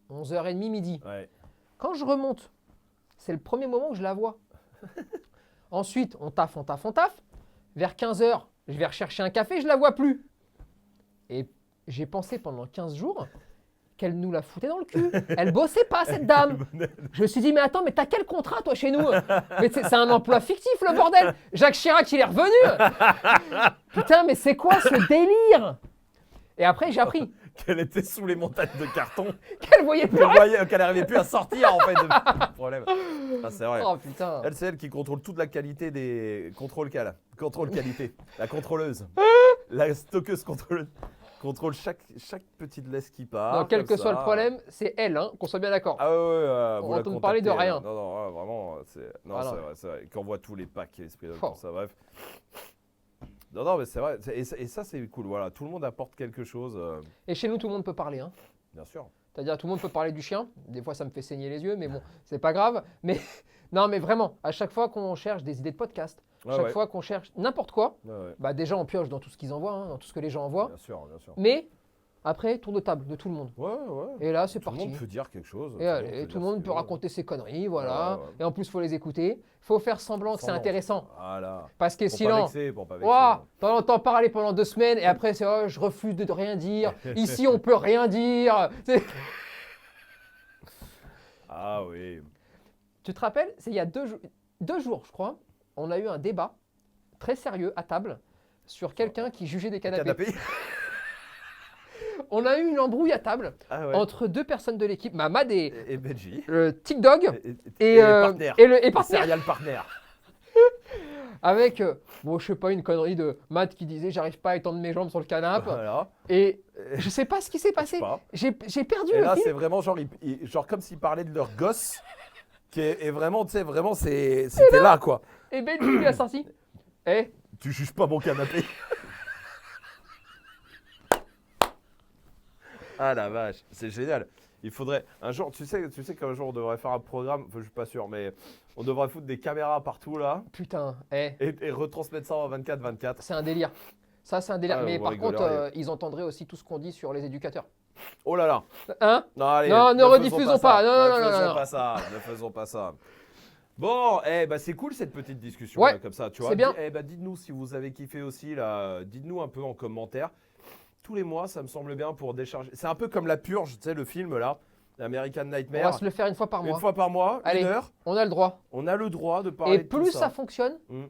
11h30, midi. Ouais. Quand je remonte, c'est le premier moment où je la vois. Ensuite, on taffe. Vers 15h, je vais rechercher un café, je la vois plus. Et j'ai pensé pendant 15 jours qu'elle nous la foutait dans le cul. Elle bossait pas, cette dame. Je me suis dit, mais attends, mais t'as quel contrat, toi, chez nous? Mais c'est un emploi fictif, le bordel. Jacques Chirac, il est revenu. Putain, mais c'est quoi ce délire? Et après, j'ai appris Qu'elle était sous les montagnes de carton. qu'elle voyait plus rien. Qu'elle n'arrivait plus à sortir, en fait. Le problème. Ah, c'est vrai. Oh putain. Elle, c'est elle qui contrôle toute la qualité des contrôles contrôle qualité. La contrôleuse. La stockeuse contrôle chaque petite laisse qui part. Non, quel comme que soit ça. le problème, c'est elle, hein, qu'on soit bien d'accord. Ah ouais, On vous la entend parler de contactez, rien. Non, non, ouais, vraiment, non, Ah non. c'est vrai, c'est vrai. Qu'on voit tous les packs, esprit de Oh. ça, bref. Non, non, mais c'est vrai. Et ça, c'est cool. Voilà, tout le monde apporte quelque chose. Et chez nous, tout le monde peut parler. Hein. Bien sûr. C'est-à-dire, tout le monde peut parler du chien. Des fois, ça me fait saigner les yeux, mais bon, c'est pas grave. Mais non, mais vraiment, à chaque fois qu'on cherche des idées de podcast, Ouais, chaque ouais. fois qu'on cherche n'importe quoi, Ouais, ouais. bah déjà, on pioche dans tout ce qu'ils envoient, hein, dans tout ce que les gens envoient. Bien sûr, bien sûr. Mais après, tour de table de tout le monde. Ouais, ouais. Et là, c'est Tout le parti. monde peut dire quelque chose. Et allez, tout le monde peut raconter ses conneries, voilà. Ouais, ouais. Et en plus, il faut les écouter. Il faut faire semblant que c'est Semblant. intéressant. Voilà. Parce que Pour pas sinon, vexer, pour pas vexer. ouah, t'en entends parler pendant 2 semaines et après, c'est oh, je refuse de rien dire. Ici, on peut rien dire. Ah oui. Tu te rappelles, c'est il y a 2 jours, je crois, on a eu un débat très sérieux à table sur quelqu'un qui jugeait des canapés. Canapé. On a eu une embrouille à table Ah ouais. entre 2 personnes de l'équipe, Mamad et Et Benji. Tic Dog Et partenaire. et partenaire. Serial partner. Avec, bon, je sais pas, une connerie de Matt qui disait j'arrive pas à étendre mes jambes sur le canapé. Voilà. Et je sais pas ce qui s'est Je passé. sais pas. J'ai perdu Et le là, fil. c'est vraiment genre, genre comme s'ils parlaient de leur gosse. Et vraiment, tu sais, vraiment, c'était là, quoi. Et Benji lui a sorti. Eh, Tu juges pas mon canapé. Ah la vache, c'est génial. Il faudrait un jour, tu sais qu'un jour on devrait faire un programme, enfin, je suis pas sûr, mais on devrait foutre des caméras partout là putain, eh, et retransmettre ça en 24/24. c'est un délire. Ça, c'est un délire. Ah, Mais vous par contre, rigoleriez. ils entendraient aussi tout ce qu'on dit sur les éducateurs. Oh là là. Hein? Non, allez, Non, ne faisons rediffusons pas. ça. Non, non, non, Ne non, faisons non. pas ça. Ne faisons pas ça. Bon, bah c'est cool cette petite discussion Ouais, là, comme ça, tu vois. c'est bien. Bah dites-nous si vous avez kiffé aussi là. Dites-nous un peu en commentaire. Tous les mois, ça me semble bien pour décharger. C'est un peu comme La Purge, tu sais, le film là, American On Nightmare. va se le faire une fois par Une mois. fois par mois, Allez. 1 heure. On a le droit. On a le droit de parler Et de tout plus ça. ça fonctionne, Mm.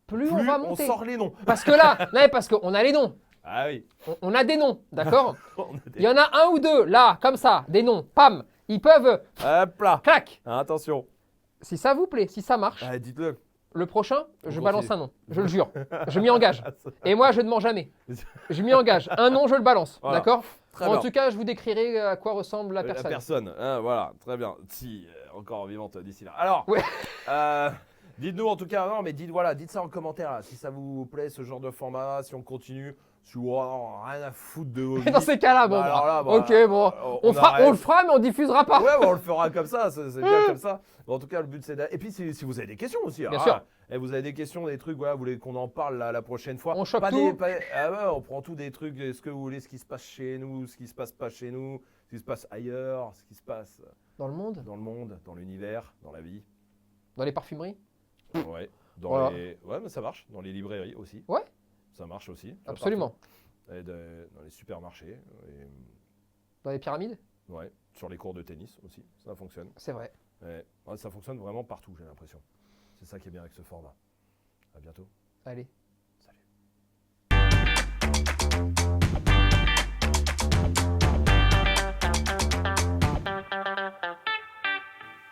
plus on va monter. on sort les noms. Parce que là, non, parce qu'on a les noms. Ah oui. On a des noms, d'accord? On a des- Il y en a 1 ou 2, là, comme ça, des noms. Pam, ils peuvent, Hop là. clac. Attention. Si ça vous plaît, si ça marche, Ah, dites-le. le prochain, je continue. balance un nom. Je le jure. Je m'y engage. Et moi, je ne mens jamais. Je m'y engage. Un nom, je le balance. Voilà. D'accord? Très En bien. tout cas, je vous décrirai à quoi ressemble la La personne. personne, hein, voilà, très bien. Si, encore vivante d'ici là. Alors, Ouais. dites-nous en tout cas, non, mais dites ça en commentaire là, si ça vous plaît ce genre de format, si on continue, si vous rien à foutre de vos vies. Dans ces cas-là, bon, Bah, alors là, bah, ok, bon, on arrête. le fera, mais on diffusera pas. Ouais, bah, on le fera comme ça, c'est bien comme ça. Bon, en tout cas, le but c'est et puis si vous avez des questions aussi. Bien sûr. Et vous avez des questions, des trucs, voilà, vous voulez qu'on en parle la prochaine fois. On chope Pas tout. ah ouais, on prend tout des trucs, ce que vous voulez, ce qui se passe chez nous, ce qui se passe pas chez nous, ce qui se passe ailleurs, ce qui se passe Dans le monde, dans le monde, dans l'univers, dans la vie. dans les parfumeries. Ouais. Dans Voilà. ouais, mais ça marche. Dans les librairies aussi. Ouais. Ça marche aussi. Tu vois, Absolument. partout. Et dans les supermarchés. Et, Dans les pyramides, ouais. Sur les cours de tennis aussi. Ça fonctionne. c'est vrai. Ouais, ça fonctionne vraiment partout, j'ai l'impression. C'est ça qui est bien avec ce format. À bientôt. Allez.